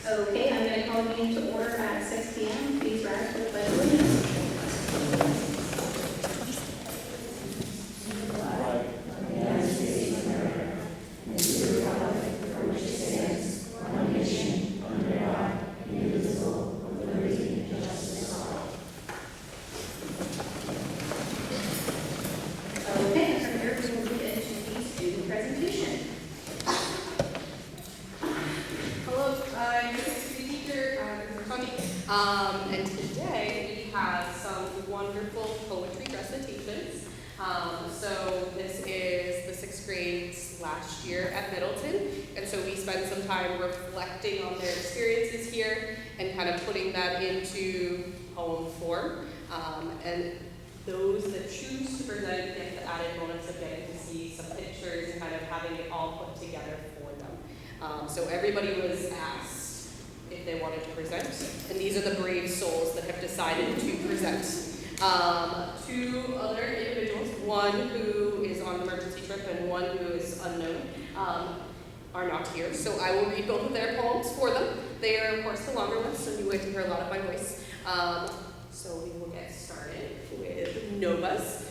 Okay, I'm going to call the meeting to order at 6 p.m. Please rise for the pledge of allegiance. Okay, from here we will move into the student presentation. Hello, I'm a history teacher, Connie. And today we have some wonderful poetry recitations. So this is the sixth grade's last year at Middleton, and so we spent some time reflecting on their experiences here and kind of putting that into poem form. And those that choose to present get the added bonus of getting to see some pictures and kind of having it all put together for them. So everybody was asked if they wanted to present, and these are the brave souls that have decided to present. Two other individuals, one who is on emergency trip and one who is unknown, are not here. So I will read both of their poems for them. They are, of course, the longer ones, so you get to hear a lot of my voice. So we will get started with Novas.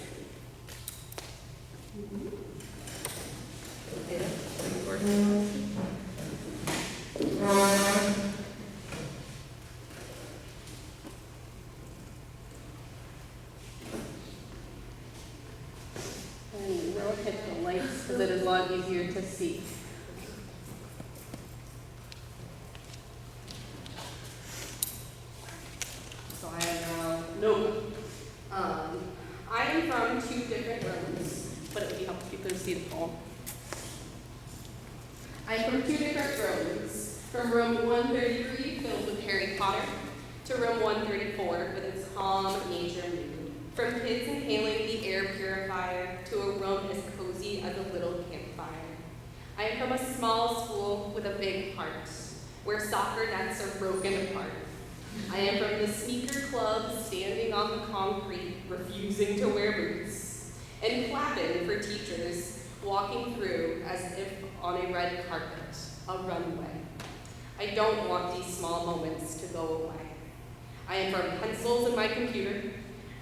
And we'll hit the lights because it is a lot easier to see. So I am Nova. I am from two different rooms, but it would be helpful if you could see the poem. I am from two different rooms, from room 133 filled with Harry Potter to room 134 with its calm nature mood. From kids inhaling the air purifier to a room as cozy as a little campfire. I am from a small school with a big heart, where soccer nets are broken apart. I am from the sneaker club standing on the concrete, refusing to wear boots, and clapping for teachers walking through as if on a red carpet, a runway. I don't want these small moments to go away. I am from pencils in my computer,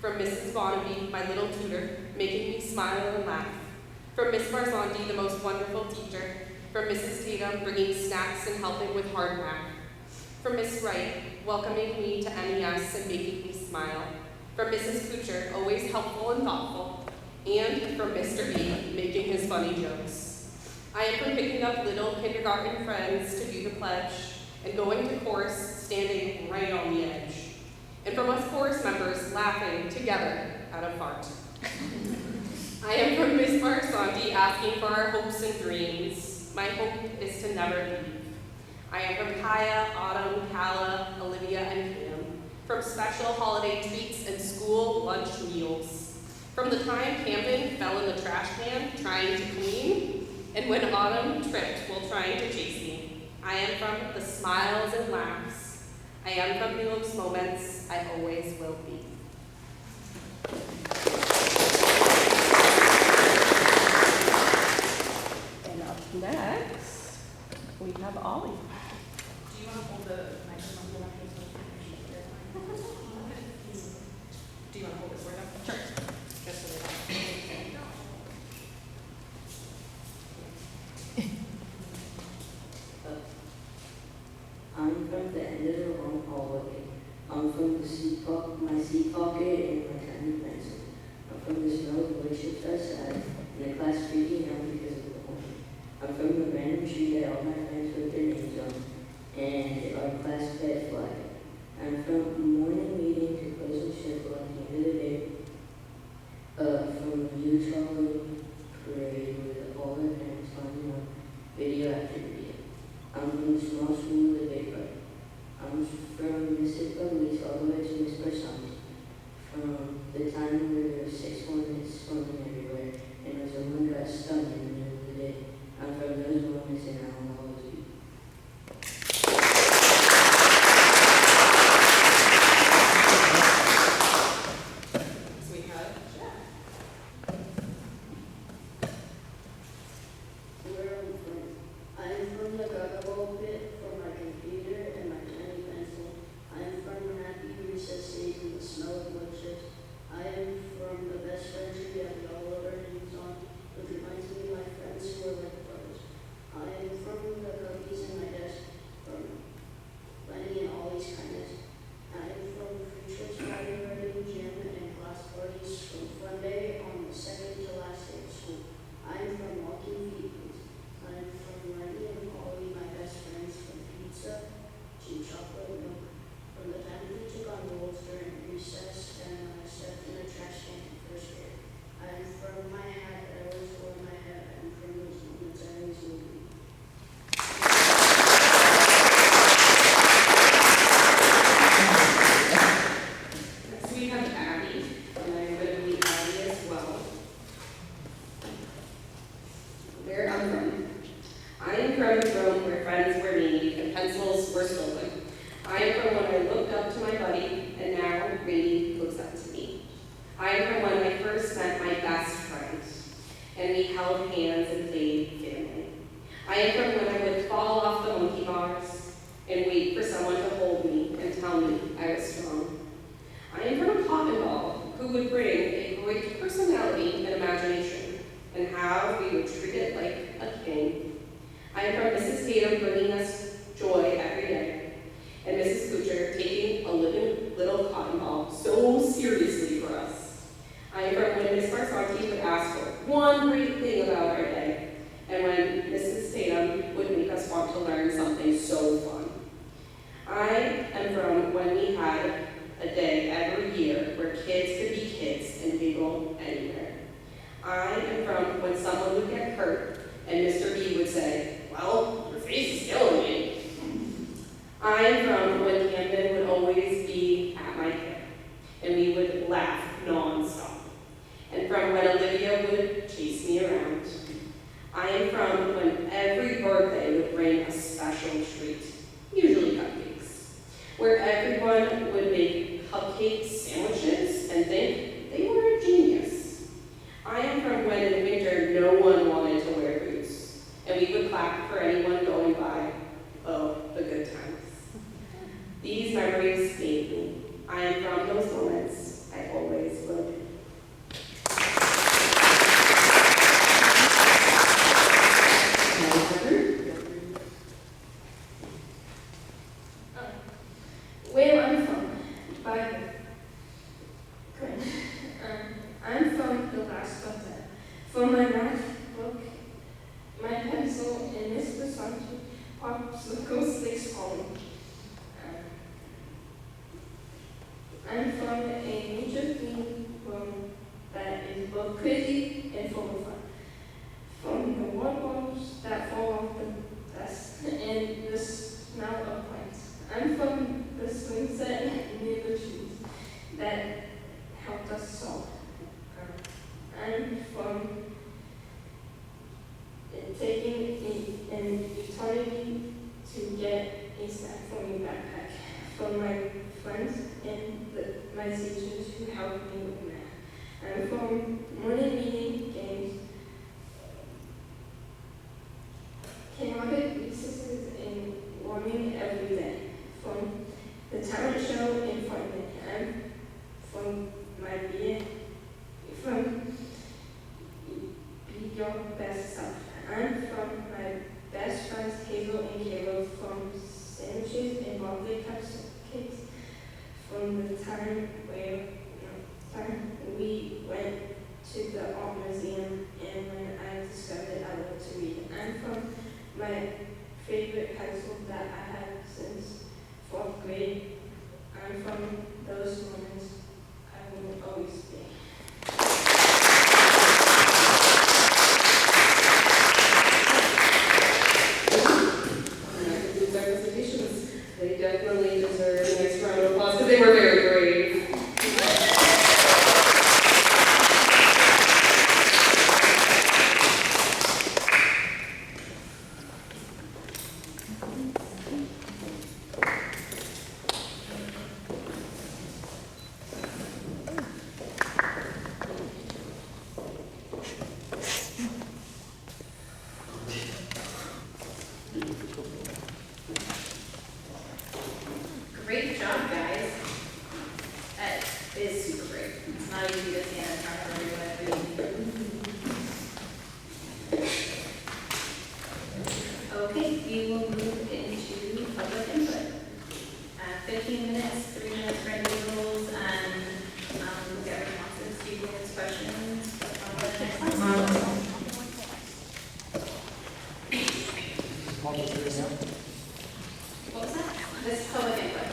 from Mrs. Bonnaby, my little tutor, making me smile and laugh, from Miss Barzanti, the most wonderful teacher, from Mrs. Tatum, bringing snacks and helping with hard math, from Miss Wright, welcoming me to MES and making me smile, from Mrs. Kucher, always helpful and thoughtful, and from Mr. B, making his funny jokes. I am from picking up little kindergarten friends to do the pledge and going to chorus, standing right on the edge. And from us chorus members laughing together at a fart. I am from Miss Barzanti asking for our hopes and dreams. My hope is to never leave. I am from Kaya, Autumn, Kala, Olivia, and Cam. From special holiday treats and school lunch meals. From the time Camden fell in the trash can trying to clean, and when Autumn tripped while trying to chase me. I am from the smiles and laughs. I am from those moments I always will be. And up next, we have Ollie. Do you want to hold the microphone? Do you want to hold this word up? Sure. Just so they I'm from the end of the long hallway. I'm from the my seat pocket and my tiny pencil. I'm from the smell of wood chips outside and the class freaking out because of the horn. I'm from the random tree that all my friends wrote their names on and our class pet flag. I'm from morning meeting to closing circle at the end of the day. From Utah parade with all our parents lining up video after video. I'm from the small school with a big heart. I'm from Mississippi Police all the way to Miss Barzanti. From the time where there were 6 hornets swimming everywhere and someone got stung in the middle of the day. I'm from those moments and I will always be. So we have Jack. Where I'm from. I'm from the Gaga pit for my computer and children. I am from when I looked up to my buddy, and now Brady looks up to me. I am from when I first met my best friend, and we held hands and played family. I am from when I would fall off the monkey bars and wait for someone to hold me and tell me I was strong. I am from a cotton ball who would bring a great personality and imagination, and how we would treat it like a king. I am from Mrs. Tatum bringing us joy every day, and Mrs. Kuchar taking a living little cotton ball so seriously for us. I am from when Miss Barsanti would ask for one great thing about our day, and when Mrs. Tatum would make us want to learn something so fun. I am from when we had a day every year where kids could be kids and giggle anywhere. I am from when someone would get hurt and Mr. B would say, "Well, your face is killing me." I am from when Camden would always be at my hip and we would laugh non-stop. And from when Olivia would chase me around. I am from when every birthday would bring a special treat, usually cupcakes, where everyone would make cupcake sandwiches and think they were a genius. I am from when in winter no one wanted to wear boots, and we would clap for anyone going by. Oh, the good times. These memories made me. I am from those moments. I always would. Where I'm from, Bible. I'm from the last content. From my math book, my pencil, and Miss Basanti popsicle sticks home. I'm from a nature theme room that is both pretty and full of fun. From the water bottles that fall off the desk and the smell of plants. I'm from the swing set near the trees that helped us solve. I'm from taking an eternity to get a snack from your backpack. From my friends and my teachers who helped me with math. I'm from morning meeting games, chaotic recesses, and warming every day. From the talent show in Fortnite. I'm from my be your best self. I'm from my best friends Hazel and Caleb, from sandwiches and birthday cupcakes. From the time we went to the art museum and when I discovered I love to read. I'm from my favorite pencil that I had since 4th grade. I'm from those moments I will always be. They definitely deserve a nice round of applause because they were very brave. Great job, guys. That is super great. It's not easy to stand in front of everyone. Okay, we will move into public input. 15 minutes, 3 minutes for individuals, and we'll get responses, students, questions. What was that? This is public input.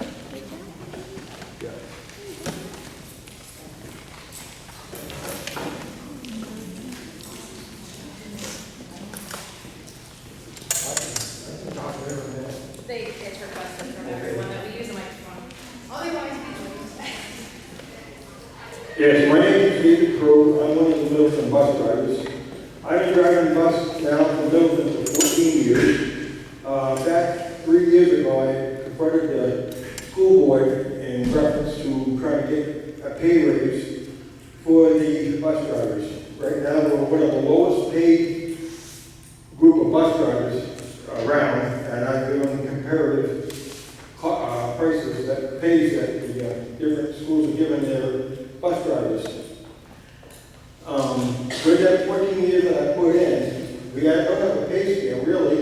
It's requested from everyone that we use a microphone. Otherwise, Yes, my name is David Crowe. I'm one of the Middleton bus drivers. I've been driving bus now from Middleton for 14 years. Back 3 years ago, I confronted the school board in reference to trying to get a pay raise for the bus drivers. Right now, we're one of the lowest paid group of bus drivers around, and I've given comparative prices that pays that the different schools are giving their bus drivers. For that 14 years that I put in, we don't have a pay scale, really.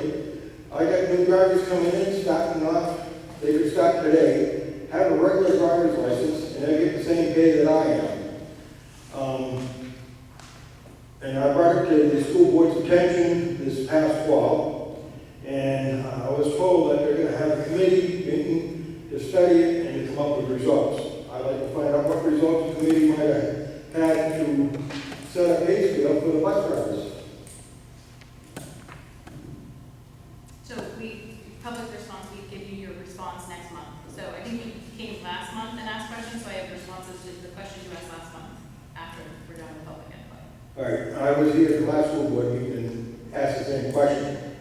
I got new drivers coming in, starting off, they could start today, have a regular driver's license, and they get the same pay that I am. And I brought it to the school board's attention this past fall, and I was told that they're going to have a committee meeting to study it and to come up with results. I'd like to find out what results the committee might have had to set a pay scale for the bus drivers. So public response, we give you your response next month. So I think you came last month and asked questions, so I have responses to the questions you asked last month after we're done with public input. All right, I was here at the last school board meeting and asked the same question.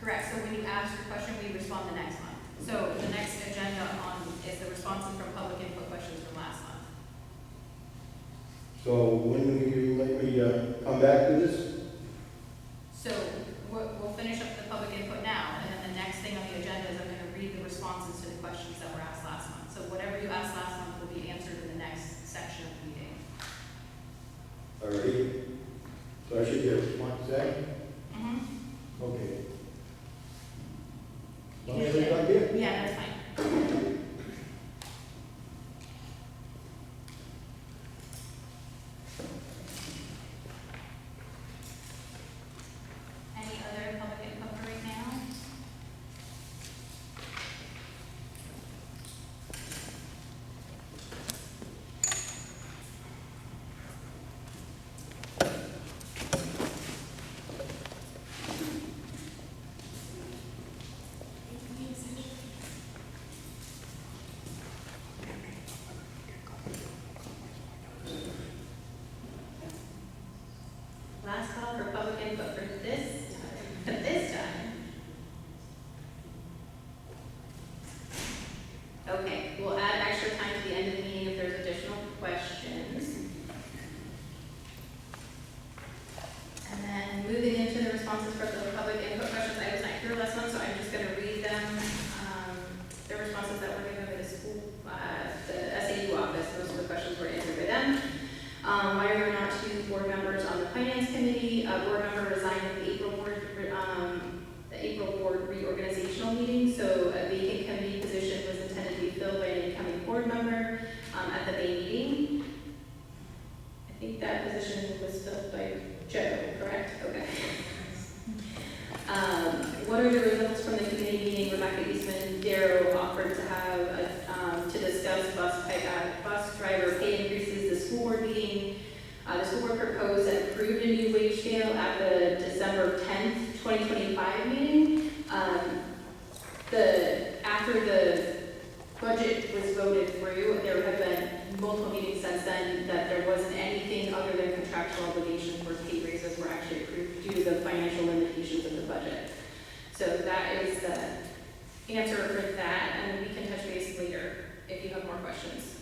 Correct, so when you ask your question, we respond the next month. So the next agenda is the responses from public input questions from last month. So when will you let me come back to this? So we'll finish up the public input now, and then the next thing on the agenda is I'm going to read the responses to the questions that were asked last month. So whatever you asked last month will be answered in the next section of the meeting. All right. So I should get a response today? Mm-hmm. Okay. Want me to leave it up here? Yeah, that's fine. Any other public input for right now? Last call for public input for this time. This time. Okay, we'll add extra time to the end of the meeting if there's additional questions. And then moving into the responses for the public input questions, I was not here last month, so I'm just going to read them. The responses that were given by the school, the SAU office, most of the questions were answered by them. Why are there not two board members on the finance committee? A board member resigned at the April board reorganizational meeting, so a vacant committee position was intended to be filled by an incoming board member at the May meeting. I think that position was filled by Joe, correct? Okay. What are the results from the committee meeting? Rebecca Eastman, Darrow offered to have to discuss bus driver pay increases. The school board meeting, the school board proposed and approved a new wage scale at the December 10th, 2025 meeting. After the budget was voted through, there have been multiple meetings since then that there wasn't anything other than contractual obligations where pay raises were actually approved due to the financial limitations of the budget. So that is the answer for that, and we can touch base later if you have more questions.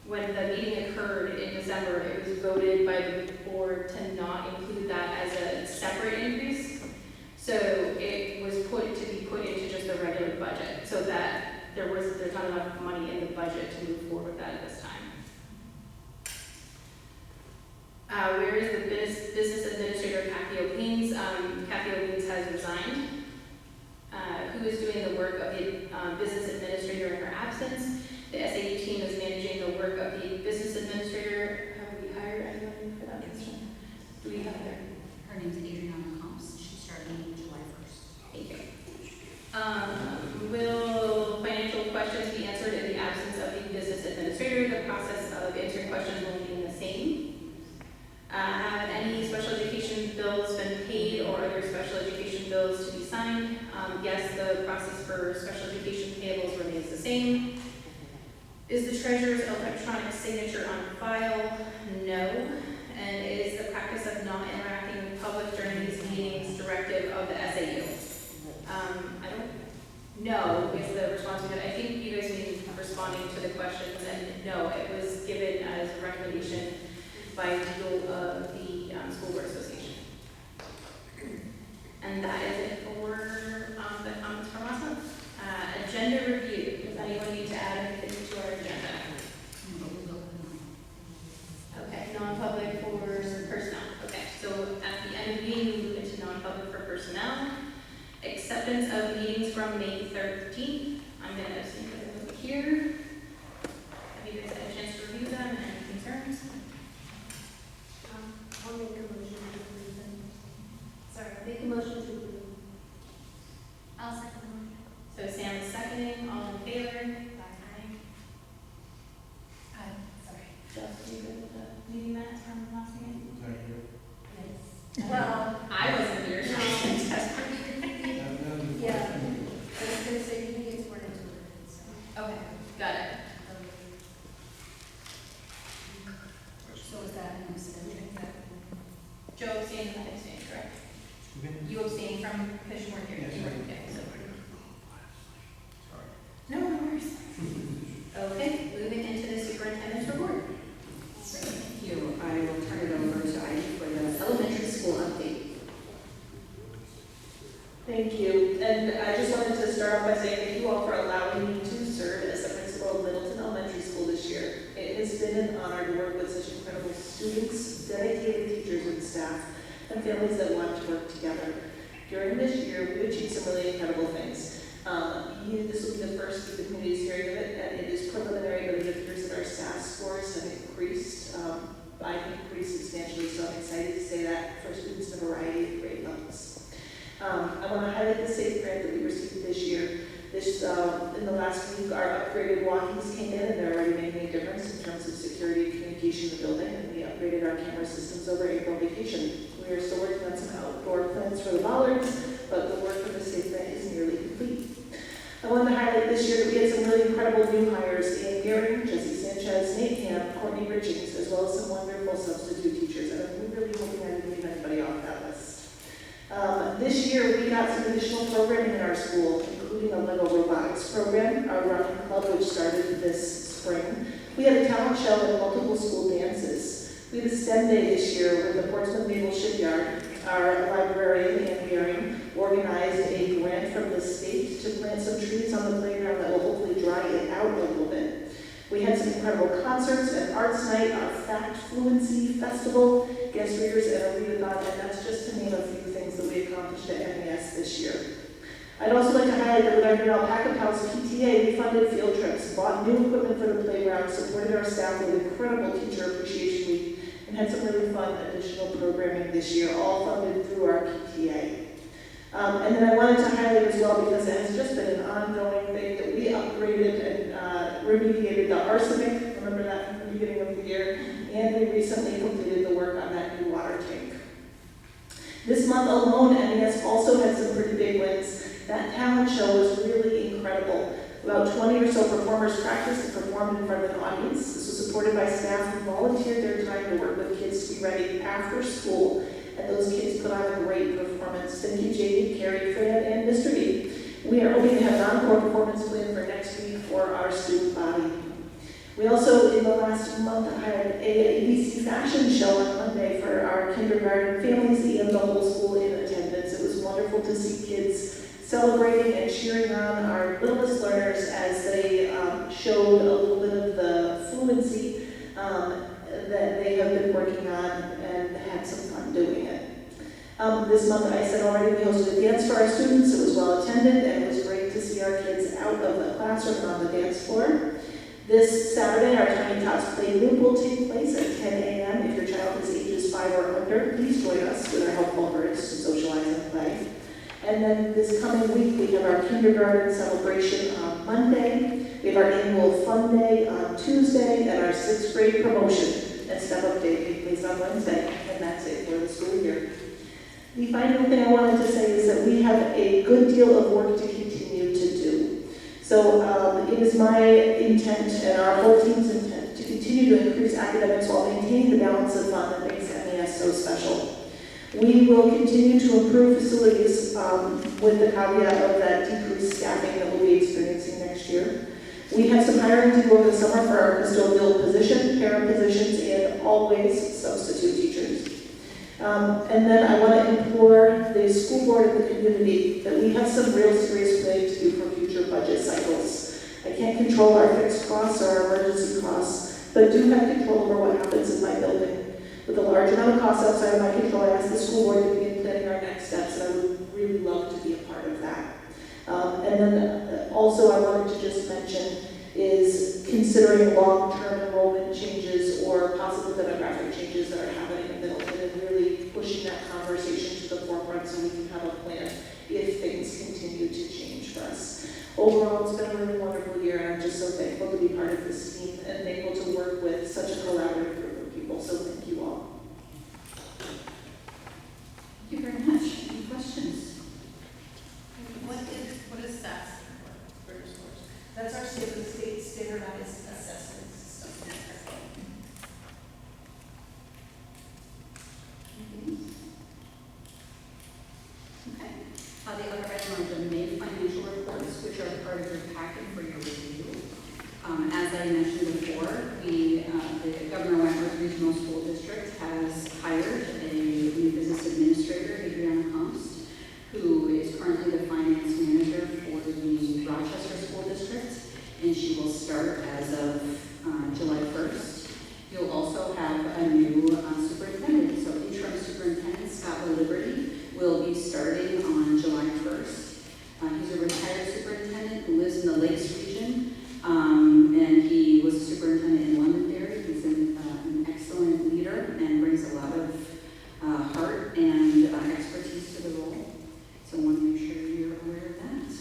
When the meeting occurred in December, it was voted by the board to not include that as a separate increase. So it was to be put into just the regular budget, so that there's not enough money in the budget to move forward with that at this time. Where is the business administrator, Kathy O'Leans? Kathy O'Leans has resigned. Who is doing the work of the business administrator in her absence? The SAU team is managing the work of the business administrator. Have we hired anyone for that position? Do we have her? Her name's Adriana Combs. She started July 1st. Thank you. Will financial questions be answered in the absence of the business administrator? The process of answering questions will remain the same. Have any special education bills been paid or other special education bills to be signed? Yes, the process for special education payables remains the same. Is the treasurer's electronic signature on file? No. And is the practice of not interacting with public during these meetings directive of the SAU? I don't no, is the response we had. I think you guys may be responding to the questions, and no, it was given as a recommendation by legal of the School Board Association. And that is it for the comments from last month. Agenda review. Does anyone need to add anything to our agenda? Okay, non-public for personnel. Okay, so at the end of the meeting, we move into non-public for personnel. Acceptance of meetings from May 13th. I'm going to assume that over here. Have you guys had a chance to review them? Any concerns? I'll make a motion to approve them. Sorry, I'll make a motion to approve them. I'll second the motion. So Sam is seconding. All in favor? Sorry. Just you good with the meeting minutes from last meeting? Yes. Well, I wasn't here, so I can test. yeah, I was gonna say, you think it's more into it, so. Okay, got it. So is that an abstention? Joe abstained and I abstained, correct? You abstained from, because you weren't here. Yes. You weren't here, so. No worries. Okay, moving into the superintendent's report. Thank you. I will turn it over to Ivy for the elementary school update. Thank you, and I just wanted to start off by saying thank you all for allowing me to serve as the principal of Middleton Elementary School this year. It has been an honor to work with such incredible students, dedicated teachers and staff, and families that want to work together. During this year, we achieved some really incredible things. This will be the first of the community's hearing of it, and it is preliminary, but it appears that our staff scores have increased, I think pretty substantially, so I'm excited to say that for students in a variety of grade levels. I want to highlight the SAFE grant that we received this year. In the last week, our upgraded walkies came in, and they're already making a difference in terms of security and communication in the building, and we upgraded our camera systems over April vacation. We are still working on some outdoor plans for the bollards, but the work for the SAFE grant is nearly complete. I wanted to highlight this year that we had some really incredible new hires in Gary, Jesse Sanchez, Nate Ham, Courtney Richings, as well as some wonderful substitute teachers, and I'm really hoping I didn't leave anybody off that list. This year, we got some additional programming in our school, including a Lego robotics program, our running club, which started this spring. We had a talent show and multiple school dances. We had a STEM day this year with the Portsmouth Naval Shipyard. Our librarian, Ann Beering, organized a grant from the state to plant some trees on the playground that will hopefully dry it out a little bit. We had some incredible concerts, an arts night, our Fact Fluency Festival, guest readers, and a readathon, and that's just to name a few things that we accomplished at MES this year. I'd also like to highlight that with our new Alpaca Pals PTA, we funded field trips, bought new equipment for the playground, supported our staff with incredible Teacher Appreciation Week, and had some really fun additional programming this year, all funded through our PTA. And then I wanted to highlight as well, because it has just been an ongoing thing, that we upgraded and remediated the arsenic, remember that from the beginning of the year, and we recently completed the work on that new water tank. This month alone, MES also had some pretty big wins. That talent show was really incredible. About 20 or so performers practiced and performed in front of an audience. This was supported by staff who volunteered their time to work with kids to be ready after school, and those kids put on a great performance. Thank you, JD, Carrie, Fran, and Mr. B. We are hoping to have an encore performance planned for next week for our student body. We also, in the last month, had a ABC fashion show on Monday for our kindergarten families and the whole school in attendance. It was wonderful to see kids celebrating and cheering on our littlest learners as they showed a little bit of the fluency that they have been working on and had some fun doing it. This month, I said already, we hosted a dance for our students. It was well attended, and it was great to see our kids out of the classroom and on the dance floor. This Saturday, our Tiny Tots Play Loop will take place at 10 a.m. If your child is ages 5 or under, please join us with our helpful birds to socialize and play. And then this coming week, we have our kindergarten celebration on Monday. We have our annual fun day on Tuesday, and our 6th grade promotion and step-up day take place on Wednesday, and that's it for the school year. The final thing I wanted to say is that we have a good deal of work to continue to do. So it is my intent and our whole team's intent to continue to increase academics while maintaining the balance of fun that makes MES so special. We will continue to improve facilities with the caveat of that decreased staffing that we'll be experiencing next year. We have some hiring to do over the summer for our custodial position, para positions, and always substitute teachers. And then I want to implore the school board and the community that we have some real serious planning to do for future budget cycles. I can't control our fixed costs or our emergency costs, but do have control over what happens in my building. With a large amount of costs outside of my control, I ask the school board to begin planning our next steps, and I would really love to be a part of that. And then also I wanted to just mention is considering long-term enrollment changes or possible demographic changes that are happening in Middleton and really pushing that conversation to the forefront so we can have a plan if things continue to change for us. Overall, it's been a really wonderful year, and I'm just so thankful to be part of this team and thankful to work with such a collaborative group of people, so thank you all. Thank you very much. Any questions? What is SAS for your scores? That's our state standardized assessment system. Okay. The other item are the May financial reports, which are part of your packet for your review. As I mentioned before, the Governor Wentworth Regional School District has hired a new business administrator, Adriana Comst, who is currently the finance manager for the Rochester School District, and she will start as of July 1st. You'll also have a new superintendent. So interim superintendent Scott Liberty will be starting on July 1st. He's a retired superintendent who lives in the Lakes region, and he was a superintendent in Londonderry. He's an excellent leader and brings a lot of heart and expertise to the role. So I want to make sure you're aware of that.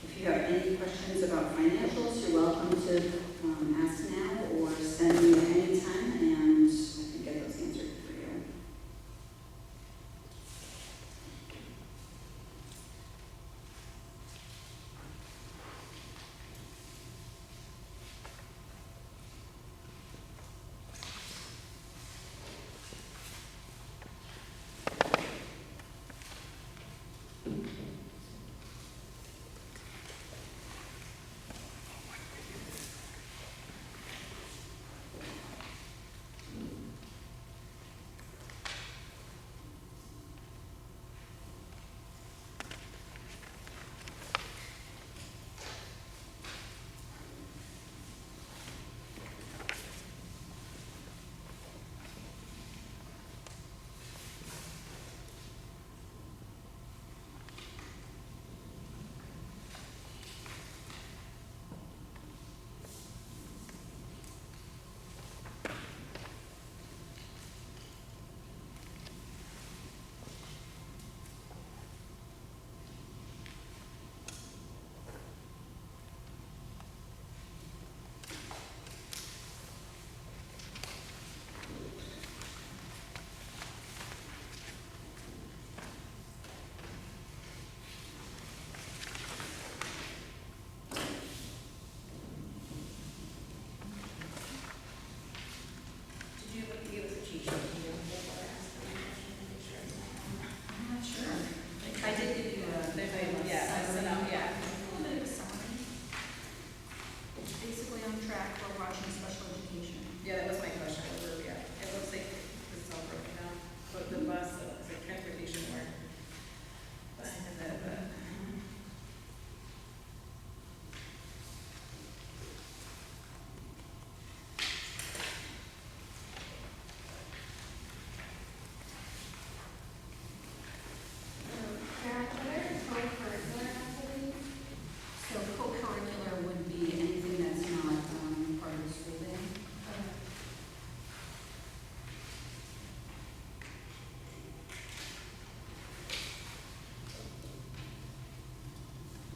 If you have any questions about financials, you're welcome to ask now or send me at any time, and I can get those answered for you.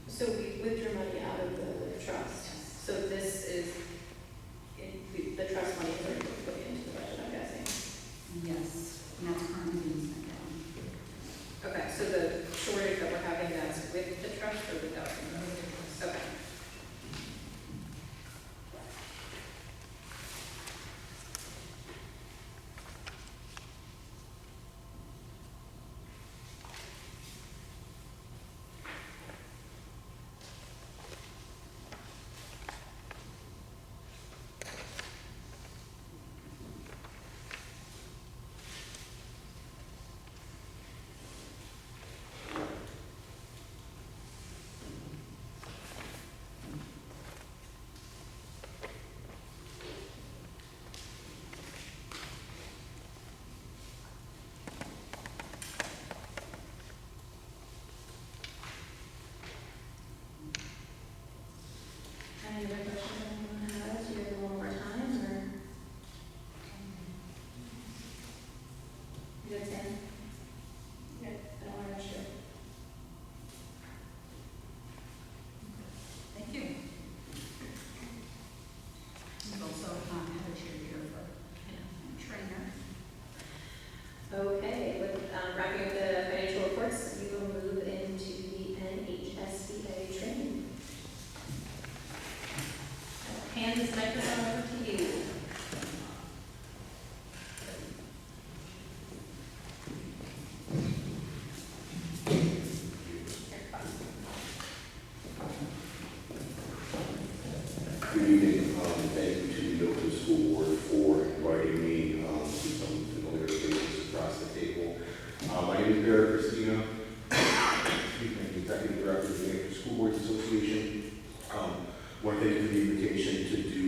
So we withdrew money out of the trust. So this is, the trust money is already put into the budget, I'm guessing. Yes, and that's currently being spent down. Okay, so the shortage that we're having, that's with the trust or without the trust? Okay. handing this microphone over to you. Good evening. Thank you to the Middleton School Board for inviting me to some familiar faces across the table. My name is Barry Christina. Excuse me, the Executive Director of the Middleton School Boards Association. Want to thank you for the invitation to do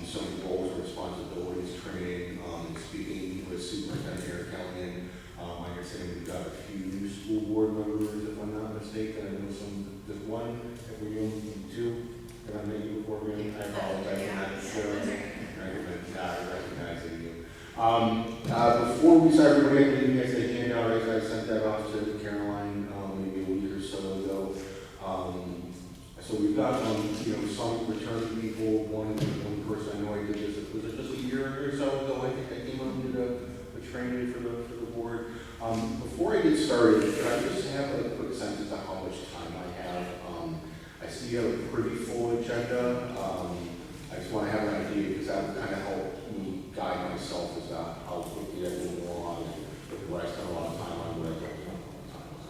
some roles and responsibilities training, speaking with Superintendent Eric Callahan. I understand we've got a few new school board members, if I'm not mistaken. I know there's one, if we're doing two. Can I make you before me? I apologize for not sure. Recognizing you. Before we start, everybody, I believe you guys had a handout. I sent that off to Caroline maybe a week or so ago. So we've got some return people. One person I know I did this. Was it just a year or so ago? I think I came up and did a training for the board. Before I get started, could I just have a quick sense as to how much time I have? I see you have a pretty full agenda. I just want to have an idea because that would kind of help me guide myself as to how quickly I move along and what I spend a lot of time on, what I don't spend a lot of time on.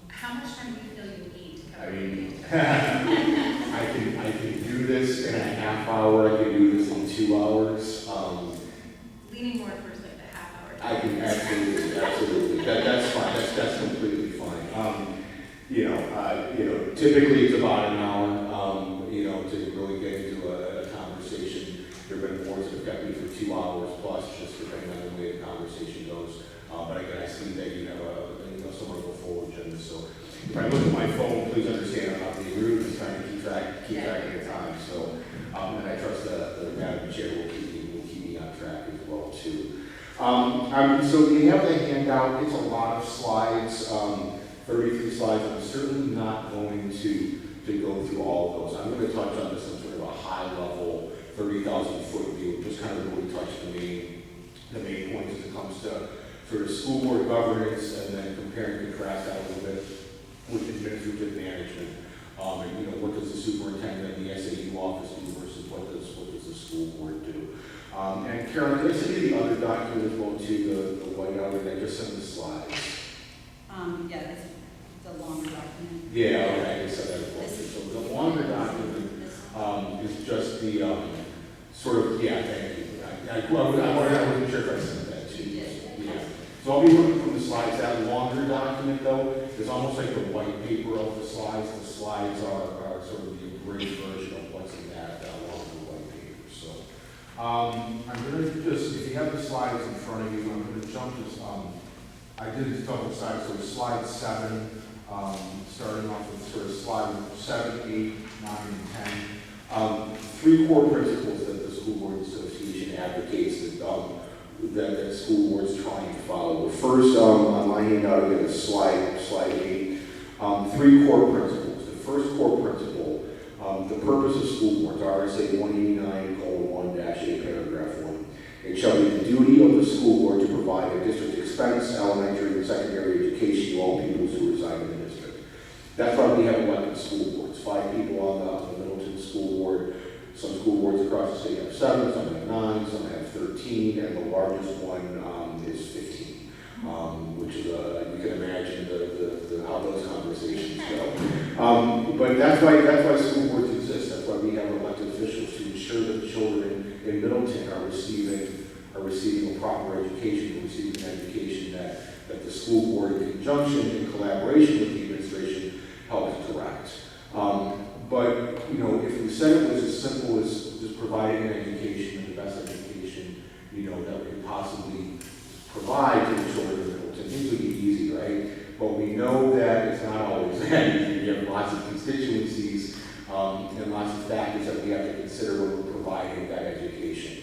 How much time do you feel you need to cover? I mean, I can do this in a half hour. I can do this in 2 hours. Leaning more towards like the half hour. I can absolutely. That's fine. That's completely fine. Typically it's about an hour. To really get into a conversation. There've been boards that have kept me for 2 hours plus, just depending on the way the conversation goes. But again, I see that you have somewhat of a full agenda. So if I look at my phone, please understand I'm not being rude. I'm trying to keep track of the time. So and I trust the Madam Chair will keep me on track as well too. So you have the handout. It's a lot of slides, 33 slides. I'm certainly not going to go through all of those. I'm going to touch on this in sort of a high-level, 30,000-foot view, just kind of really touch the main points as it comes to sort of school board governance, and then compare and contrast that a little bit with administrative management. And what does the superintendent and the SAU office do versus what does the school board do? And Karen, can I send you the other document as well too, the whiteout, and I just sent the slides. Yeah, it's a longer document. Yeah, okay, I said that as well. So the longer document is just the sort of, thank you. I wasn't sure if I sent that to you. Yeah. So I'll be looking from the slides. That longer document, though, is almost like the white paper of the slides. The slides are sort of the abridged version of what's in that longer white paper. So I'm going to just, if you have the slides in front of you, I'm going to jump to I did this double side, so slide 7, starting off with sort of slide 7, 8, 9, and 10. 3 core principles that the School Board Association advocates that school boards trying to follow. The first, on my handout again, is slide 8. 3 core principles. The first core principle, the purpose of school boards, RSA 189:1-A, paragraph 1. It shall be the duty of the school board to provide a district expense, elementary and secondary education to all pupils who reside in the district. That's why we have elected school boards. 5 people on the Middleton School Board. Some school boards across the state have 7, some have 9, some have 13, and the largest one is 15, which is, you can imagine how those conversations go. But that's why school boards exist. That's why we have elected officials to ensure that children in Middleton are receiving a proper education, receiving an education that the school board in conjunction, in collaboration with the administration, helps direct. But, if we said it was as simple as just providing an education, and the best education, that we could possibly provide to the children of Middleton, things would be easy, right? But we know that it's not always that easy. We have lots of constituencies and lots of factors that we have to consider when we're providing that education.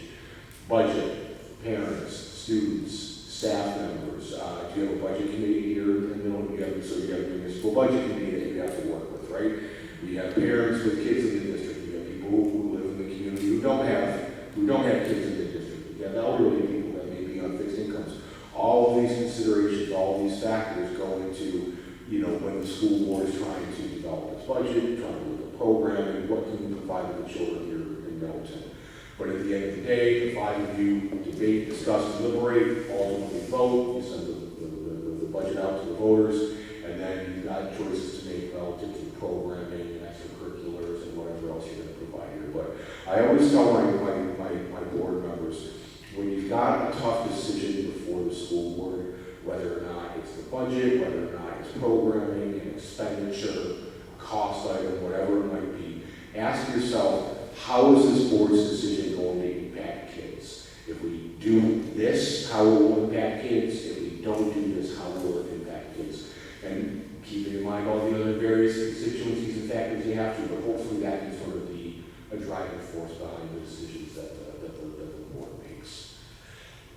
Budget, parents, students, staff members. Do you have a budget committee here in Middleton? So you have a municipal budget committee that you have to work with, right? We have parents with kids in the district. We have people who live in the community who don't have kids in the district. We have elderly people that may be on fixed incomes. All of these considerations, all of these factors go into, when the school board is trying to develop its budget. budget, trying to look at programming, what can we provide to the children here in Middleton. But at the end of the day, the five of you debate, discuss, deliberate, ultimately vote, you send the budget out to the voters, and then you've got choices to make relative to programming and extracurriculars and whatever else you're going to provide here. But I always tell my board members, when you've got a tough decision before the school board, whether or not it's the budget, whether or not it's programming, an expenditure, cost item, whatever it might be, ask yourself, how is this board's decision going to impact kids? If we do this, how will it impact kids? If we don't do this, how will it impact kids? And keeping in mind all the other various constituencies and factors you have to, but hopefully that can sort of be a driving force behind the decisions that the board makes.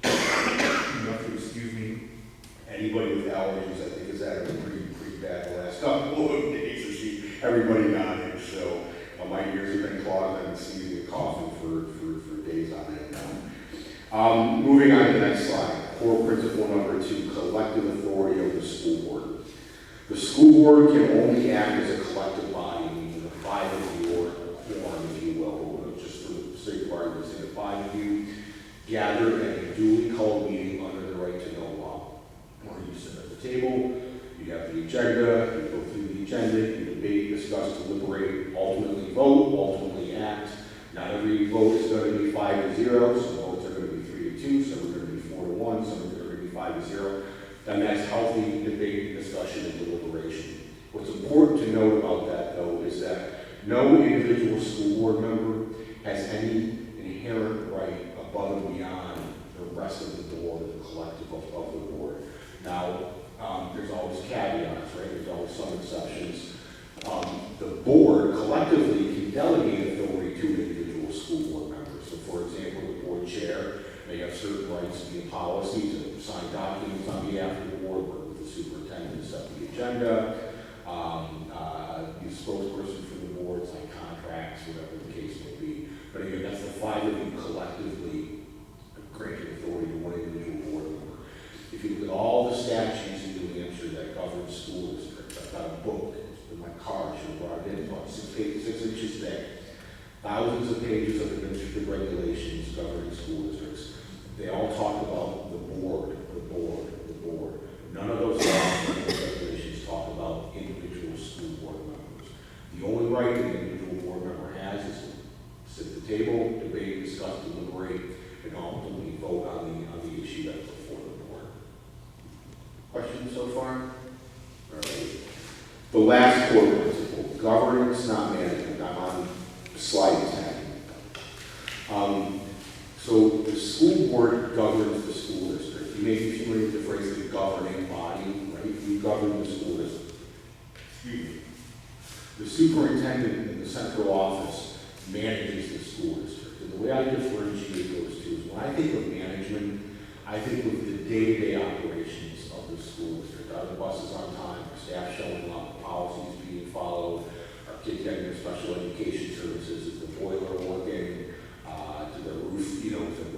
You have to excuse me, anybody with allergies, I think, has had a pretty bad the last couple of days. I see everybody nodding, so my ears have been clogged. I've been sneezing and coughing for days on end now. Moving on to the next slide. Core principle number 2, collective authority of the school board. The school board can only act as a collective body, meaning the five of you, or a quorum, if you will, just for the sake of argument, say the five of you gather at a duly called meeting under the right to know law. Where you sit at the table, you have the agenda, you go through the agenda, you debate, discuss, deliberate, ultimately vote, ultimately act. Not every vote is going to be 5-0, some votes are going to be 3-2, some are going to be 4-1, some are going to be 5-0. And that's healthy debate, discussion, and deliberation. What's important to note about that, though, is that no individual school board member has any inherent right above and beyond the rest of the board, the collective of the board. Now, there's always caveats, right? There's always some exceptions. The board collectively can delegate authority to individual school board members. So, for example, the board chair may have certain rights via policy to sign documents on behalf of the board, work with the superintendent to set the agenda, be a spokesperson for the board, sign contracts, whatever the case may be. But again, that's the five of you collectively granting authority to one individual board member. If you look at all the statutes in New Hampshire that govern school districts, I've got a book in my car, I should have brought it in, about 6 inches thick, thousands of pages of administrative regulations governing school districts. They all talk about the board. None of those laws and regulations talk about individual school board members. The only right an individual board member has is to sit at the table, debate, discuss, deliberate, and ultimately vote on the issue that's before the board. Questions so far? All right. The last core principle, governance, not management. I'm on slide 10. So the school board governs the school district. You may be familiar with the phrase the governing body, right? You govern the school district. Excuse me. The superintendent in the central office manages the school district. And the way I differentiate those two is when I think of management, I think of the day-to-day operations of the school district. Are the buses on time? Are staff showing up? Policies being followed? Are kids getting their special education services? Is the boiler working? To the roof, the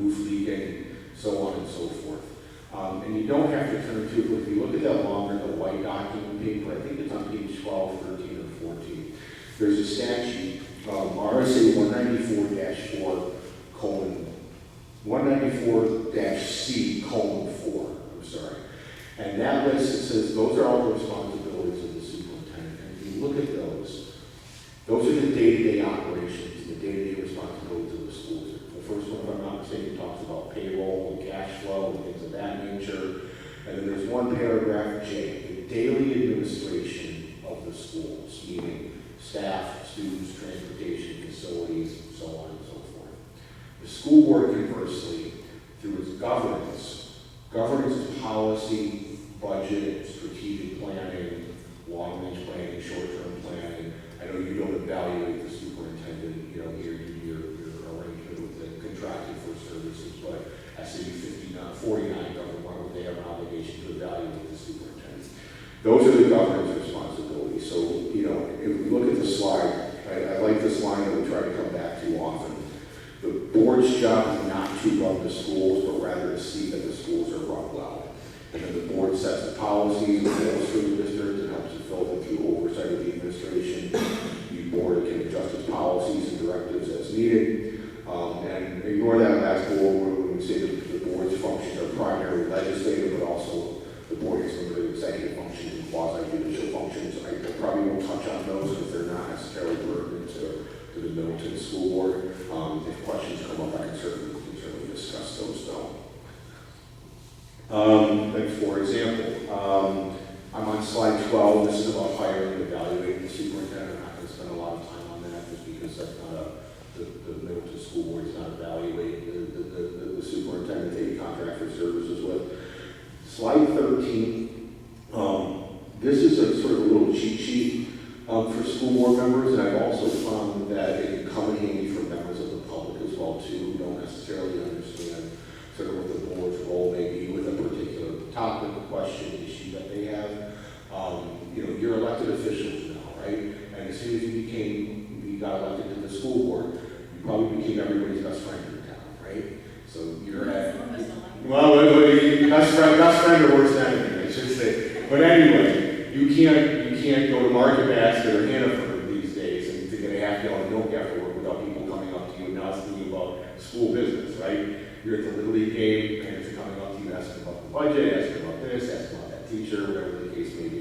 roof leaking, so on and so forth. And you don't have to turn to it, but if you look at that longer, the white document paper, I think it's on page 12, 13, or 14. There's a statute, RSA 194-C:4. I'm sorry. And that list, it says those are all the responsibilities of the superintendent. And if you look at those are the day-to-day operations, the day-to-day responsibilities of the school district. The first one, if I'm not mistaken, talks about payroll and cash flow and things of that nature. And then there's one paragraph, J, the daily administration of the schools, meaning staff, students, transportation, facilities, so on and so forth. The school board, conversely, through its governance policy, budget, strategic planning, long-range planning, short-term planning. I know you don't evaluate the superintendent, your arrangement with the contracted for services, but SAU 49 government, they have an obligation to evaluate the superintendent. Those are the governance responsibilities. So, if we look at the slide, I like this line that we try to come back to often. The board's job is not to run the schools, but rather to see that the schools are run well. And then the board sets the policies and goals for the district and helps to filter through oversight of the administration. The board can adjust its policies and directives as needed. And ignore that last goal when we say that the board's functions are primarily legislative, but also the board has limited executive functions and quasi-judicial functions. I probably won't touch on those because they're not necessarily pertinent to the Middleton School Board. If questions come up, I can certainly discuss those though. Like for example, I'm on slide 12. This is about hiring and evaluating the superintendent. I'm not going to spend a lot of time on that just because that's not the Middleton School Board is not evaluating the superintendent they contract for services with. Slide 13. This is a sort of a little cheat sheet for school board members, and I've also found that it can come in handy for members of the public as well too, who don't necessarily understand sort of what the board's role may be with a particular topic, question, issue that they have. You know, you're elected officials now, right? And as soon as you got elected to the school board, you probably became everybody's best friend in town, right? So you're at, well, best friend or worse enemy, I should say. But anyway, you can't go to Market Basket or Hannaford these days and to get a half-gallon milk after work without people coming up to you and asking you about school business, right? You're at the Little League game, parents are coming up to you asking about the budget, asking about this, asking about that teacher, whatever the case may be.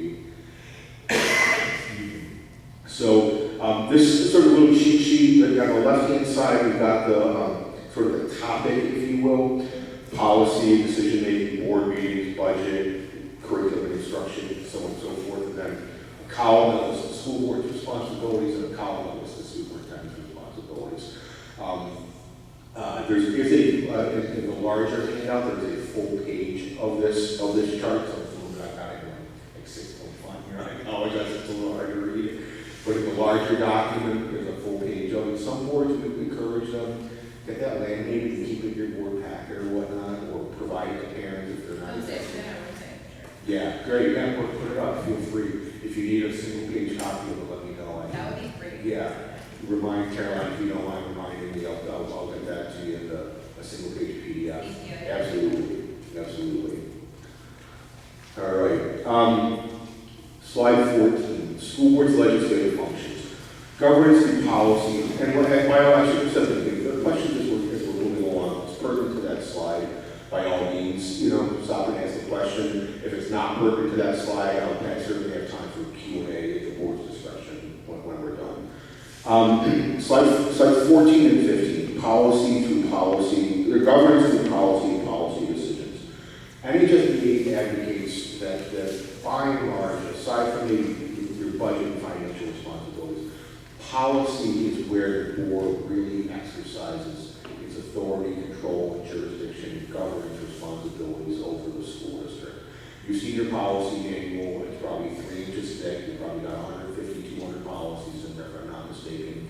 So this is sort of a little cheat sheet. On the left-hand side, we've got the sort of the topic, if you will, policy, decision-making, board meetings, budget, curriculum instruction, so on and so forth. And then a column that lists the school board's responsibilities and a column that lists the superintendent's responsibilities. In the larger handout, there's a full page of this chart. So I got it like 6 point font here. I apologize, it's a little hard to read. But in the larger document, there's a full page of it. Some boards would encourage them get that laminated and keep it in your board packet or whatnot, or provide it to parents if they're not. Yeah, great. Yeah, put it up. Feel free. If you need a single page copy of it, let me know. That would be great. Yeah. Remind Caroline if you don't mind reminding me. I'll get that to you in a single page PDF. Thank you. Absolutely. All right. Slide 14. School board's legislative functions. Governance and policy. And what I should have said the question as we're moving along is pertinent to that slide. By all means, stop and ask the question. If it's not pertinent to that slide, I'll certainly have time for Q&A at the board's discretion when we're done. Slides 14 and 15, policy through policy, the governance through policy and policy decisions. NHSBA advocates that by and large, aside from your budget and financial responsibilities, policy is where the board really exercises its authority, control, and jurisdiction, and governance responsibilities over the school district. You see your policy manual, it's probably 3 inches thick, you've probably got 150, 200 policies in there, if I'm not mistaken.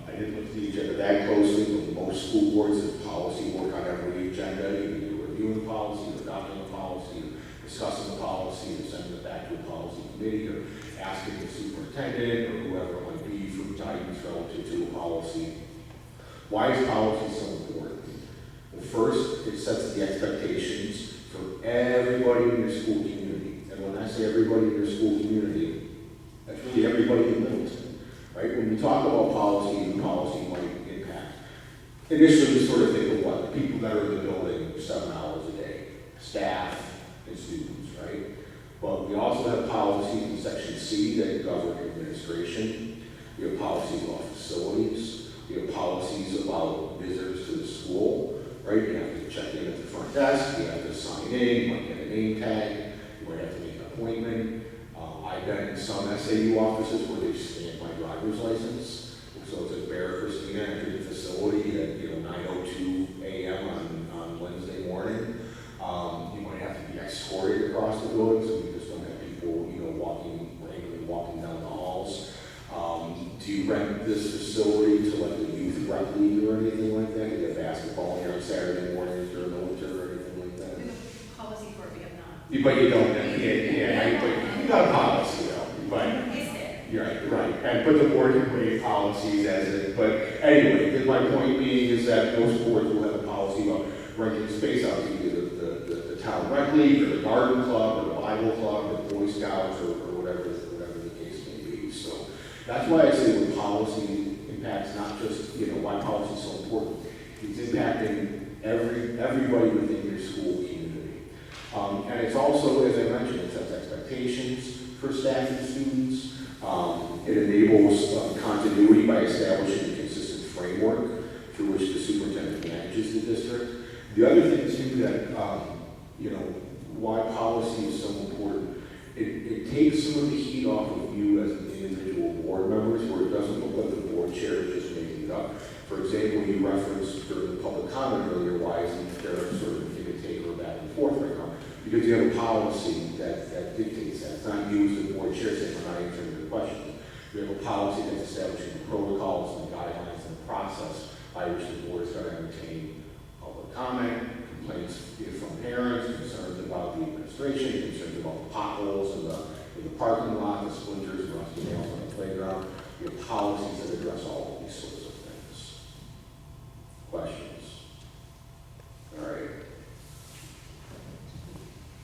I didn't look at the agenda that closely, but most school boards have policy work on every agenda. You're either reviewing the policy, or adopting the policy, or discussing the policy, or sending it back to a policy committee, or asking the superintendent, or whoever it might be for guidance relative to a policy. Why is policy so important? Well, first, it sets the expectations for everybody in your school community. And when I say everybody in your school community, that's really everybody in Middleton. Right? When we talk about policy and policy might impact, initially we sort of think of what? The people that are in the building 7 hours a day, staff and students, right? But we also have policies in section C that govern administration. We have policies about facilities. We have policies about visitors to the school, right? You have to check in at the front desk, you have to sign in, you might get a name tag, you might have to make an appointment. I've been in some SAU offices where they stamp my driver's license. So it says Bear Christina entered the facility at 9:02 a.m. on Wednesday morning. You might have to be escorted across the building, so we just don't have people randomly walking down the halls. Do you rent this facility to like the youth rec league or anything like that? Do you have basketball here on Saturday mornings during the winter or anything like that? We have policy for it, we have not. But you don't have, but you got a policy though, but. It's there. You're right. But the board can create policies as it, but anyway, my point being is that most boards will have a policy about renting space out to either the town rec league, or the garden club, or the Bible club, or the Boy Scouts, or whatever the case may be. So that's why I say when policy impacts not just, why policy is so important. It's impacting everybody within your school community. And it's also, as I mentioned, it sets expectations for staff and students. It enables continuity by establishing a consistent framework through which the superintendent manages the district. The other thing too that, why policy is so important, it takes some of the heat off of you as an individual board members, where it doesn't look like the board chair is just making it up. For example, you referenced during the public comment earlier, why isn't there sort of give and take or back and forth right now? Because you have a policy that dictates that. It's not you as the board chair saying, we're not answering your questions. We have a policy that's establishing the protocols and the guidelines and the process by which the board is going to entertain public comment, complaints from parents, concerns about the administration, concerns about the potholes in the parking lot, the splinters, rusty nails on the playground. We have policies that address all of these sorts of things. Questions? All right.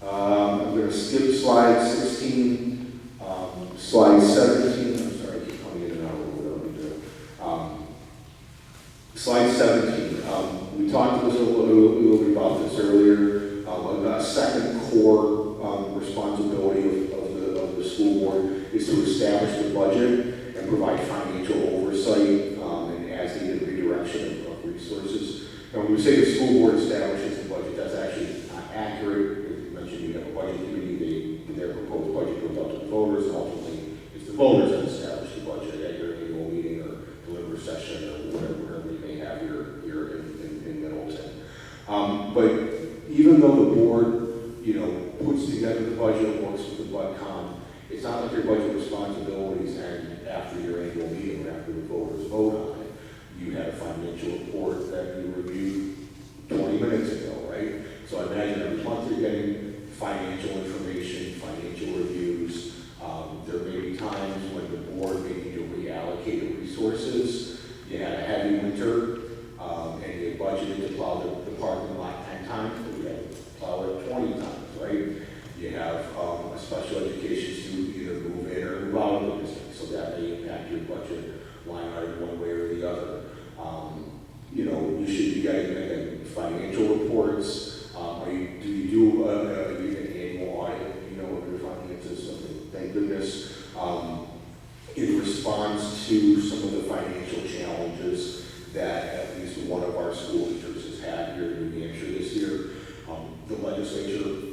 I'm going to skip slide 16, slide 17. I'm sorry, I keep coming in and out of what we do. Slide 17. We talked a little bit about this earlier. A second core responsibility of the school board is to establish the budget and provide financial oversight and as-needed redirection of resources. Now, when we say the school board establishes the budget, that's actually not accurate. As you mentioned, you have a budget committee, their proposed budget goes out to the voters, and ultimately it's the voters that establish the budget at your annual meeting or deliver session or whatever you may have here in Middleton. But even though the board, puts together the budget, works with the BudCom, it's not like your budget responsibilities end after your annual meeting or after the voters vote on it. You had a financial report that you reviewed 20 minutes ago, right? So I imagine every month you're getting financial information, financial reviews. There may be times when the board may need to reallocate resources. You had a heavy winter, and you budgeted to plow the parking lot 10 times, but you had to plow it 20 times, right? You have a special education student either move in or move out of the district, so that may impact your budget line item one way or the other. You should be getting financial reports. Do you do an annual audit, of your finances? Thank goodness. In response to some of the financial challenges that at least one of our school districts has had here in New Hampshire this year, the legislature,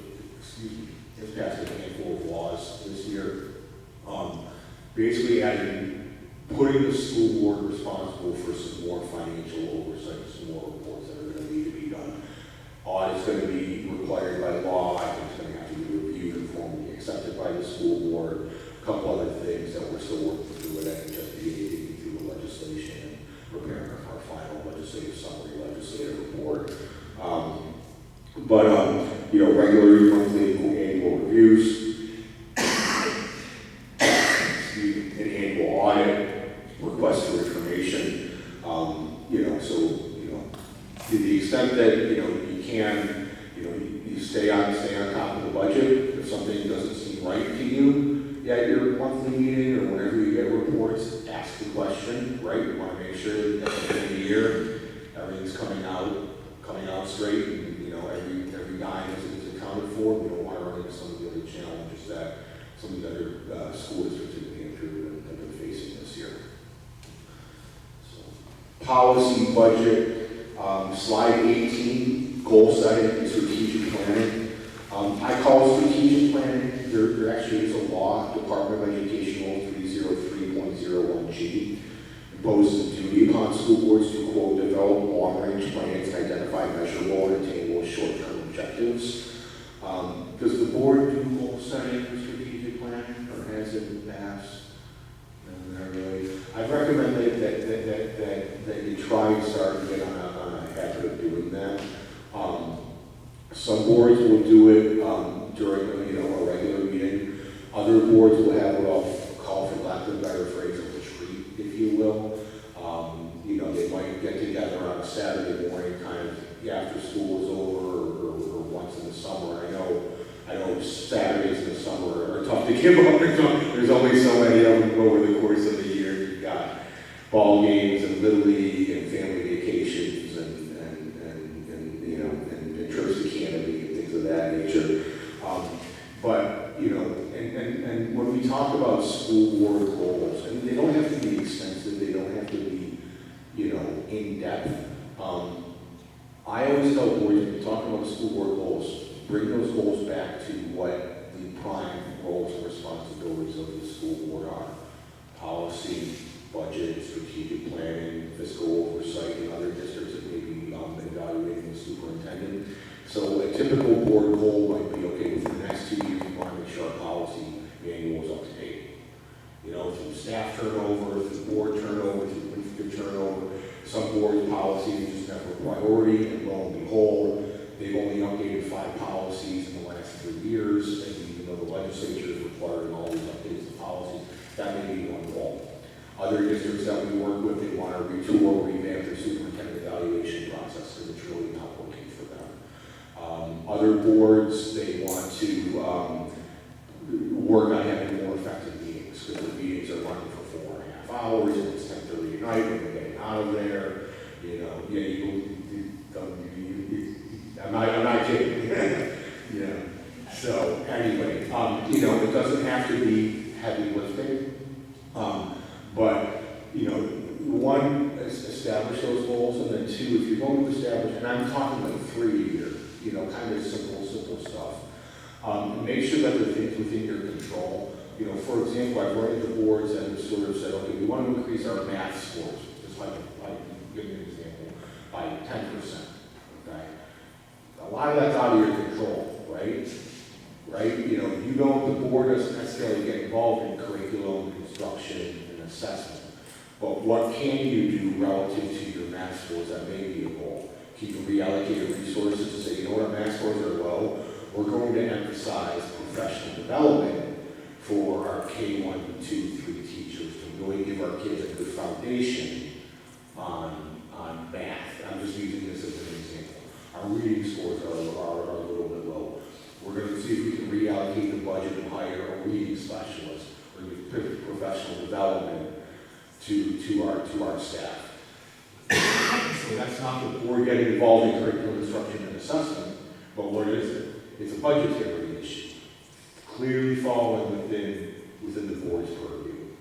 has passed a handful of laws this year, basically putting the school board responsible for some more financial oversight, some more reports that are going to need to be done. Audit's going to be required by law. I think it's going to have to be reviewed and formally accepted by the school board. A couple other things that we're still working through with NHSBA, through the legislation and preparing our final legislative summary, legislative report. Regular monthly annual reviews, an annual audit, requests for information. To the extent that you can, you stay on top of the budget. If something doesn't seem right to you at your monthly meeting or whenever you get reports, ask the question. Right? We want to make sure that at the end of the year everything's coming out straight, and every dime is accounted for. We don't want to run into some of the other challenges that some of the other school districts in New Hampshire have been facing this year. So, policy, budget, slide 18, goal setting and strategic planning. I call it strategic planning. There actually is a law, Department of Education Law 303.01G, imposes a duty upon school boards to, quote, develop long-range plans and identify measurable and attainable short-term objectives. Does the board do goal setting and strategic planning, or has it in the past? No, not really. I recommend that you try and start to get on a habit of doing that. Some boards will do it during a regular meeting. Other boards will have what I'll call, for lack of a better phrase, a retreat, if you will. They might get together on a Saturday morning, kind of after school is over, or once in the summer give up. There's only so many of them over the course of the year. You've got ball games and Little League and family vacations and you know, and trips to Canopy and things of that nature. But, you know, and when we talk about school board goals, and they don't have to be extensive, they don't have to be, you know, in depth. I always tell boards, when you talk about school board goals, bring those goals back to what the prime roles and responsibilities of the school board are. Policy, budget, strategic planning, fiscal oversight in other districts that may be evaluating the superintendent. So a typical board goal might be, okay, within the next 2 years, we want to make sure our policy manual is up to date. You know, through staff turnover, through board turnover, through leadership turnover, some board policies just never a priority, and lo and behold, they've only updated 5 policies in the last 3 years, and even though the legislature is requiring all these updates to policies, that may be one goal. Other districts that we work with, they want to retool or revamp their superintendent evaluation process because it's really not working for them. Other boards, they want to work on having more effective meetings because the meetings are running for 4.5 hours and it's 10:30 at night when they're getting out of there. You know, I'm not kidding. Yeah. So anyway, you know, it doesn't have to be heavy lifting. But, you know, one, establish those goals, and then 2, if you're going to establish, and I'm talking like 3 here, you know, kind of simple stuff. Make sure that they're things within your control. You know, for example, I've run into boards that have sort of said, okay, we want to increase our math scores, just like give you an example, by 10%, okay? A lot of that's out of your control, right? Right? You know, you don't, the board doesn't necessarily get involved in curriculum, instruction, and assessment. But what can you do relative to your math scores that may be a goal? Can you reallocate resources to say, you know what, our math scores are low, we're going to emphasize professional development for our K1, 2, 3 teachers to really give our kids a good foundation on math. I'm just using this as an example. Our reading scores are a little bit low. We're going to see if we can reallocate the budget and hire a reading specialist or give professional development to our staff. So that's not the board getting involved in curriculum instruction and assessment, but what is it? It's a budgetary issue, clearly falling within the board's purview.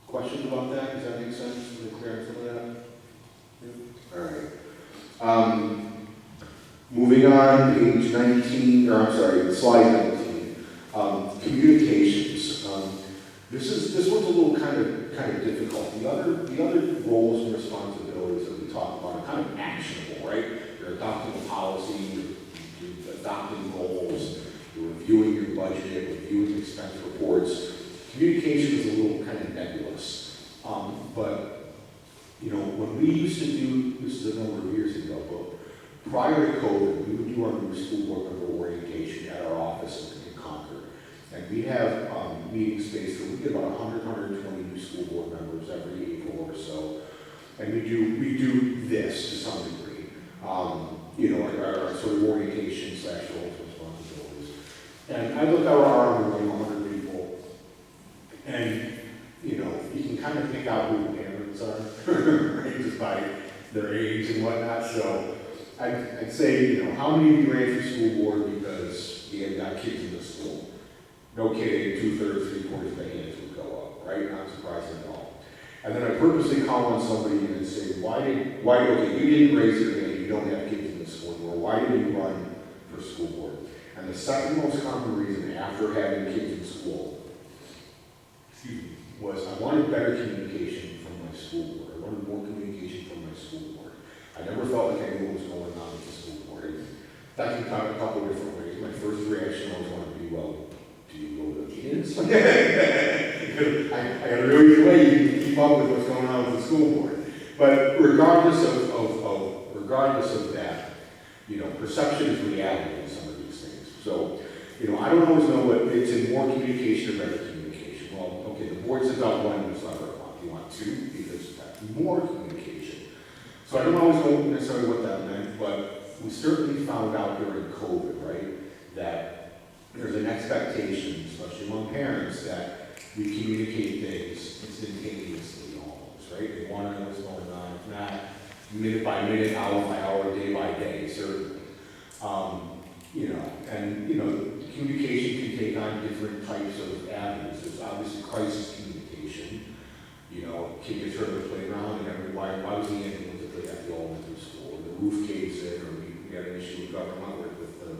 Questions about that? Does that make sense? Is it clear on some of that? Yeah. All right. Moving on, page 19, or I'm sorry, slide 19. Communications. This one's a little kind of difficult. The other roles and responsibilities that we talk about are kind of actionable, right? You're adopting a policy, you're adopting goals, you're reviewing your budget, reviewing expense reports. Communication is a little kind of nebulous. But, you know, when we used to do, this is a number of years ago, but prior to COVID, we would do our new school board member orientation at our office in Concord. And we have meeting space where we get about 120 new school board members every April or so. And we do this to some degree. You know, our sort of orientation / roles and responsibilities. And I look out our room, 100 people, and, you know, you can kind of pick out who the parents are, right, just by their age and whatnot. So I'd say, you know, how many of you ran for school board because you had got kids in the school? No kidding, 2/3, 3/4 of the hands would go up, right? Not surprising at all. And then I purposely call on somebody and say, okay, you didn't raise your hand, you don't have kids in the school board, why did you run for school board? And the second most common reason after having kids in school, was I wanted better communication from my school board. I wanted more communication from my school board. I never felt like I knew what was going on with the school board. And that can come a couple different ways. My first reaction always wanted to be, well, do you go to the meetings? I got to really way you can keep up with what's going on with the school board. But regardless of that, you know, perception is reality in some of these things. So, you know, I don't always know what it's in more communication or better communication. Well, okay, the board sends out one newsletter a month. You want 2 because that's more communication. So I don't always know necessarily what that meant, but we certainly found out during COVID, right, that there's an expectation, especially among parents, that we communicate things instantaneously almost, right? They want to know what's going on, if not minute by minute, hour by hour, day by day, certainly. Communication can take on different types of avenues. There's obviously crisis communication. Kid gets hurt at the playground, and why was he able to play at the elementary school? Or the roof caves in, or we had an issue with government with the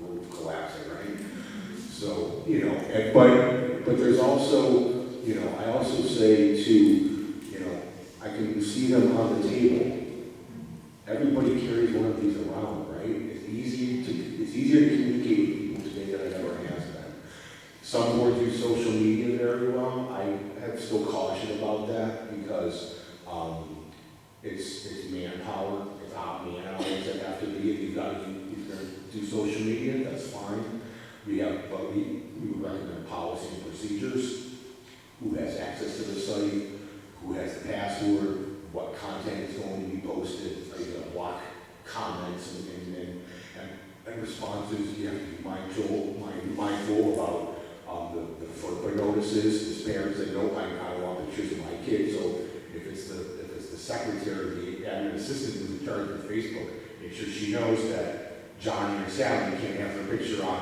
roof collapsing, right? So, but there's also, I also say too, I can see them on the table. Everybody carries one of these around, right? It's easier to communicate with people today than it ever has been. Some boards use social media very well. I have still caution about that because it's manpower, it's man hours that have to be. If you're going to do social media, that's fine. We would recommend policy and procedures. Who has access to the site? Who has the password? What content is going to be posted? Are you going to block comments and responses? You have to be mindful about the FERPA notices. As parents that know I don't want pictures of my kids, so if it's the secretary, the admin assistant who's in charge of Facebook, make sure she knows that Johnny or Sally can't have their picture on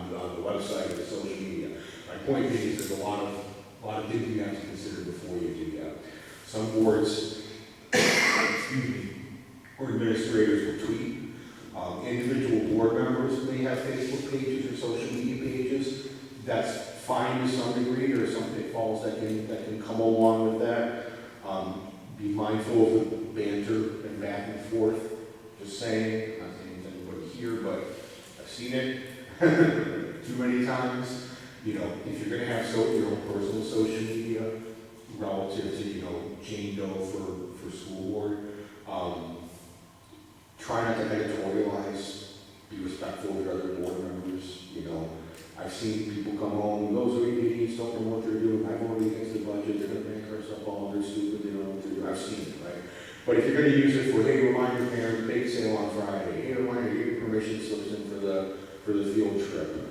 the website or the social media. My point being is there's a lot of things you have to consider before you do that. Some boards, or administrators will tweet. Individual board members may have Facebook pages or social media pages. That's fine to some degree. There are some pitfalls that can come along with that. Be mindful of the banter and back and forth. Just saying, I'm not saying it's anybody here, but I've seen it too many times. If you're going to have your own personal social media relative to, Jane Doe for school board, try not to editorialize, be respectful of your other board members. I've seen people come home, those are idiots, don't know what they're doing, I've already against the budget, they're going to make us up all, they're stupid, they don't know what they're doing. I've seen it, right? But if you're going to use it for, hey, remind your parents, bake sale on Friday, hey, remind your permission slips in for the field trip.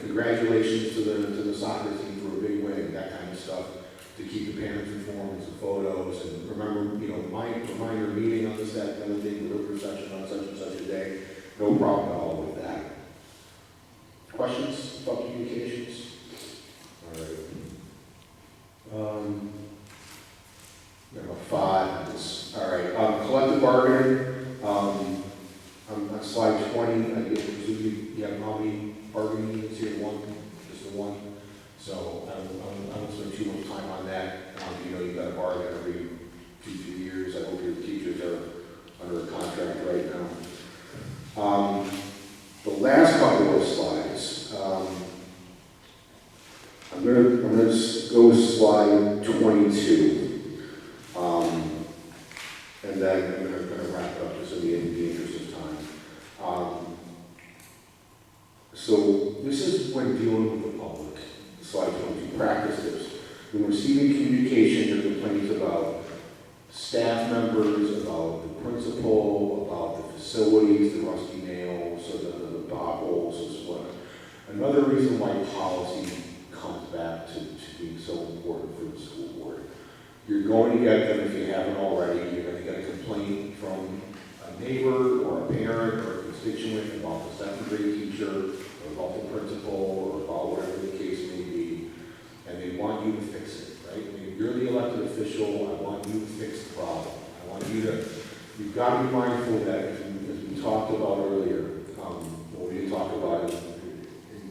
Congratulations to the soccer team for a big win, that kind of stuff, to keep the parents informed, some photos, and remember, reminder meeting on this, that, kind of thing, delivery session on such and such a day. No problem at all with that. Questions about communications? All right. Number 5. All right. Collective bargaining. On slide 20, I presume you have how many bargaining units here? Just the one. So I won't spend too much time on that. You've got to bargain every 2-3 years. I hope your teachers are under a contract right now. The last couple of slides, I'm going to go to slide 22, and then I'm going to wrap it up just in the interest of time. So this is when dealing with the public. Slide 22, practice tips. When receiving communication or complaints about staff members, about the principal, about the facilities, the rusty nails, or the potholes, is what. Another reason why policy comes back to being so important for the school board. You're going to get them, if you haven't already, you're going to get a complaint from a neighbor or a parent or a constituent about the second grade teacher or about the principal or about whatever the case may be, and they want you to fix it, right? You're the elected official, I want you to fix the problem. I want you to, you've got to be mindful that, as we talked about earlier, we didn't talk about it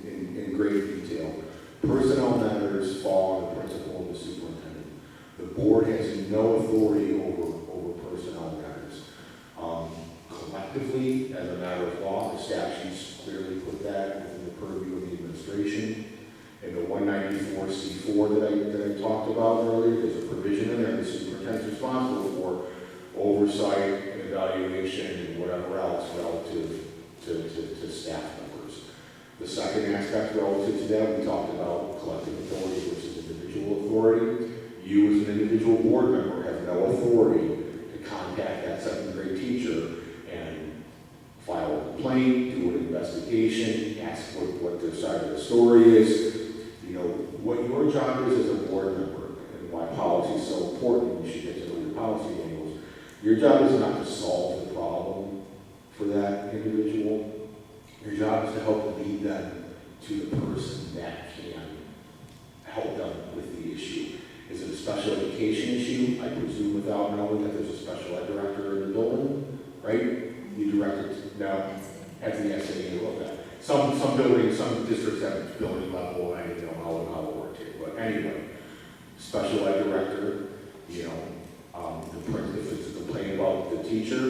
in great detail, personnel matters fall on the principal and the superintendent. The board has no authority over personnel matters. Collectively, as a matter of law, the statutes clearly put that within the purview of the administration. In the 194C4 that I talked about earlier, there's a provision in there, the superintendent's responsible for oversight and evaluation and whatever else relative to staff members. The second aspect relative to that, we talked about collective authority versus individual authority. You as an individual board member have no authority to contact that second grade teacher and file a complaint, do an investigation, ask what their side of the story is. You know, what your job is as a board member, and why policy is so important, you should get to know your policy manuals. Your job is not to solve the problem for that individual. Your job is to help lead them to the person that can help them with the issue. Is it a special education issue? I presume without knowing that there's a special ed director in the building, right? You direct it now as the SAU of that. Some buildings, some districts have building level, and I didn't know how it worked here. But anyway, special ed director, you know, if it's a complaint about the teacher,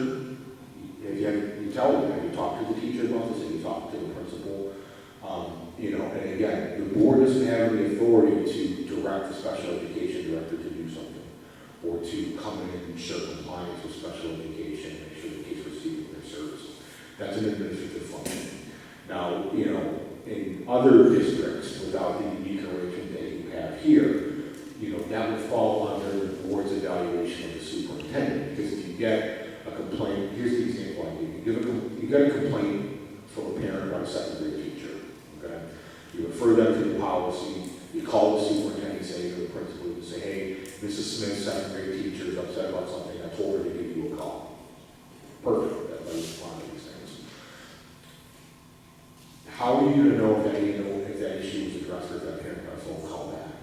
you tell them, you talk to the teacher about this, and you talk to the principal. You know, and again, the board doesn't have any authority to direct the special education director to do something, or to come in and ensure compliance with special education, make sure the kids receiving their services. That's an administrative function. Now, you know, in other districts, without the unique arrangement that you have here, you know, that would fall under the board's evaluation of the superintendent, because if you get a complaint, here's the example I gave you. You get a complaint from a parent about a second grade teacher, okay? You refer them to the policy, you call the superintendent, say to the principal, you say, hey, Mrs. Smith, second grade teacher, is upset about something, I told her to give you a call. Perfect, that lays one of these things. How are you going to know if that issue was addressed, or if that parent got a phone call back?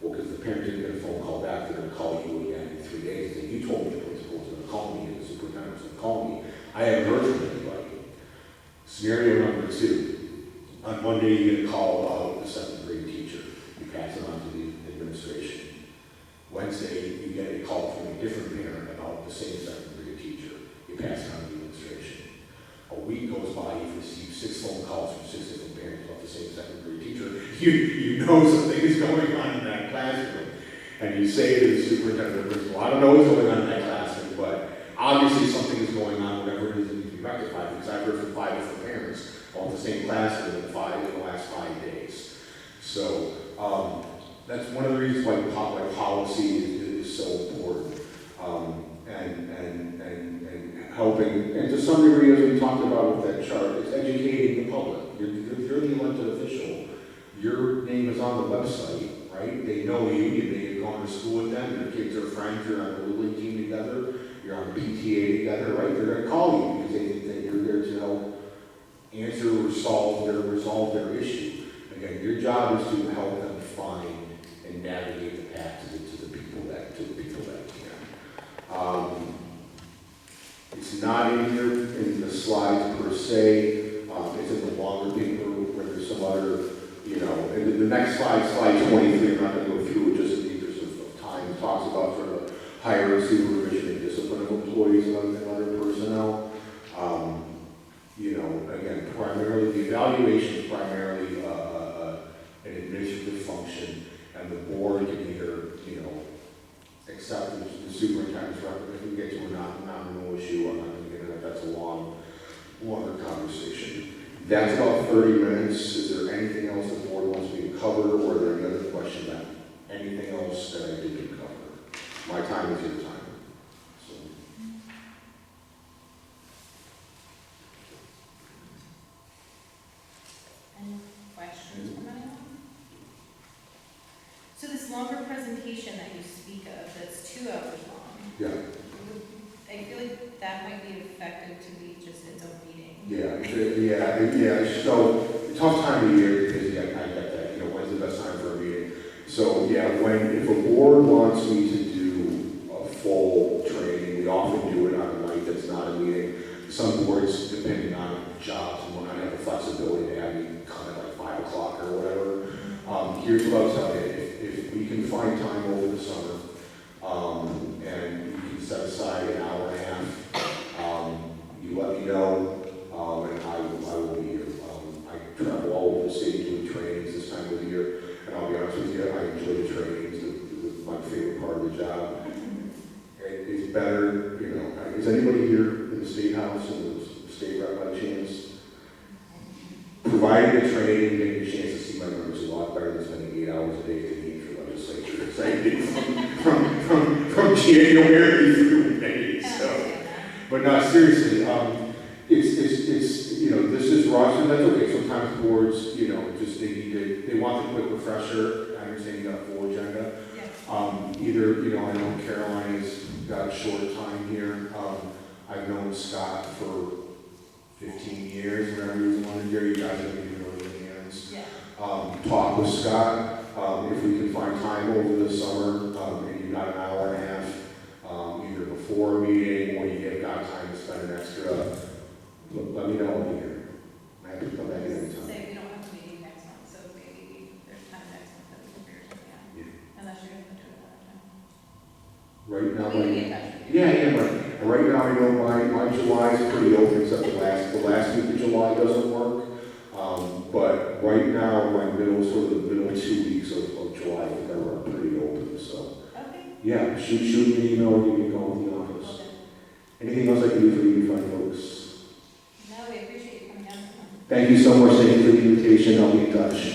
Well, because the parent didn't get a phone call back, they're going to call you again in 3 days, and say, you told me the principal was going to call me, and the superintendent was going to call me. I haven't heard from anybody. Scenario number 2. On Monday, you get a call about the second grade teacher. You pass it on to the administration. Wednesday, you get a call from a different parent about the same second grade teacher. You pass it on to the administration. A week goes by, you've received 6 phone calls from 6 different parents about the same second grade teacher. You know something is going on in that classroom. And you say to the superintendent or principal, I don't know what's going on in that classroom, but obviously something is going on, whatever it is that needs to be rectified, because I've heard from 5 different parents all the same classroom in the last 5 days. So that's one of the reasons why policy is so important. And helping, and to some degree, as we talked about with that chart, it's educating the public. You're the elected official. Your name is on the website, right? They know you, they've gone to school with them, your kids are friends, you're on the Little League team together, you're on the PTA together, right? They're going to call you because they think that you're there to help answer or resolve their issue. Again, your job is to help them find and navigate the path to the people that can. It's not in here in the slides per se. It's in the longer paper where there's some other, you know, and the next slide, slide 23, I'm not going to go through it just in the interest of time. It talks about sort of hiring, supervision, and discipline of employees and other personnel. You know, again, primarily, the evaluation is primarily an administrative function, and the board can either, you know, accept the superintendent's recommendation. If we get to a non-renewal issue, I'm not going to get into that. That's a longer conversation. That's about 30 minutes. Is there anything else the board wants me to cover, or are there any other questions about anything else that I didn't cover? My time is your time. So. Any questions from anyone? So this longer presentation that you speak of, that's 2 hours long. Yeah. I feel like that might be effective to be just its own meeting. Yeah. So tough time of year because I get that. You know, when's the best time for a meeting? So yeah, if a board wants me to do a full training, we often do it on a night that's not a meeting. Some boards, depending on jobs, will not have the flexibility to have me come at like 5 o'clock or whatever. Here's what I'll tell you: if we can find time over the summer, and you can set aside an hour and a half, you let me know. And I will be here. I travel all over the state doing trainings this time of the year, and I'll be honest with you, I enjoy the trainings. It's my favorite part of the job. It's better, you know. Is anybody here in the State House and the state rep by chance? Providing the training and getting a chance to see my members is a lot better than spending 8 hours a day thinking for legislature. It's like from January through May. So, but no, seriously. It's you know, this is Rochester that's okay. Sometimes boards, you know, just they want the quick refresher. I understand you got a full agenda. Either, you know, I know Caroline has got a short time here. I've known Scott for 15 years, whenever he was on here. You guys have been really good hands. Talk with Scott. If we can find time over the summer, and you've got an hour and a half, either before a meeting or you have got time to spend an extra, let me know, I'll be here. I have to come back in anytime. Say we don't have a meeting next month, so maybe there's time next month that we can figure something out. Yeah. Unless you're gonna do it another time. Right now, We can be like, in touch with you. yeah, right. And right now, I know my July is pretty open, except the last week of July doesn't work. But right now, my sort of the middle 2 weeks of July, I think are pretty open, so. Okay. Yeah, shoot me an email or give me a call at the office. Well, Anything else I can do for you, fine folks? no, we appreciate you coming down. Thank you so much, thank you for the invitation, I'll be in touch.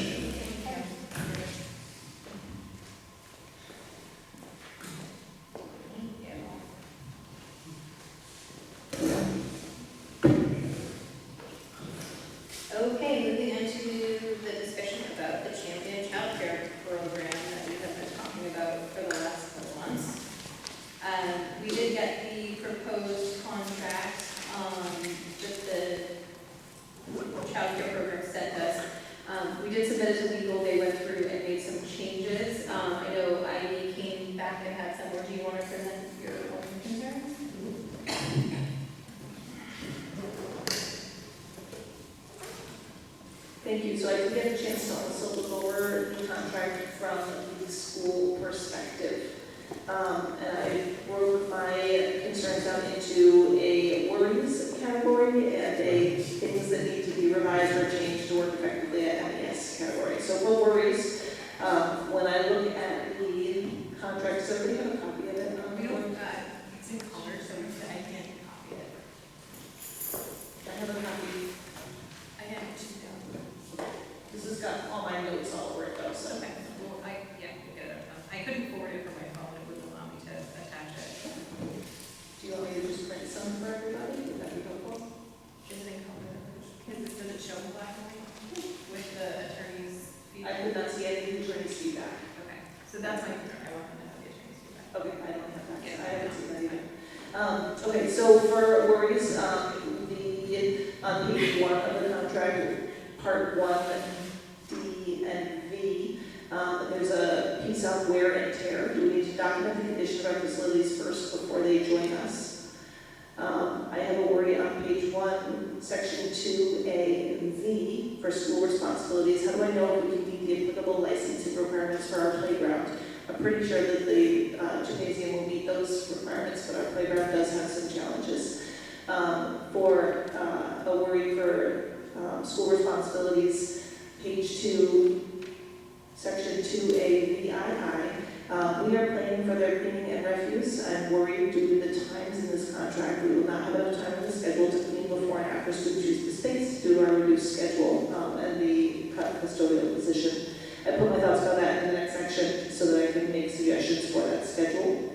Okay, moving on to the discussion about the Champion Child Care Program that we have been talking about for the last couple months. We did get the proposed contract that the Child Care Program sent us. We did submit it to legal, they went through and made some changes. I know Ivy came back and had some more. Do you want to present your own concerns? Thank you. So I did get a chance to also look over the contract from the school perspective. And I broke my concerns down into a worries category and a things that need to be revised or changed to work effectively at MES category. So for worries, when I look at the contract, does everybody have a copy of it? We don't, it's in color, so I can't copy it. I have a copy. I have two down. This has got all my notes all over it though, so. Okay, well, yeah, we'll get it. I couldn't forward it from my phone, it wouldn't allow me to attach it. Do you want me to just print some for everybody? Would that be helpful? Is it in color? Does it show in black and white with the attorney's I feedback? could not see any attorney's feedback. Okay, so that's my concern, I want them to have the attorney's feedback. Okay, I don't have that. Yeah. I haven't seen that either. Okay, so for worries, on page 1 of the contract, part 1, D and V, there's a piece on wear and tear. Do we need to document the condition of our facilities first before they join us? I have a worry on page 1, section 2A and V for school responsibilities. How do I know if we can meet the applicable licensing requirements for our playground? I'm pretty sure that the gymnasium will meet those requirements, but our playground does have some challenges. For a worry for school responsibilities, page 2, section 2A, VII, we are planning for their cleaning and refuse. I'm worried due to the times in this contract, we will not have enough time in the schedule to clean before and after students use the space due to our reduced schedule and the custodial position. I put my thoughts about that in the next section so that I can make suggestions for that schedule.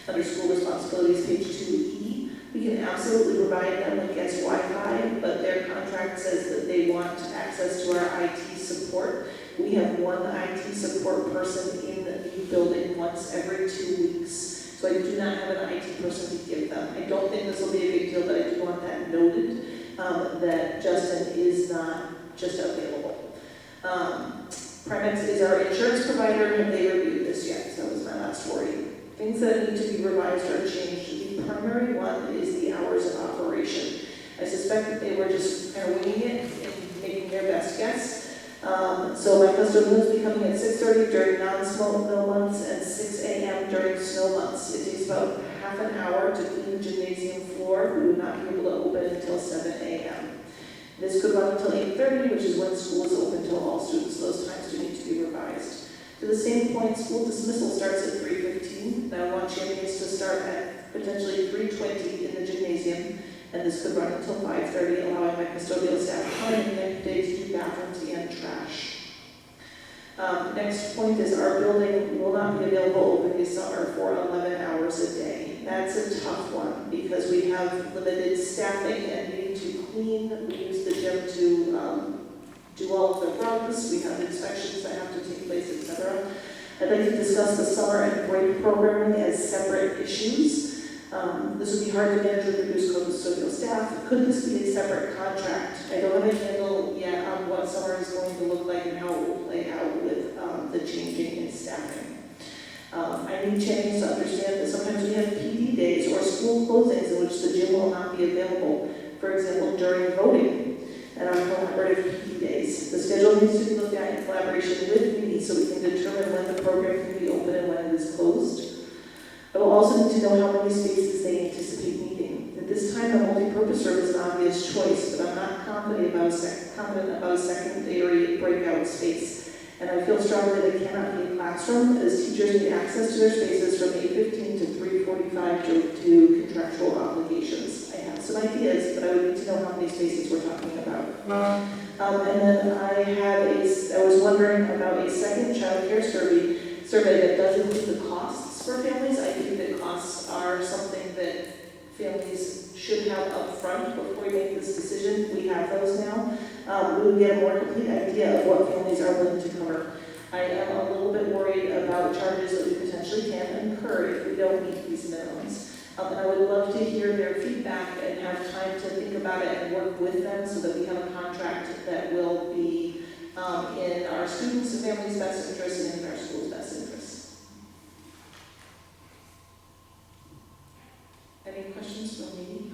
Under school responsibilities, page 2E, we can absolutely provide them with guest Wi-Fi, but their contract says that they want access to our IT support. We have one IT support person in the building once every 2 weeks, so I do not have an IT person to give them. I don't think this will be a big deal, but I do want that noted, that Justin is not just available. Primex is our insurance provider. Have they reviewed this yet? So that was my last worry. Things that need to be revised or changed. The primary one is the hours of operation. I suspect that they were just kind of winging it and making their best guess. So my custodian will be coming at 6:30 during non-snow months and 6 a.m. during snow months. It takes about half an hour to clean the gymnasium floor. We would not be able to open until 7 a.m. This could run until 8:30, which is when school is open to all students. Those times do need to be revised. To the same point, school dismissal starts at 3:15. And I want champions to start at potentially 3:20 in the gymnasium, and this could run until 5:30, allowing my custodial staff time in the day to do bathrooms and trash. Next point is our building will not be available open this summer for 11 hours a day. That's a tough one because we have limited staffing and needing to clean. We use the gym to do all of the runs. We have inspections that have to take place, etc. I'd like to discuss the summer and break programming as separate issues. This would be hard to manage with reduced custodial staff. Could this be a separate contract? I don't have a handle yet on what summer is going to look like and how it will play out with the changing in staffing. I need Channings to understand that sometimes we have PD days or school closings in which the gym will not be available, for example, during voting and our collaborative PD days. The schedule needs to be looked at in collaboration with me so we can determine when the program can be open and when it is closed. I will also need to know how many spaces they anticipate needing. At this time, the multi-purpose room is an obvious choice, but I'm not confident about a secondary breakout space. And I feel strongly that it cannot be a classroom, as teachers need access to their spaces from 8:15 to 3:45 to contractual obligations. I have some ideas, but I would need to know how many spaces we're talking about. And then I was wondering about a second child care survey that does include the costs for families. I think that costs are something that families should have up front before we make this decision. We have those now. We would get a more complete idea of what families are willing to cover. I am a little bit worried about charges that we potentially can incur if we don't meet these minimums. And I would love to hear their feedback and have time to think about it and work with them so that we have a contract that will be in our students' and families' best interest and in our school's best interest. Any questions from me?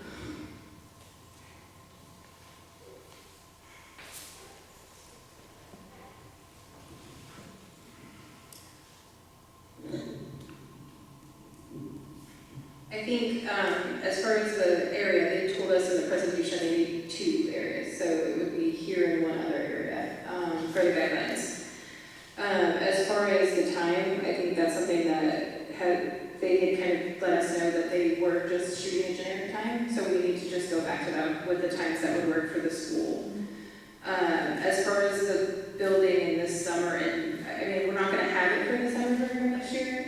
I think as far as the area, they told us in the presentation they need 2 areas, so it would be here and one other area for the guidelines. As far as the time, I think that's something that they had kind of let us know that they were just shooting a generic time, so we need to just go back to them with the times that would work for the school. As far as the building in this summer, and I mean, we're not going to have it for the summer program next year.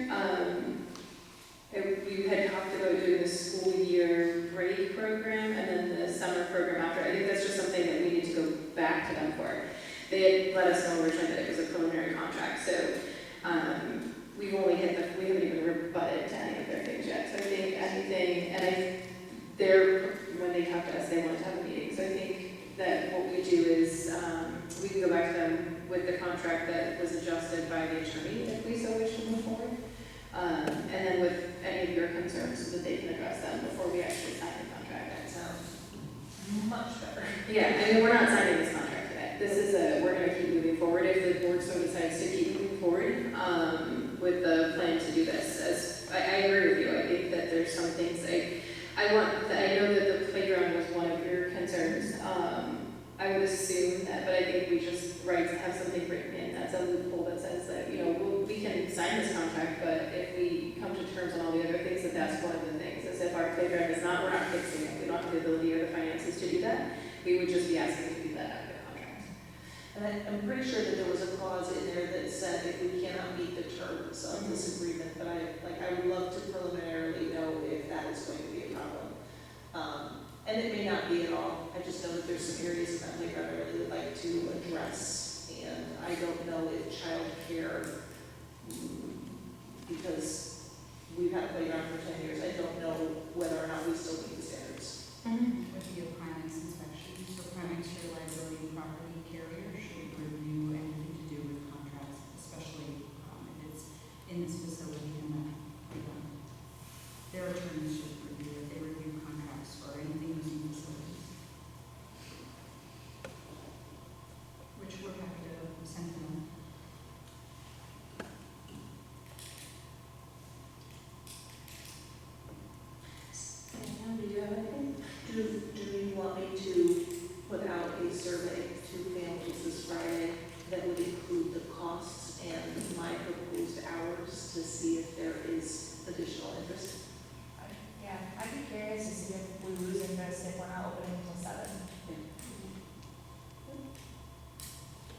We had talked about doing the school year break program and then the summer program after. I think that's just something that we need to go back to them for. They had let us know originally that it was a preliminary contract, so we haven't even rebutted to any of their things yet. So I think anything, and when they talked to us, they wanted to have a meeting. So I think that what we do is we can go back to them with the contract that was adjusted by the attorney if we so wish to move forward. And then with any of your concerns so that they can address them before we actually sign the contract. That sounds much better. Yeah, I mean, we're not signing this contract today. This is we're going to keep moving forward if the board so decides to keep moving forward with the plan to do this. I agree with you. I think that there's some things I know that the playground was one of your concerns. I would assume that, but I think we just have something written in. That's a loophole that says that, we can sign this contract, but if we come to terms on all the other things, that's one of the things. As if our playground is we're not fixing it. We don't have the ability or the finances to do that. We would just be asking to do that out of the contract. And I'm pretty sure that there was a clause in there that said if we cannot meet the terms of this agreement, but I would love to preliminarily know if that is going to be a problem. And it may not be at all. I just know that there's some areas in that playground I really would like to address. And I don't know if child care, because we've had a playground for 10 years, I don't know whether or not we still meet the standards. Would be a Primex inspection, so Primex, your liability property carrier, should review anything to do with contracts, especially if it's in this facility and that their attorneys should review it. They review contracts for anything using facilities, which we're happy to send to them. Do you have anything? Do you want me to put out a survey to families this Friday that would include the costs and my proposed hours to see if there is additional interest? Yeah, I'd be curious to see if we lose interest if we're not opening until 7.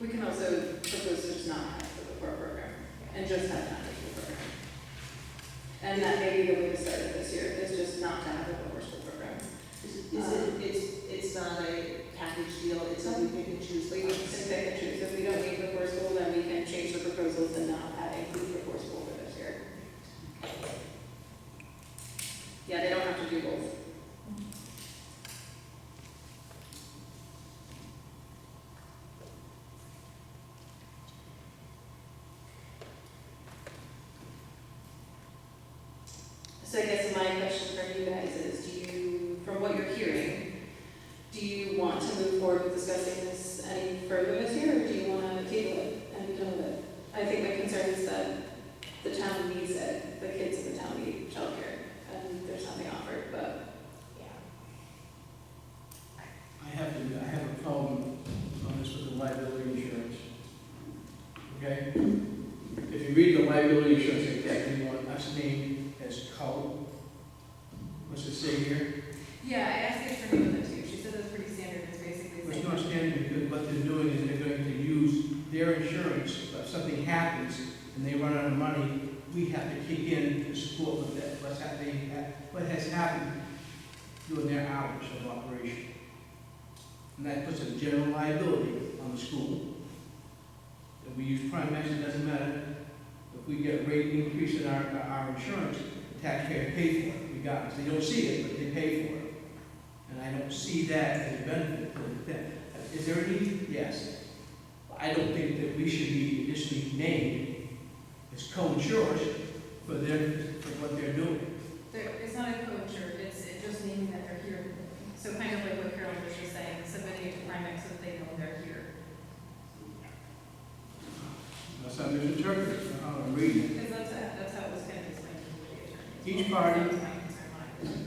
We can also propose to just not have the core program and just have that school program. And that may be the way to start it this year, is just not to have a core school program. It's not a package deal, it's a we pick and choose. We can pick and choose. If we don't need before school, then we can change the proposals and not add include before school for this year. Yeah, they don't have to do both. So I guess my question for you guys is, from what you're hearing, do you want to move forward with discussing this any further this year, or do you want to table it and be done with it? I think my concern is that the town needs it, the kids in the town need childcare, and there's nothing offered, but, yeah. I have a problem on this with the liability insurance. Okay? If you read the liability insurance, exactly what us named as co. What's it say here? Yeah, I asked the attorney about that too, she said that's pretty standard, it's basically It's saying. not standard, because what they're doing is they're going to use their insurance. If something happens and they run out of money, we have to kick in to support with that. What has happened during their hours of operation. And that puts a general liability on the school. If we use Primex, it doesn't matter. If we get a rate increase in our insurance, the taxpayer pay for it, regardless. They don't see it, but they pay for it. And I don't see that as a benefit to them. Is there a need? Yes. I don't think that we should be additionally named as co-insurers for what they're doing. It's not a co-insure, it's just naming that they're here. So kind of like what Carol was just saying, submitting it to Primex so that they know they're here. Unless I'm misinterpreting how I'm reading it. Because that's how it was kind of explained to the attorney. Each party- That was my concern when I was-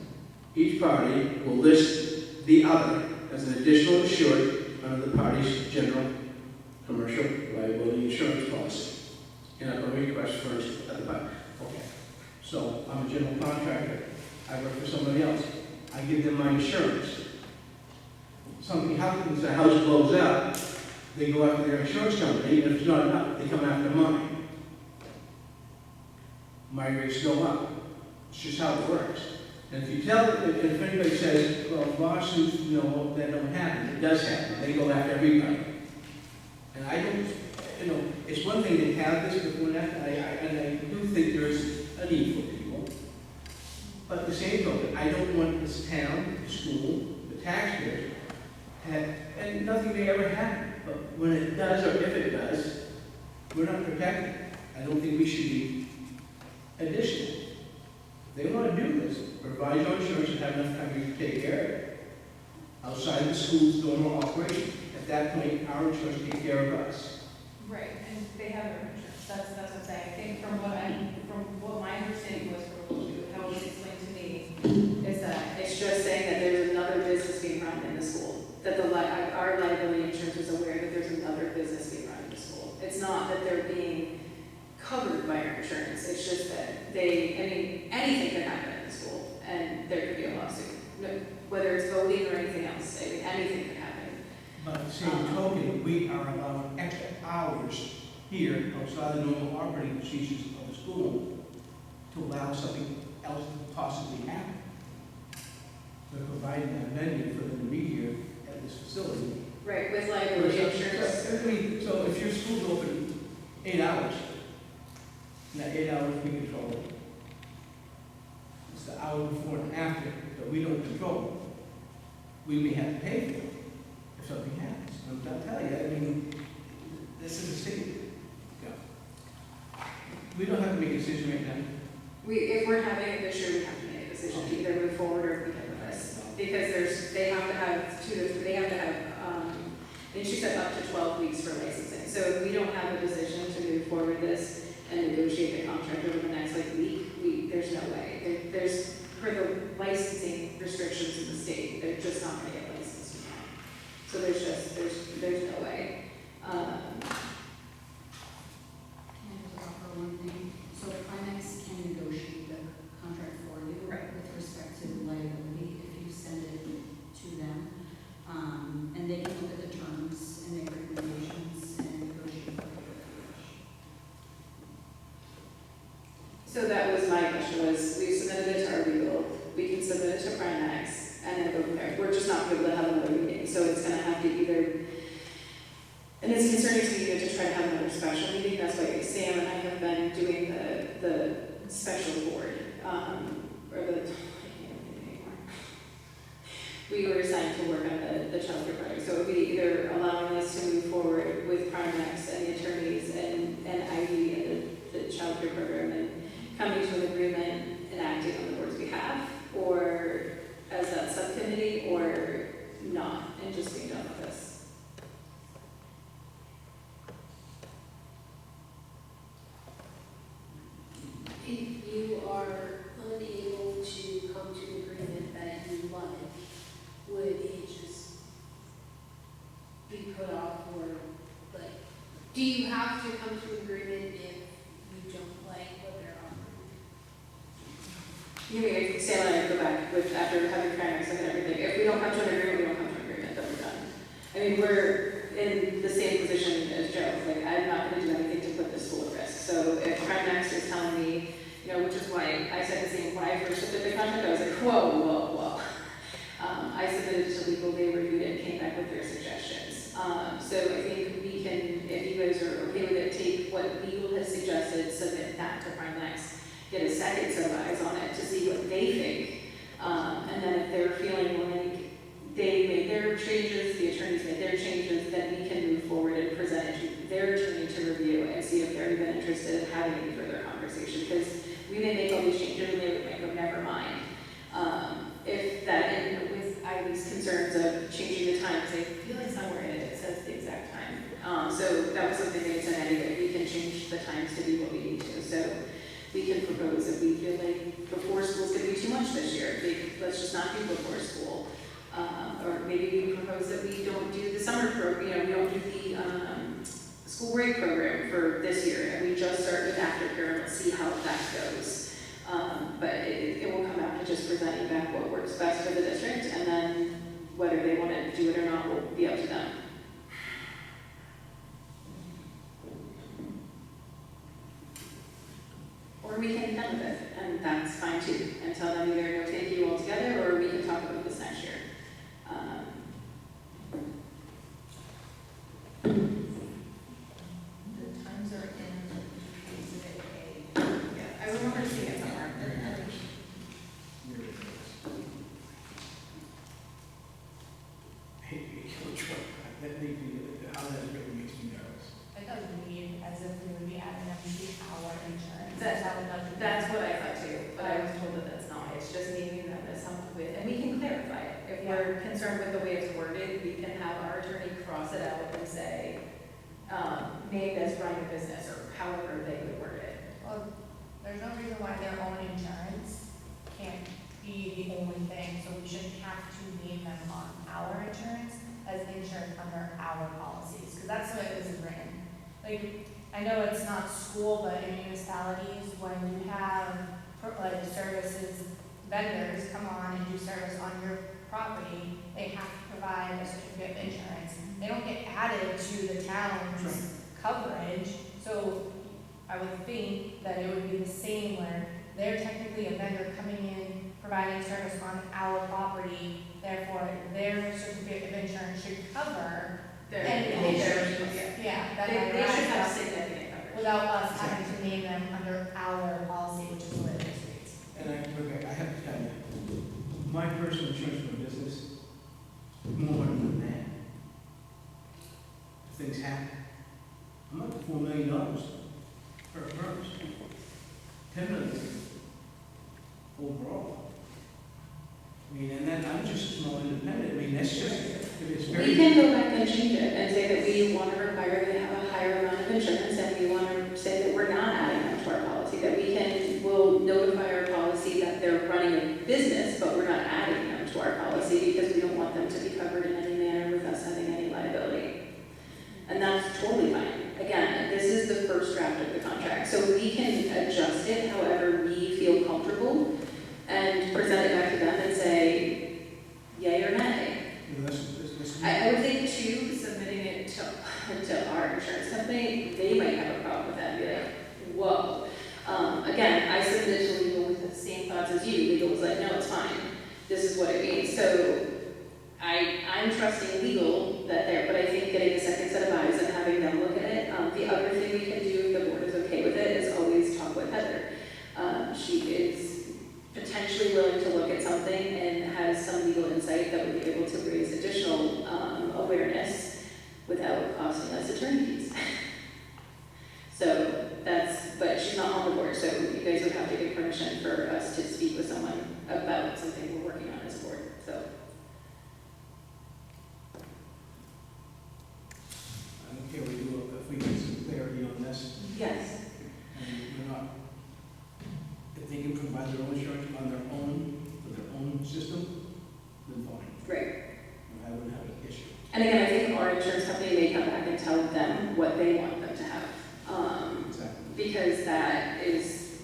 Each party will list the other as an additional insured under the party's general commercial liability insurance policy. And a request first at the back. Okay. So I'm a general contractor. I work for somebody else. I give them my insurance. Something happens, the house blows up, they go after their insurance company, and if it's not enough, they come after mine. My rates go up. It's just how it works. And if you tell, if anybody says, well, lawsuits, that don't happen, it does happen. They go after everybody. And I don't, it's one thing to have this before that, and I do think there's a need for people. But at the same token, I don't want this town, the school, the taxpayers, and nothing may ever happen. But when it does, or if it does, we're not protected. I don't think we should be additional. If they want to do this, provide your insurance and have enough time to take care of it. Outside the school's normal operation. At that point, our insurance takes care of us. Right, and they have their insurance, that's what I'm saying. I think from what my understanding was from how it was explained to me, is that it's just saying that there's another business being run in the school. That our liability insurance is aware that there's another business being run in the school. It's not that they're being covered by our insurance, it's just that anything could happen in the school, and there could be a lawsuit. Whether it's voting or anything else, anything could happen. But at the same token, we are allowing extra hours here outside the normal operating procedures of the school to allow something else to possibly happen. We're providing a venue for them to be here at this facility. Right, with liability insurance. So if your school's open 8 hours, and that 8 hours we control it. It's the hour before and after that we don't control. We may have to pay for it if something happens. I'll tell you, this is a state. We don't have to make a decision right now. If we're having it this year, we have to make a decision to either move forward or begin with this. Because they have to have, and she said up to 12 weeks for licensing. So if we don't have a decision to move forward with this and negotiate the contract over the next week, there's no way. There's, for the licensing restrictions in the state, they're just not gonna get licensed now. So there's no way. Can I just offer one thing? So Primex can negotiate the contract for you with respect to liability if you send it to them. And they can look at the terms and make recommendations and negotiate what they wish. So that was my question, was we submitted it to our legal, we can submit it to Primex, and then go we were assigned to work on the childcare project. So it would be either allowing us to move forward with Primex and the attorneys and Ivy and the childcare program and coming to an agreement and acting on the board's behalf, or as that subcommittee, or not, and just being done with this. If you are unable to come to an agreement that you like, would it just be put off, or like, do you have to come to an agreement if you don't like what they're offering? You mean, Sam and I go back with, after having Primex and everything, if we don't come to an agreement, we don't come to an agreement, then we're done. I mean, we're in the same position as Joe, like, I'm not gonna do anything to put this school at risk. So if Primex is telling me, you know, which is why I said the same, when I first looked at the contract, I was like, whoa, whoa, whoa. I submitted it to legal, they reviewed it and came back with their suggestions. So I think we can, if you guys are okay with it, take what legal has suggested, submit that to Primex, get a second set of eyes on it to see what they think. And then if they're feeling like they made their changes, the attorneys made their changes, then we can move forward and present it to their attorney to review and see if they're even interested in having any further conversation. Because we may make all these changes and they would go, never mind. If that, and with Ivy's concerns of changing the time, because I feel like somewhere in it says the exact time. So that was something they said anyway, we can change the times to be what we need to. So we can propose if we feel like before school is going to be too much this year, let's just not do before school. Or maybe we propose that we don't do the summer program, you know, we don't do the school break program for this year, and we just start with aftercare and let's see how that goes. But it will come out to just presenting back what works best for the district, and then whether they want to do it or not will be up to them. Or we can be done with it, and that's fine too, and tell them either no thank you altogether, or we can talk about this next year. The times are in Exhibit A. Yeah, I remember seeing it somewhere. Hey, that makes me, how that really makes me nervous. It doesn't mean as if we would be adding them to our insurance. That's what I thought too, but I was told that that's not, it's just naming them as something with, and we can clarify it. If we're concerned with the way it's worded, we can have our attorney cross it out and say, named as running a business, or however they would word it. Well, there's no reason why their own insurance can't be the only thing, so we shouldn't have to name them on our insurance as insured under our policies, because that's the way it was written. Like, I know it's not school, but in municipalities, when you have like services vendors come on and do service on your property, they have to provide a certificate of insurance. They don't get added to the town's coverage, so I would think that it would be the same where they're technically a vendor coming in, providing service on our property, therefore their certificate of insurance should cover any insurance. Yeah, that They might should arise have up significant coverage. without us having to name them under our policy, which is the way it reads. And I have to tell you, my personal insurance for business, more than that. If things happen, I'm up to $4 million per occurrence. $10 million overall. I mean, and then I'm just a small independent. I mean, that's just, it's very. We can go back and change it and say that we want to require they have a higher amount of insurance, and we want to say that we're not adding them to our policy, that we'll notify our policy that they're running a business, but we're not adding them to our policy because we don't want them to be covered in any manner with us having any liability. And that's totally fine. Again, this is the first draft of the contract, so we can adjust it however we feel comfortable and present it back to them and say, yay or nay. I would think too, submitting it to our insurance company, they might have a problem with that and be like, whoa. Again, I submitted to legal with the same thoughts as you. Legal was like, no, it's fine. This is what it means. So I'm trusting legal that there, but I think getting a second set of eyes and having them look at it. The other thing we can do, if the board is okay with it, is always talk with Heather. She is potentially willing to look at something and has some legal insight website that would be able to raise additional awareness without costing us attorney fees. So that's, but she's not on the board, so you guys would have to get permission for us to speak with someone about something we're working on as a board, so. I don't care what we do, if we get some clarity on this, Yes. and we're not, if they can provide their own insurance on their own, for their own system, then fine. Right. I wouldn't have an issue. And again, I think our insurance company may come back and tell them what they want them to have. Exactly. Because that is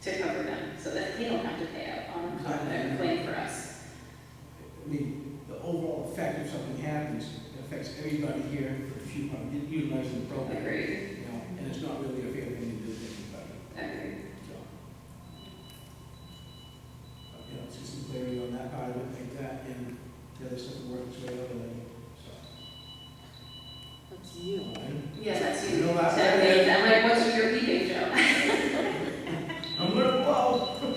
to cover them, so that they don't have to pay out on their claim for us. I mean, the overall effect if something happens, it affects everybody here if you want to utilize the program. Agreed. You know, and it's not really a fair thing to do to anybody. Agreed. So, you know, just some clarity on that part of it, like that, and the other stuff will work its way out of it. So. That's you. All right. Yeah, that's you. You know that? I'm like, what's your peeping, Joe? I'm gonna blow.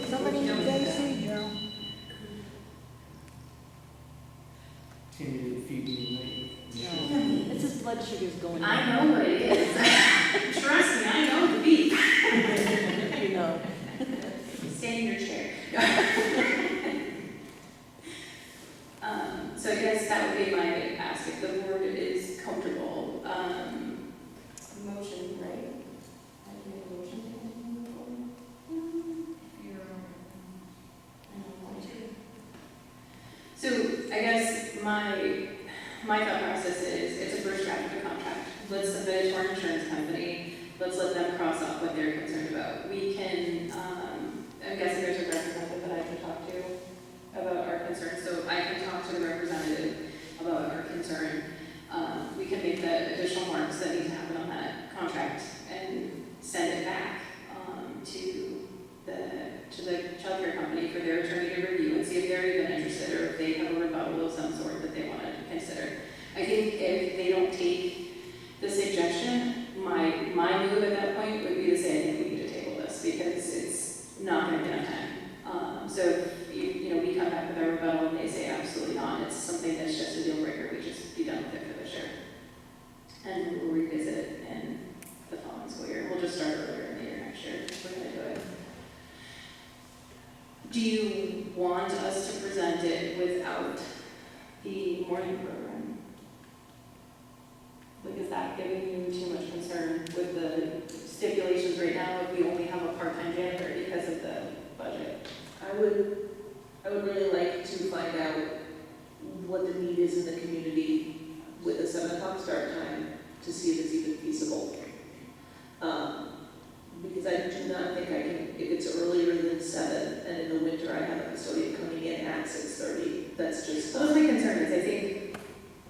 Somebody Don't do that. Joe. Timmy didn't feed me It's his blood sugar's going I know what it is. Trust me, I know the beat. You know. Stay in your chair. So I guess that would be my ask, if the board is comfortable. Motion, right? I can make a motion to move forward. I don't want to. So I guess my thought process is, it's a first draft of the contract. Let's submit it to our insurance company. Let's let them cross off what they're concerned about. We can, I'm guessing there's a representative that I can talk to about our concerns. So I can talk to the representative about our concern. We can make the additional marks that need to happen on that contract and send it back to the childcare company for their attorney to review and see if they're even interested, or if they have a rebuttal of some sort that they want to consider. I think if they don't take the suggestion, my move at that point would be to say, I think we need to table this, because it's not going to be enough time. So if we come back with our rebuttal and they say absolutely not, it's something that's just a deal breaker, we just be done with it for this year. And we'll revisit it in the following school year. We'll just start earlier in the year next year if we're going to do it. Do you want us to present it without the morning program? Like, is that giving you too much concern with the stipulations right now if we only have a part-time janitor because of the budget? I would really like to find out what the need is in the community with a 7 o'clock start time to see if it's even feasible. Because I do not think I can, if it's earlier than 7, and in the winter I have a custodian coming in at 6:30, that's just. So that's my concern is I think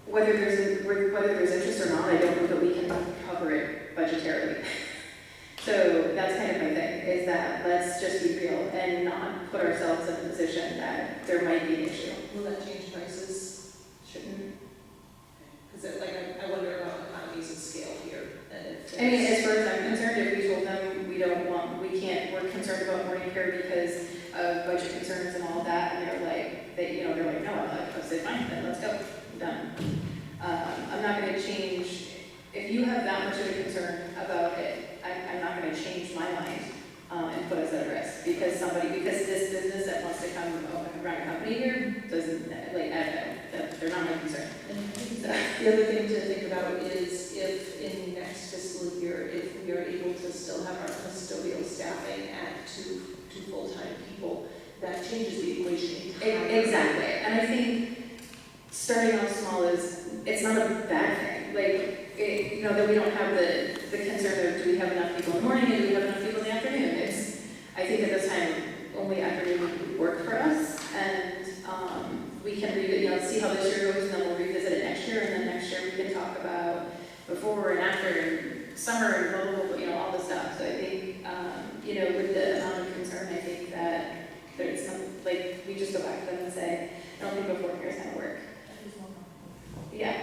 whether there's interest or not, I don't know that we can cover it budgetarily. So that's kind of my thing, is that let's just be real and not put ourselves in a position that there might be an issue. Will that change prices? Shouldn't. Because I wonder about economies of scale here. And if I mean, as far as I'm concerned, if we told them we're concerned about morning care because of budget concerns and all of that, and they're like, no, I said, fine, then let's go, I'm done. I'm not gonna change, if you have that much of a concern about it, I'm not gonna change my mind, and put us at risk, because this business that wants to come run a company here doesn't, they're not my concern. The other thing to think about is if in next fiscal year, if we are able to still have our custodial staffing at two full-time people, that changes the equation entirely. Exactly, and I think starting off small it's not a bad thing. That we don't have the concern of do we have enough people in the morning and do we have enough people in the afternoon. I think at this time only afternoon would work for us, and we can see how this year goes, and then we'll revisit it next year, and then next year we can talk about before and after summer and blah, blah, blah, all this stuff. So I think with the amount of concern, I think that there's some we just go back to them and say, I don't think before care is gonna work. Yeah.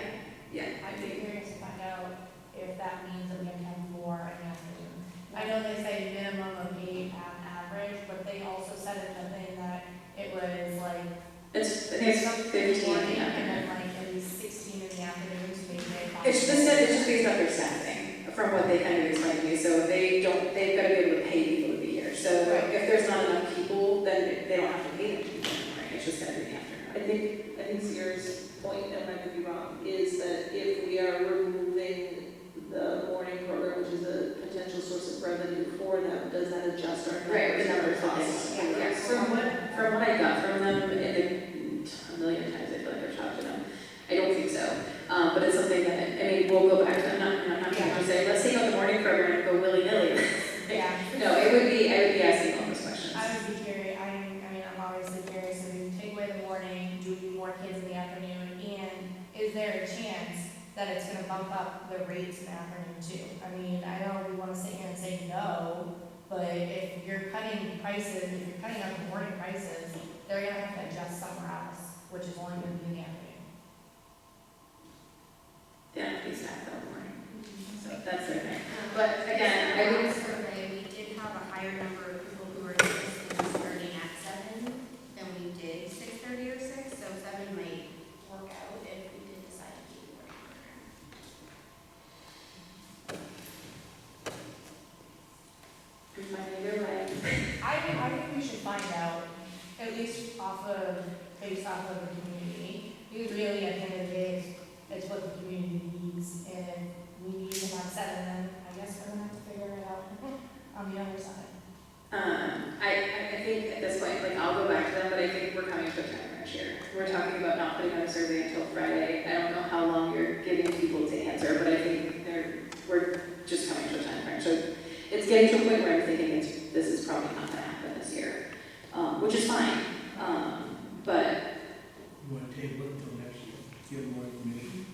I'd be curious to find out if that means that we have to have more in the afternoon. I know they say minimum of 8 on average, but they also said in the thing that it was I think think it's Some 15 morning, in the and then afternoon. like at least 16 in the afternoon, so maybe they. It's just based on their staffing, from what they kind of explained to me, so they've got to be able to pay people to be here. So Right. if there's not enough people, then they don't have to pay them to be here, right? It's just gonna be in the afternoon. I think Sierra's point, and I could be wrong, is that if we are removing the morning program, which is a potential source of revenue for them, does that adjust our Right, the numbers that costs? they, yeah, from what I got from them, a million times, I feel like I've talked to them, I don't think so. But it's something that, I mean, we'll go back to, I'm not going to say, let's take out the morning program and go willy-nilly. Yeah. No, I would be asking all those questions. I would be curious, I mean, I'm obviously curious, if we take away the morning, do we need more kids in the afternoon? And is there a chance that it's gonna bump up the rates in the afternoon too? I mean, I know we wanna sit here and say no, but if you're cutting prices, if you're cutting out the morning prices, they're gonna have to adjust somewhere else, which is only gonna be in the afternoon. Yeah, please have that morning. So that's their thing. But again, I would. Survey, we did have a higher number of people who were interested in starting at 7 than we did 6:30 or 6, so 7 might work out if we did decide to keep the morning program. We find either way. I think we should find out, at least based off of the community, because really at the end of the day, it's what the community needs, and we need to have 7, then I guess we're gonna have to figure it out on the other side. I think at this point, like, I'll go back to them, but I think we're coming to a time crunch here. We're talking about not putting out a survey until Friday. I don't know how long you're giving people to answer, but I think we're just coming to a time crunch. So it's getting to a point where I'm thinking this is probably not gonna happen this year, which is fine. But You want to table it until next year, give more information?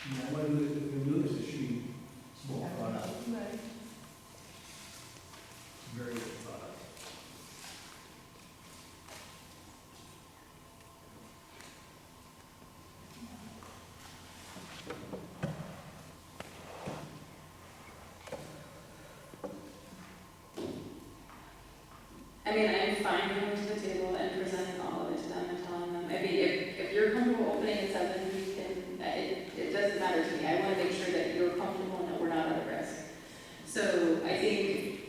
Now, when we do this, it should be small thought out, Right. very good thought out. I mean, I'm fine going to the table and presenting all of it to them and telling them, I mean, if you're comfortable opening at 7, you can, it doesn't matter to me. I want to make sure that you're comfortable and that we're not at risk. So I think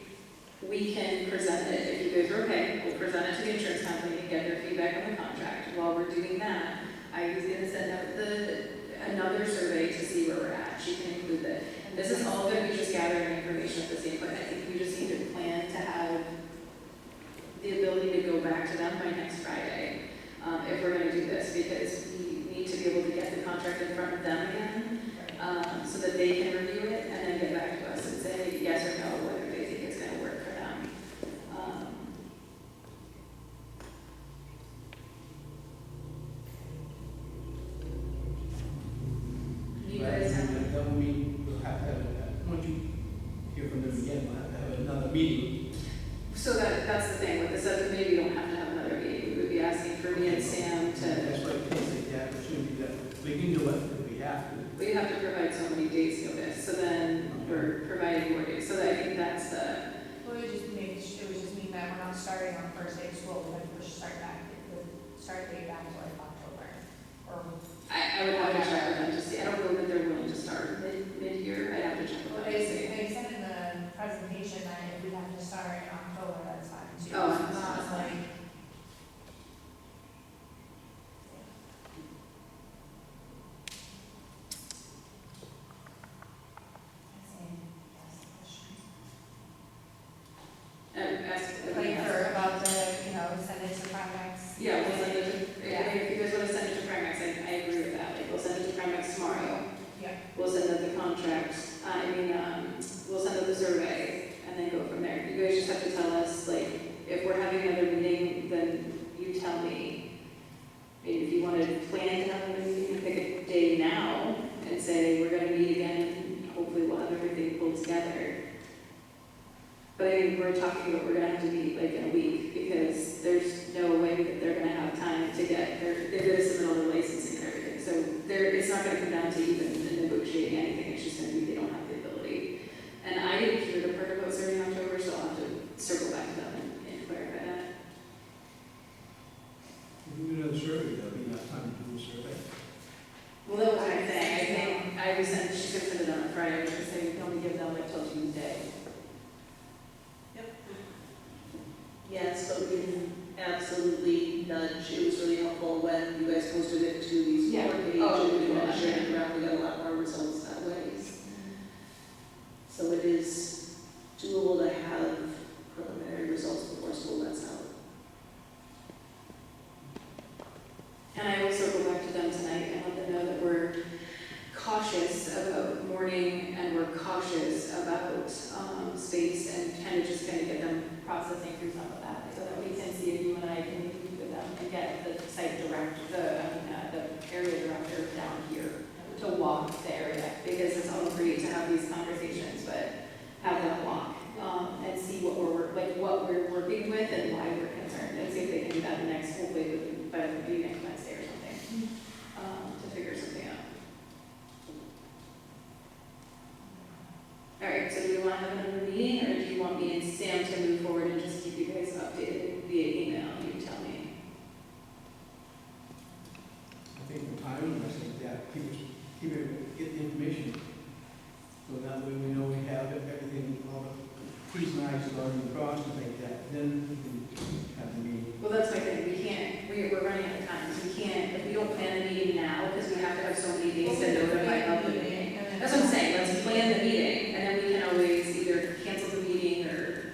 we can present it, if you guys are okay, we'll present it to the insurance company and get their feedback on the contract. While we're doing that, I was gonna send out another survey to see where we're at. She can include that. This is all gonna be just gathering information at the same point. I think we just need to plan to have the ability to go back to them by next Friday, if we're gonna do this, because we need to be able to get the contract in front of them again, so that they can review it and then get back to us and say yes or no, whether they think it's gonna work for them. You guys have, That will mean, we'll have to have, once you hear from them again, we'll have to have another meeting. so that's the thing, with the subcommittee, we don't have to have another meeting. We would be asking for me and Sam to, That's why it takes like that opportunity that we can do it if we have to. we have to provide so many days notice, so then we're providing more days. So I think that's the, Well, it would just mean that we're not starting on the first day of school, we have to push start date back to like October, or. I would have to check with them to see. I don't know that they're willing to start mid-year. I'd have to check with Well, them to see. they said in the presentation that if we have to start in October, that's fine too. Oh, It's not like. Like for about the, send it to Primex. Yeah, we'll send it to, if you guys want to send it to Primex, I agree with that. Like, we'll send it to Primex tomorrow. Yeah. We'll send out the contract, we'll send out the survey and then go from there. You guys just have to tell us, like, if we're having another meeting, then you tell me. Maybe if you want to plan to have another meeting, pick a day now and say, we're going to meet again and hopefully we'll have everything pulled together. But I mean, we're talking about we're going to have to meet like in a week because there's no way that they're going to have survey, there'll be enough time to do a survey. Well, that was what I'm saying, I think I resent, she's gonna send it on Friday, I was gonna say, we can only give them like till Tuesday. Yes, but we can absolutely nudge. It was really helpful when you guys posted it to these Yeah. four pages. Oh, We yeah. shared it around, we got a lot more results that way. So it is doable to have preliminary results before school lets out. And I will circle back to them tonight and let them know that we're cautious about morning and we're cautious about space and kind of just kind of get them processing through some of that so that we can see if you and I can meet with them and get the site director, the area director down here to walk the area because it's all great to have these conversations, but have them walk and see what we're working with and why we're concerned and see if they can do that hopefully by next Wednesday or something to figure something out. All right, so do we want to have another meeting, or do you want me and Sam to move forward and just keep you guys updated via email? You tell me. I think the timing, I think that, get the information. So that way we know we have everything, all the T's and I's already crossed and like that, then we can have the meeting. Well, that's my thing. We're running out of time, so we can't, if we don't plan a meeting now, because we have to have so many days to notify of the meeting. That's what I'm saying, let's plan the meeting, and then we can always either cancel the meeting or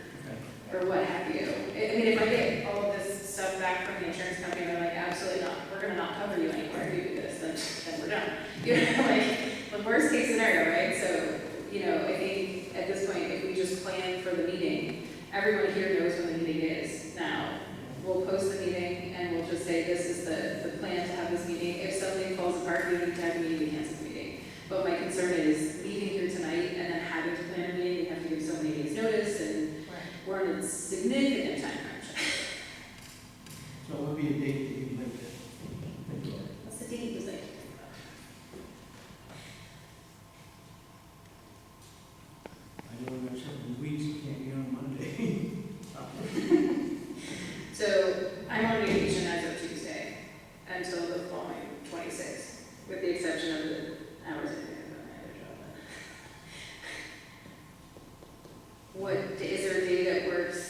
what have you. I mean, if I get all of this stuff back from the insurance company, and they're like, absolutely not, we're gonna not cover you anymore if you do this, then we're done. You know, like, the worst case scenario, right? So, you know, I think at this point, if we just plan for the meeting, everyone here knows when the meeting is now. We'll post the meeting, and we'll just say, this is the plan to have this meeting. If something falls apart, we need to have a meeting, we cancel the meeting. But my concern is leaving here tonight and then having to plan a meeting, we have to give so many days notice, and we're in a significant time crunch. So what would be a date that you'd like to? What's the date, was like? I know in certain weeks you can't be on Monday. So I'm on vacation as of Tuesday until the following 26th, with the exception of the hours I think about my other job. Is there a day that works?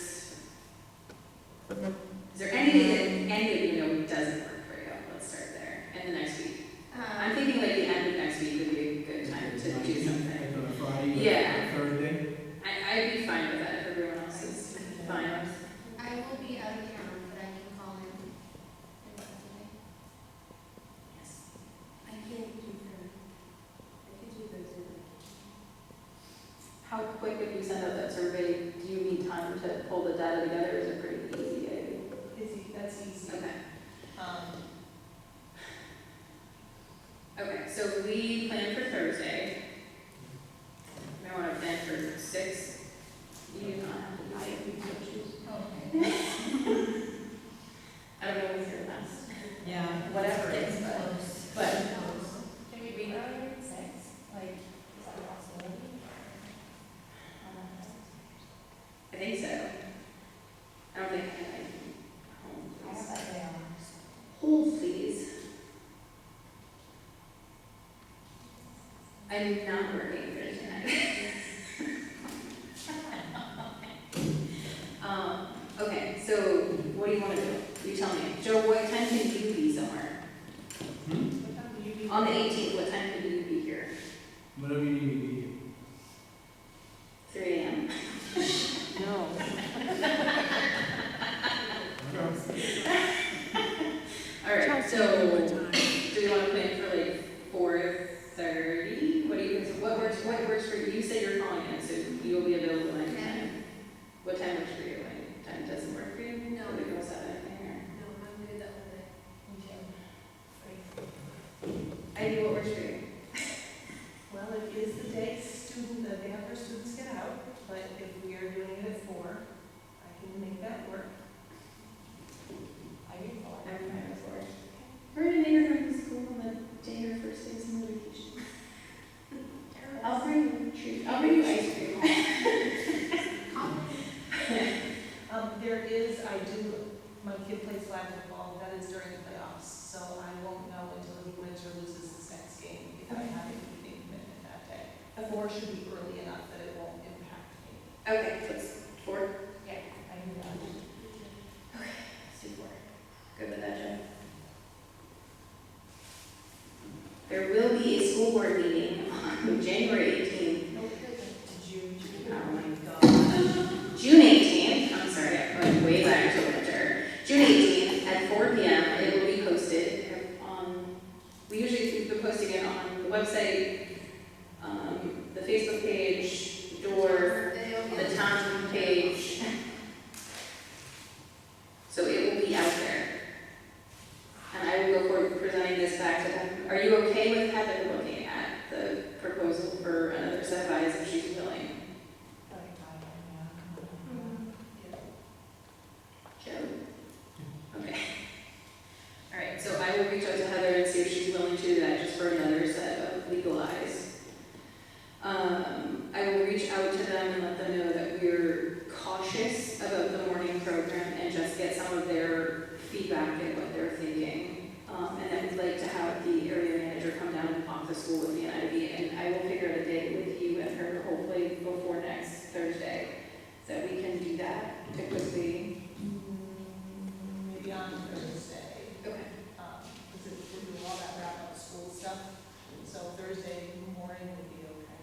Is there any day that any of you know doesn't work for you? Let's start there. And the next week. I'm thinking like the end of next week would be a good time to do something. Like on a Friday or Yeah. Thursday? I'd be fine with that if everyone else is fine. I will be out of town, but I can call in. If that's okay. Yes. I can't do that. I can do Thursday. How quick if you send out that survey, do you need time to pull the data together, or is it pretty easy? That's easy. Okay. Okay, so we plan for Thursday. I want to plan for 6. You do not have to do it. I don't know what's your best. Yeah. Whatever it is, but Can we be earlier at 6? Like, is that a possibility? I think so. I don't think I can. I have that day off. Hold, please. I'm not working Thursday night. Okay, so what do you want to do? You tell me. Joe, what time can you be somewhere? What time do you be? On the 18th, what time can you be here? Whatever you need me to be here. 3 a.m. No. All right, so do you want to plan for like 4:30? What works for you? You say you're calling in, so you'll be available anytime. What time works for you? Any time doesn't work for you? No. Or the girls have anything, or? No, I'm good that whole day. Ivy, what works for you? Well, it is the day after students get out, but if we are doing it at 4, I can make that work. I do 4. I'm fine with 4. We're gonna make her come to school on the day her first day of summer vacation. I'll bring you a treat. I'll bring you ice cream. There is, I do my kid plays flag football, that is during the playoffs, so I won't know until he wins or loses his next game if I have an evening commitment that day. A 4 should be early enough that it won't impact me. Okay, so it's 4. Yeah, I can do that. Okay, let's do 4. Good with that, Jen? There will be a school board meeting on January 18th. Oh my God. June 18th, I'm sorry, I'm going way back to winter. June 18th at 4 p.m. It will be posted on, we usually keep the posting it on the website, the Facebook page, the door, the town page. So it will be out there. And I will go forward presenting this back to them. Are you okay with Heather looking at the proposal for another set of eyes if she's willing? Joe? Okay. All right, so I will reach out to Heather and see if she's willing to do that just for another set of legal eyes. I will reach out to them and let them know that we're cautious about the morning program and just get some of their feedback and what they're thinking. And then we'd like to have the area manager come down and talk to school with me and Ivy, and I will figure out a date with you and her hopefully before next Thursday, so we can do that to quickly. Maybe on Thursday. Okay. Because we're doing all that wrap up school stuff, so Thursday morning would be okay.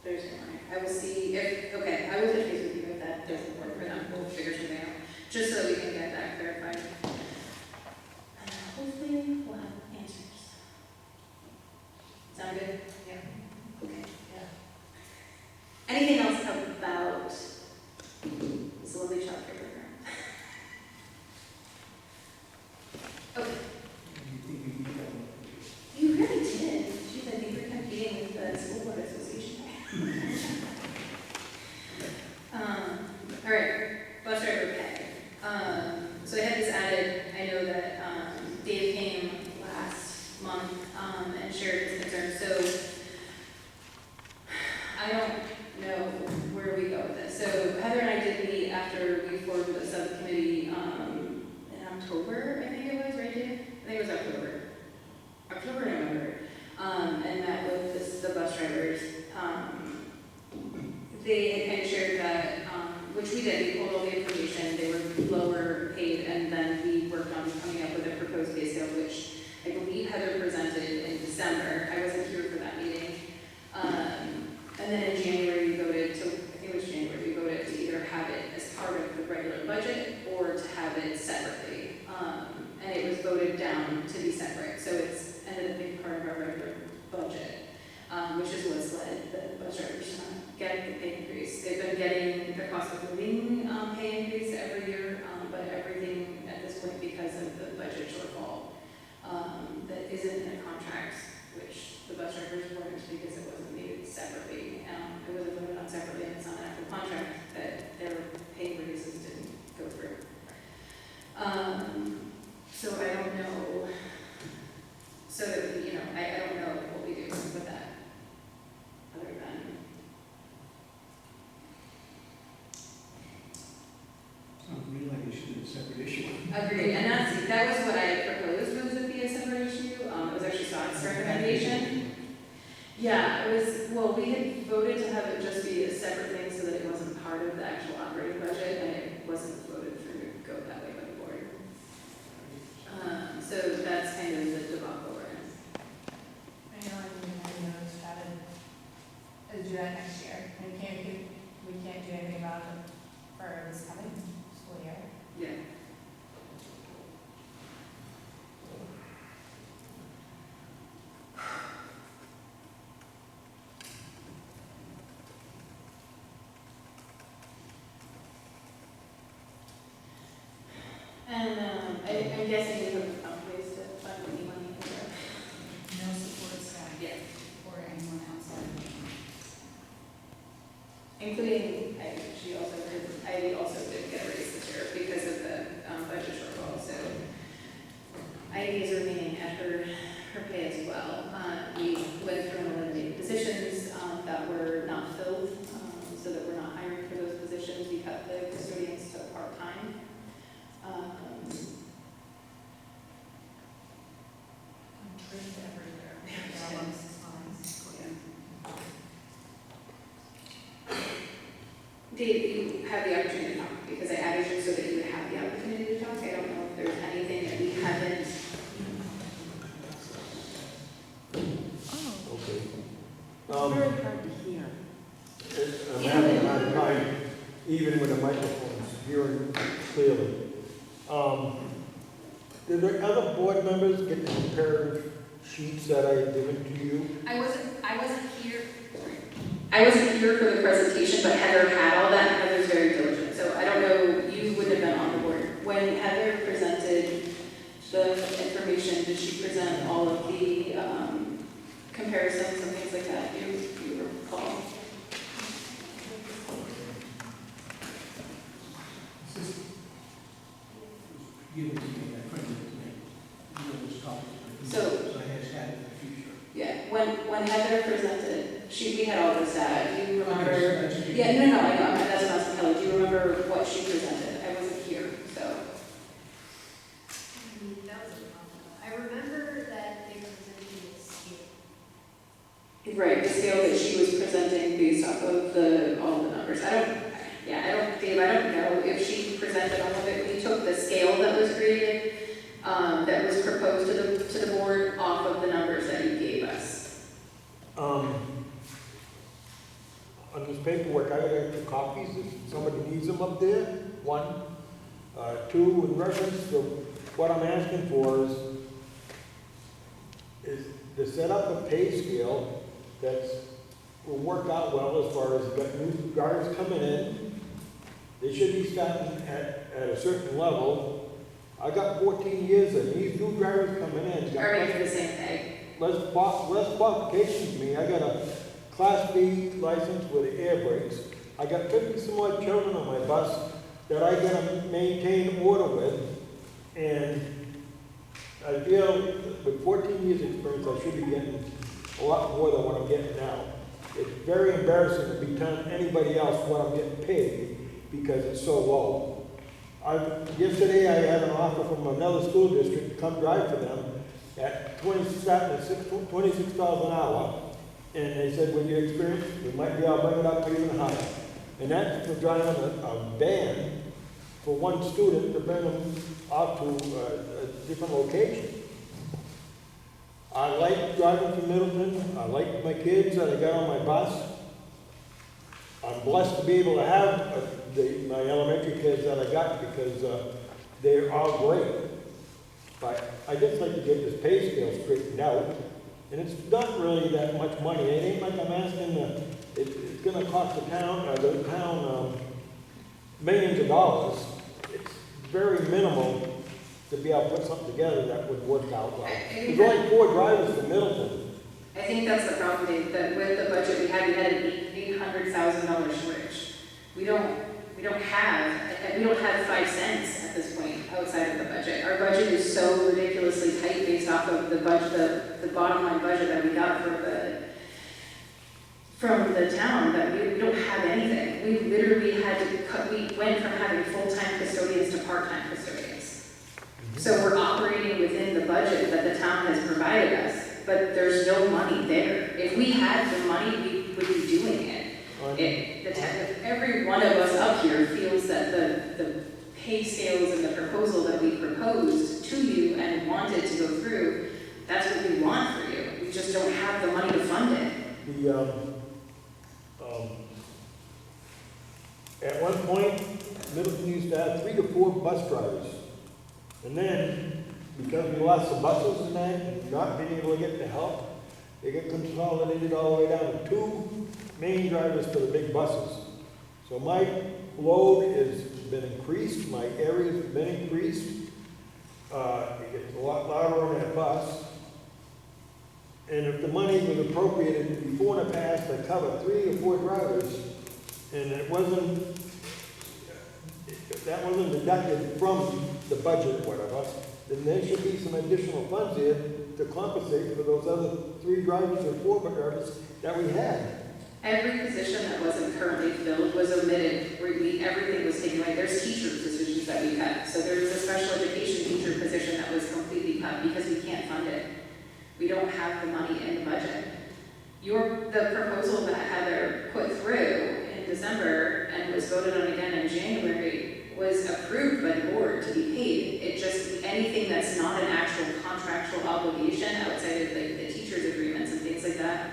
Thursday morning. I will see if, okay, I will touch base with you if that doesn't work for them. We'll figure something out, just so we can get that clarified. Hopefully we'll have answers. Sound good? Yeah. Okay. Yeah. Anything else about this lovely childcare program? Okay. You really did. Geez, I think we're competing with the School Board Association. All right, bus driver pay. So I had this added. I know that Dave came last month and shared his concerns. So I don't know where we go with this. So Heather and I did meet after we formed the subcommittee in October, I think it was, right, Dave? I think it was October, November. And met with the bus drivers. They had kind of shared that, which we did, we pulled all the information, they were lower paid, and then we worked on coming up with a proposed pay scale, which I believe Heather presented in December. I wasn't here for that meeting. And then in January, we voted to, I think it was January, we voted to either have it as part of the regular budget or to have it separately. And it was voted down to be separate, so it's ended up being part of our regular budget, which is what's led the bus drivers to get the pay increase. They've been getting the cost of living pay increase every year, but everything at this point because of the budget shortfall that isn't in the contract, which the bus drivers weren't because it wasn't made separately. It wasn't voted on separately, and it's not an actual contract that their pay raises didn't go through. So I don't know. So that we, I don't know what we do with that, other than. Sounds to me like it should be a separate issue. Agreed, and that was what I proposed, was it be a separate issue. It was actually Scott's recommendation. Yeah, it was, well, we had voted to have it just be a separate thing so that it wasn't part of the actual operating budget, and it wasn't voted for to go that way by the board. So that's kind of the debacle we're in. I know, it's got to do that next year. We can't do anything about it for this coming school year. Yeah. And I'm guessing you have found ways to fund any money for that. No support staff. Yeah. Or anyone outside. Including, Ivy also did get a raise this year because of the budget shortfall, so Ivy is remaining at her pay as well. We went through and eliminated positions that were not filled, so that we're not hiring for those positions. We cut the custodians to part-time. Dave, you have the opportunity to talk, because I added you so that you would have the opportunity to talk. I don't know if there's anything that we haven't. Okay. Very hard to hear. I'm having a hard time, even with the microphones, hearing clearly. Did the other board members get the comparative sheets that I had given to you? I wasn't here. I wasn't here for the presentation, but Heather had all that, and Heather's very diligent, so I don't know, you wouldn't have been on the board. When Heather presented the information, did she present all of the comparisons and things like that? You recall? Give it to me, I printed it to me. You know, this topic. So I just had it in the future. yeah, when Heather presented, we had all this data. Do you remember? That's- Yeah, no, I know. That's not asking Kelly. Do you remember what she presented? I wasn't here, so. That was a problem. I remember that they were presenting this scale. Right, the scale that she was presenting based off of all the numbers. Dave, I don't know if she presented all of it. We took the scale that was created, that was proposed to the board off of the numbers that you gave us. On this paperwork, I got 2 copies, if somebody needs them up there, 1. 2, in reference to what I'm asking for is to set up a pay scale will work out well as far as you got new guards coming in. They should be starting at a certain level. I got 14 years and these new drivers coming in. Are we the same thing? Less qualifications than me. I got a Class B license with air brakes. I got 50 some odd children on my bus that I gotta maintain order with. And I feel that with 14 years experience, I should be getting a lot more than what I'm getting now. It's very embarrassing to be telling anybody else what I'm getting paid because it's so low. Yesterday I had an offer from another school district to come drive for them at starting at $26 an hour. And they said, with your experience, we might be able to bring it up even higher. And that's for driving a van for one student to bring them out to a different location. I like driving from Middleton. I like my kids that I got on my bus. I'm blessed to be able to have my elementary kids that I got because they're all great. But I just like to get this pay scale straightened out. And it's not really that much money. It ain't like I'm asking, it's gonna cost the town millions of dollars. It's very minimal to be able to put something together that would work out well. There's only 4 drivers for Middleton. I think that's the problem, Dave, that with the budget we had an $800,000 shortage. We don't have 5 cents at this point outside of the budget. Our budget is so ridiculously tight based off of the budget, the bottom line budget that we got from the town that we don't have anything. We literally had to cut, we went from having full-time custodians to part-time custodians. So we're operating within the budget that the town has provided us, but there's no money there. If we had the money, we would be doing it. Every one of us up here feels that the pay scales and the proposal that we proposed to you and wanted to go through, that's what we want for you. We just don't have the money to fund it. At one point, Middleton used to have 3 to 4 bus drivers. And then, because we lost the buses and that, and not being able to get the help, they get consolidated all the way down to 2 main drivers for the big buses. So my load has been increased, my area has been increased. It gets a lot louder on that bus. And if the money was appropriated before in the past to cover 3 or 4 drivers, and that wasn't deducted from the budget or whatever, then there should be some additional funds here to compensate for those other 3 drivers or 4 drivers that we had. Every position that wasn't currently filled was omitted. Everything was taken away. There's teacher positions that we cut. So there's a special education teacher position that was completely cut because we can't fund it. We don't have the money in the budget. The proposal that Heather put through in December and was voted on again in January was approved by the board to be paid. It just, anything that's not an actual contractual obligation outside of like the teachers' agreements and things like that,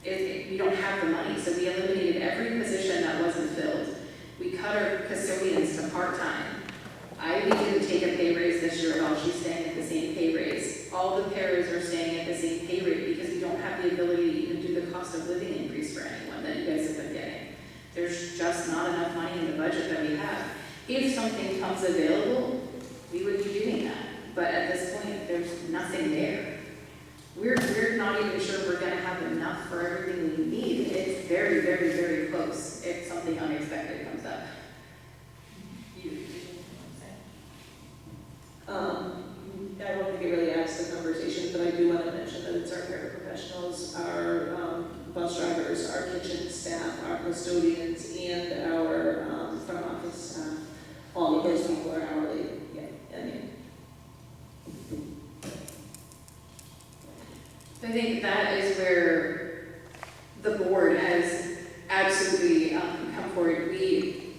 we don't have the money, so we eliminated every position that wasn't filled. We cut our custodians to part-time. Ivy didn't take a pay raise this year at all, she's staying at the same pay raise. All the paras are staying at the same pay rate because we don't have the ability to even do the cost of living increase for anyone that you guys have been getting. There's just not enough money in the budget that we have. If something comes available, we would be doing that. But at this point, there's nothing there. We're not even sure we're gonna have enough for everything we need. It's very, very, very close if something unexpected comes up. I don't think it really adds to the conversation, but I do want to mention that it's our paraprofessionals, our bus drivers, our kitchen staff, our custodians, and our front office staff. All of those people are hourly. Yeah, I mean. I think that is where the board has absolutely come forward.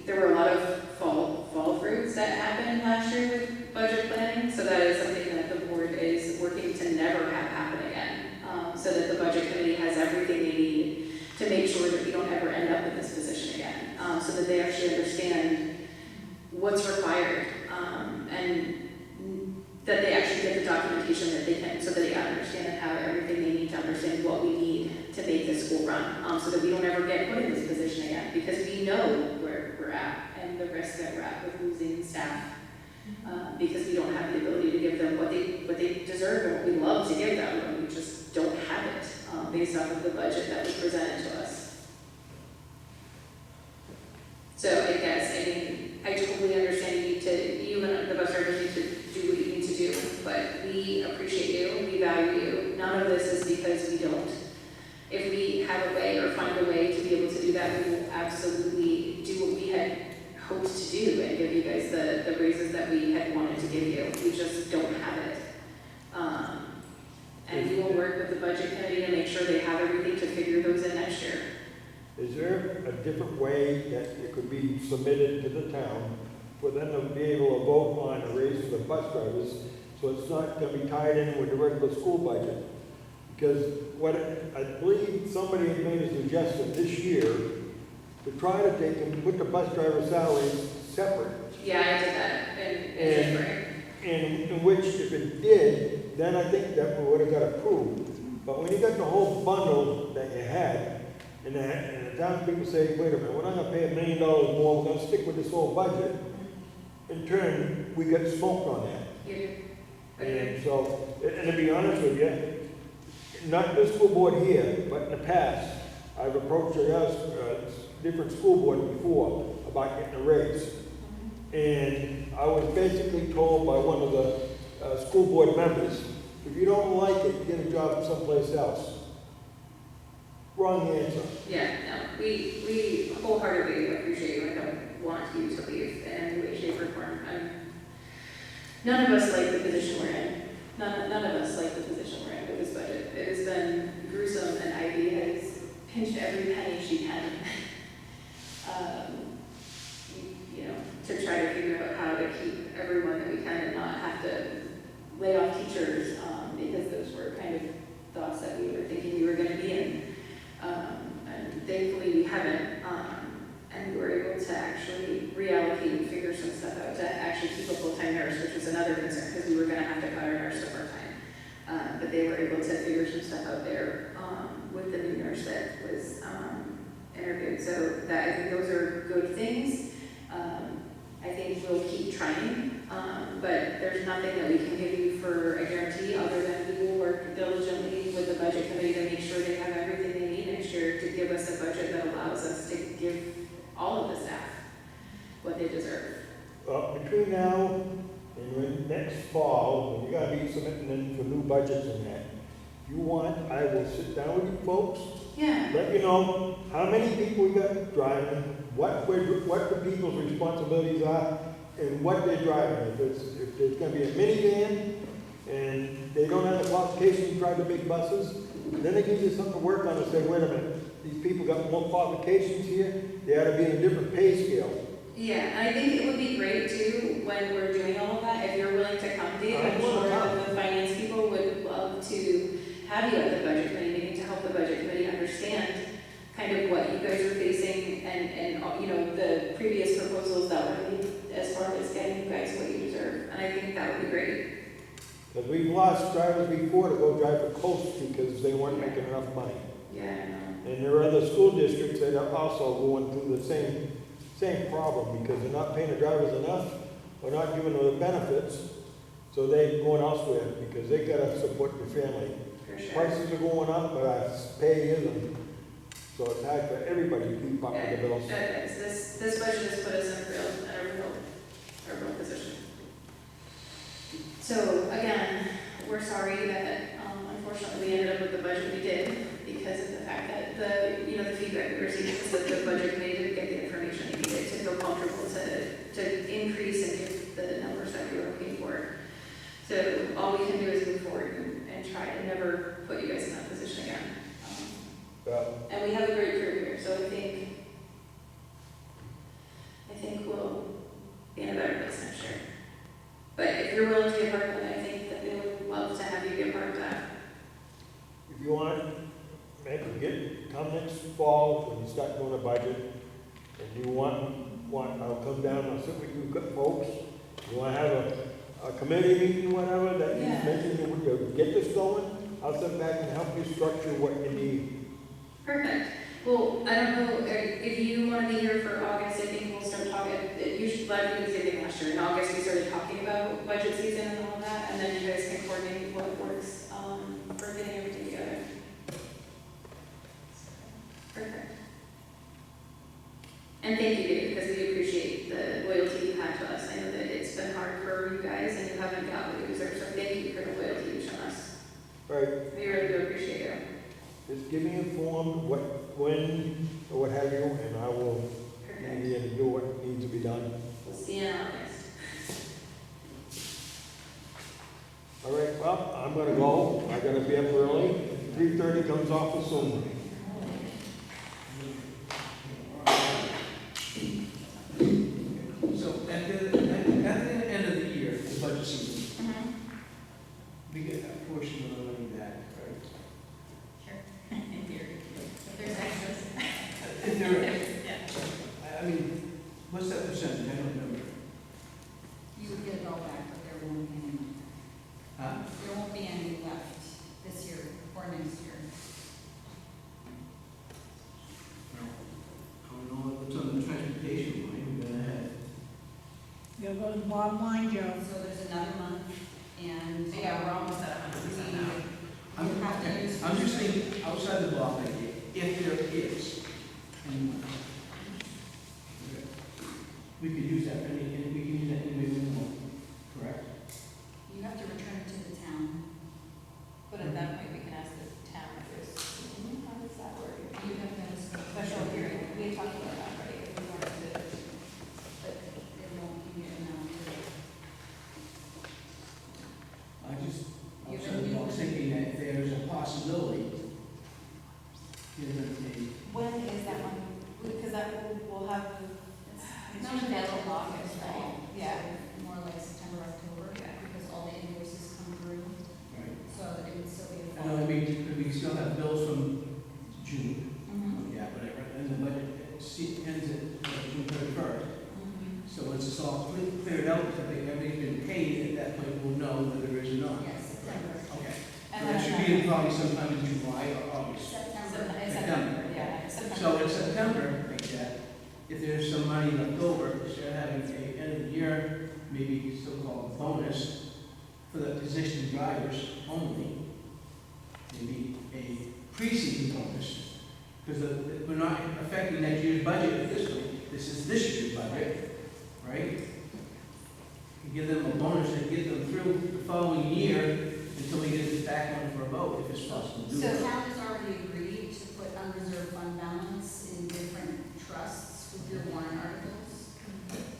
There were a lot of fall fruits that happened last year with budget planning, so that is something that the board is working to never have happen again, so that the budget committee has everything they need to make sure that we don't ever end up in this position again, so that they actually understand what's required, and that they actually get the documentation that they can, so that they understand and have everything they need to understand what we need to make this school run, so that we don't ever get put in this position again, because we know where we're at and the risk that we're at with losing staff, because we don't have the ability to give them what they deserve and what we love to give them, and we just don't have it based off of the budget that was presented to us. So I guess, I mean, I totally understand you and the bus drivers need to do what you need to do, but we appreciate you, we value you. None of this is because we don't. If we have a way or find a way to be able to do that, we will absolutely do what we had hoped to do and give you guys the raises that we had wanted to give you. We just don't have it. And we will work with the budget committee to make sure they have everything to figure those in next year. Is there a different way that it could be submitted to the town for them to be able to vote on a raise for the bus drivers, so it's not going to be tied in with the regular school budget? Because what I believe somebody had made a suggestion this year to try to take and put the bus driver salaries separate. Yeah, I did that in January. And in which, if it did, then I think that would have got approved. But when you got the whole bundle that you had, and the townspeople say, wait a minute, we're not going to pay $1 million more, we're going to stick with this whole budget. In turn, we got smoked on that. Yeah. And so, and to be honest with you, not the school board here, but in the past, I've approached different school boards before about getting a raise. And I was basically told by one of the school board members, if you don't like it, get a job someplace else. Wrong answer. Yeah, no, we wholeheartedly appreciate you. I don't want you to leave in any way, shape, or form. None of us like the position we're in. None of us like the position we're in with this budget. It has been gruesome, and Ivy has pinched every penny she can. To try to figure out how to keep everyone that we can and not have to lay off teachers, because those were kind of thoughts that we were thinking we were going to be in. And thankfully we haven't, and we were able to actually reallocate and figure some stuff out to actually keep a full-time nurse, which was another concern because we were going to have to cut our nurse to part-time. But they were able to figure some stuff out there with the new nurse that was interviewed. So that, I think those are good things. I think we'll keep trying, but there's nothing that we can give you for a guarantee other than we will work diligently with the budget committee to make sure they have everything they need next year to give us a budget that allows us to give all of the staff what they deserve. Between now and when next fall, when you gotta be submitting in for new budgets and that, you want, I will sit down with you folks, Yeah. let you know how many people we got driving, what the people's responsibilities are, and what they're driving. If there's gonna be a minivan, and they don't have the qualifications to drive the big buses, then they give you something to work on and say, wait a minute, these people got more qualifications here, they ought to be in a different pay scale. Yeah, and I think it would be great too, when we're doing all of that, if you're willing to come, Dave, I'm I will sure come. that the finance people would love to have you at the budget committee meeting to help the budget committee understand kind of what you guys are facing and, you know, the previous proposals that were made as far as getting you guys what you deserve, and I think that would be great. Because we've lost drivers before to go drive for coast because they weren't making enough money. Yeah, I know. And there are other school districts that are also going through the same problem because they're not paying the drivers enough, or not giving them the benefits, so they're going elsewhere because they gotta support their family. For sure. Prices are going up, but our pay isn't, so it's hard for everybody to keep up with the bills. Okay, so this budget has put us in a real position. So again, we're sorry that unfortunately we ended up with the budget we did because of the fact that the feedback we received was that the budget committee didn't get the information they needed to feel comfortable to increase and give the numbers that we were looking for. So all we can do is move forward and try to never put you guys in that position again. And we have a great crew here, so I think we'll be in a better place next year. But if you're willing to be a part of it, I think that they would love to have you be a part of that. If you want, come next fall when you start doing a budget, and you want, I'll come down, I'll sit with you folks. You wanna have a committee meeting, whatever, that you Yeah. mentioned, you would get this going, I'll sit back and help you structure what you need. Perfect. Well, I don't know, if you want to be here for August, I think we'll start talking, you should let me say last year. In August, we started talking about budget season and all that, and then you guys can coordinate what works for getting everything together. Perfect. And thank you, Dave, because we appreciate the loyalty you had to us. I know that it's been hard for you guys, and you haven't got what you deserve, so thank you for the loyalty you've shown us. Right, We really do appreciate it. just give me informed when, or what have you, and I will Perfect. be in to do what needs to be done. We'll see you in August. All right, well, I'm gonna go, I gotta be up early, 3:30 comes off the Zoom. So at the end of the year, the budget season, we get a portion of the money back, right? Sure. In theory. If there's extras. If there, I mean, what's that percentage? I don't remember. You would get it all back, but there won't be any. Huh? There won't be any left this year or next year. I don't know what's on the transportation line, we're gonna have. There goes the bottom line, Joe. So there's another month, and. Yeah, we're almost at 100% now. You have to use. I'm just thinking outside the block idea, if there is, and we could use that, and we can use that any way we want, correct? You have to return it to the town. But at that point, we can ask the town if there's, how does that work? You have to have a Special hearing, we had talked about that, right? If we wanted to, but it won't be enough to. I was thinking that if there's a possibility, given when is that one? Because that will have, It's not available August, right? Yeah. So more like September, October, because all the invoices come through, right? so it would still be a I know, fall. we still have bills from June, Mhm. yeah, whatever, and the budget ends at June 31st. Mhm. So once it's all cleared out, I think everything's been paid, at that point we'll know whether there is or not. Yes, September. Okay. And So that should be in probably sometime in July or August. September. September, yeah. September. So in September, like that, if there's some money left over, instead of having a end of the year, maybe so-called bonus for the position drivers only, maybe a preseason bonus, because we're not affecting next year's budget at this point. This is this year's budget, right? And give them a bonus and get them through the following year until we get it back on for a vote, if it's possible to do So that. town has already agreed to put unreserved fund balance in different trusts with your warrant articles.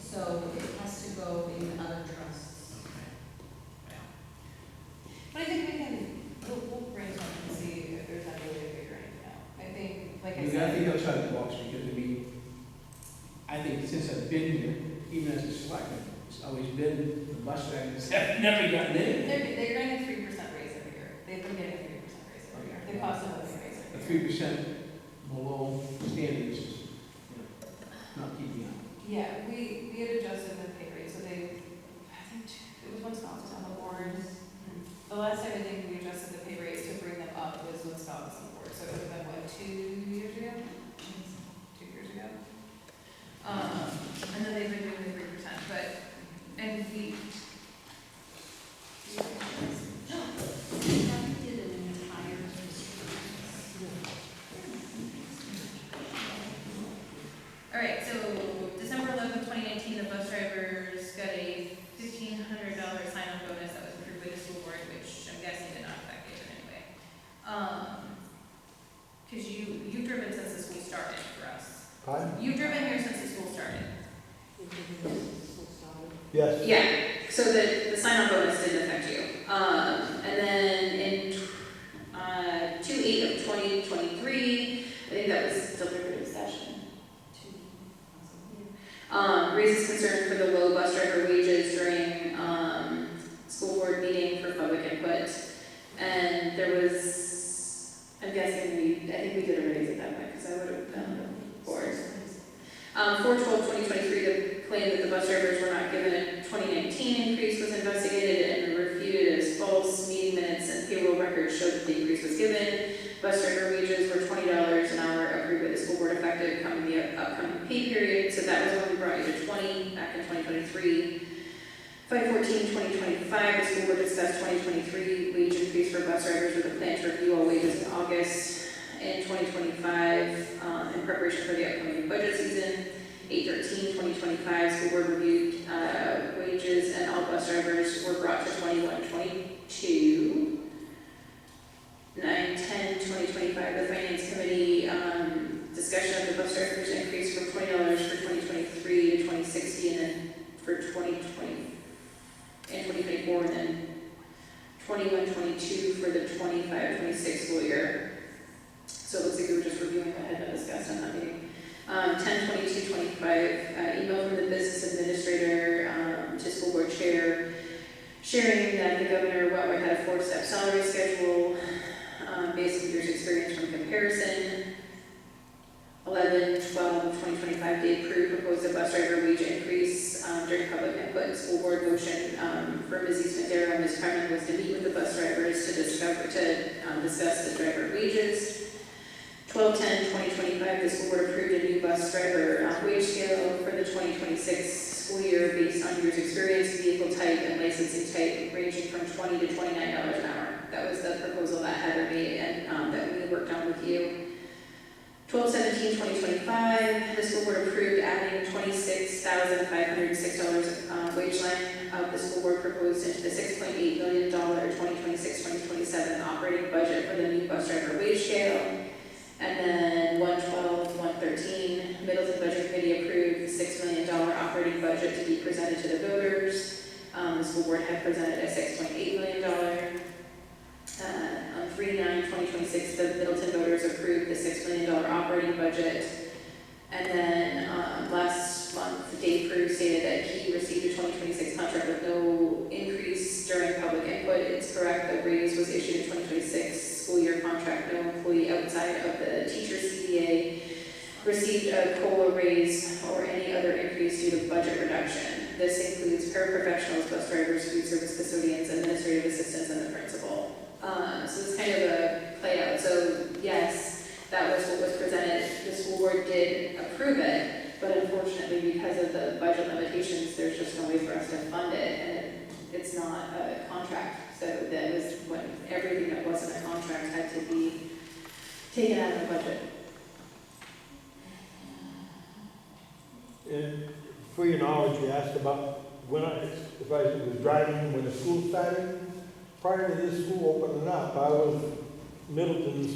So it has to go in other trusts. But I think we'll brainstorm and see if there's any way to figure anything out. I think, like I You said. bus drivers have never gotten anything. They're getting a 3% raise every year. They've been getting a 3% raise every year. They cost a living raise A every year. 3% below standards is, not keeping up. Yeah, we had adjusted the pay rate, so I think it was when Scott was on the board. The last time I think we adjusted the pay rate to bring them up was when Scott was on the board, so it would have been, what, 2 years ago? 2 years ago? And then they've been doing the 3%, but, and we. All right, so December 11th, 2019, the bus drivers got a $1,500 sign-on bonus that was approved by the school board, which I'm guessing did not affect it in any way. Because you've driven since the school started for us. Pardon? You've driven here since the school started. Yes. Yeah, so the sign-on bonus didn't affect you. And then in 2/8 of 2023, I think that was deliberative session. Raises concern for the low bus driver wages during school board meeting for public input. And there was, I'm guessing I think we did a raise at that point because I would have been on the board. 4/12/2023, the claim that the bus drivers were not given a 2019 increase was investigated and refuted as false. Meeting minutes and payroll records showed that the increase was given. Bus driver wages were $20 an hour approved by the school board effective coming the upcoming pay period. So that was when we brought you to 20 back in 2023. 5/14/2025, the school board discussed 2023 wage increase for bus drivers with a plan to review all wages in August. In 2025, in preparation for the upcoming budget season. 8/13/2025, school board reviewed wages and all bus drivers were brought to 21/22. 9/10/2025, the finance committee discussion of the bus drivers increase from $20 for 2023 to 2060, and then for 2020 and 2024, and then 21/22 for the 25/26 school year. So it looks like we were just reviewing what had been discussed in that meeting. 10/22/25, email from the business administrator to school board chair, sharing that the governor Wentworth had a 4-step salary schedule based on years' experience from comparison. 11/12/2025, they approved proposed a bus driver wage increase during public input. School board motion for Ms. East-Madera and Ms. Carmen was to meet with the bus drivers to discuss the driver wages. 12/10/2025, the school board approved a new bus driver wage scale for the 2026 school year based on years' experience, vehicle type, and licensing type, ranging from $20 to $29 an hour. That was the proposal that Heather made and that we worked on with you. 12/17/2025, the school board approved adding $26,506 wage line of the school board proposed into the $6.8 million 2026-2027 operating budget for the new bus driver wage scale. And then 1/12/113, Middleton Budget Committee approved the $6 million operating budget to be presented to the voters. The school board had presented a $6.8 million. On 3/9/2026, the Middleton voters approved the $6 million operating budget. And then last month, Dave Prue stated that he received a 2026 contract with no increase during public input. It's correct, the raise was issued in 2026 school year contract. No employee outside of the teacher CBA received a COLA raise or any other increase due to budget reduction. This includes paraprofessionals, bus drivers, food service custodians, administrative assistants, and the principal. So it's kind of a play out. So yes, that was what was presented. The school board did approve it, but unfortunately because of the budget limitations, there's just no way for us to fund it, and it's not a contract. So that was when everything that wasn't a contract had to be taken out of the budget. And for your knowledge, you asked about if I was driving when the school started. Prior to this school opening up, I was Middleton's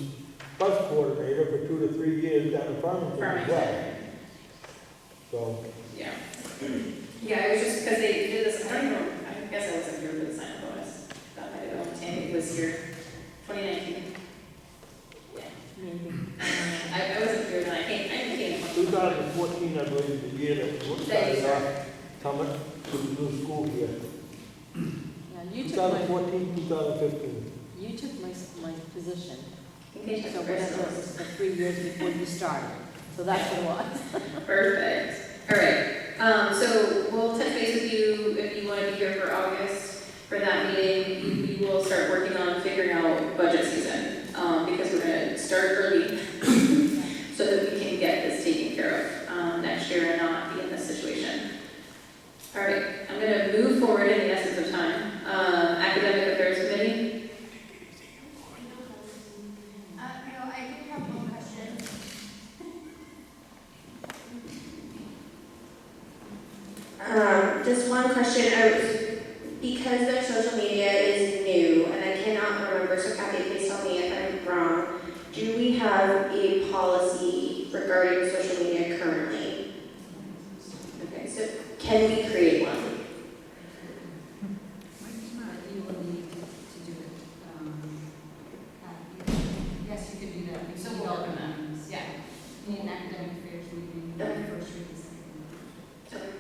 bus coordinator for 2 to 3 years down in Farmington as well. So. Yeah. Yeah, it was just because they did this, I don't know, I guess I wasn't here for the sign-up bonus. That might have been Tammy was here, 2019. Yeah. I wasn't here when I came. 2014, I believe, the year that started off coming to the new school here. 2014, 2015. You took my position, Okay, so whatever, it was the 3 years before you started. So that's what it was. Perfect. All right. So we'll touch base with you if you want to be here for August for that meeting. We will start working on figuring out budget season because we're going to start early so that we can get this taken care of next year and not be in this situation. All right. I'm going to move forward in the essence of time. Academic Affairs Committee. No, I did have one question. Just one question. Because their social media is new, and I cannot remember, so Kathy, please tell me if I'm wrong. Do we have a policy regarding social media currently? Okay, so can we create one? You will need to do it. Yes, you could do that. So we'll work on that. Yeah. In an academic affairs meeting, first read, second read. Okay.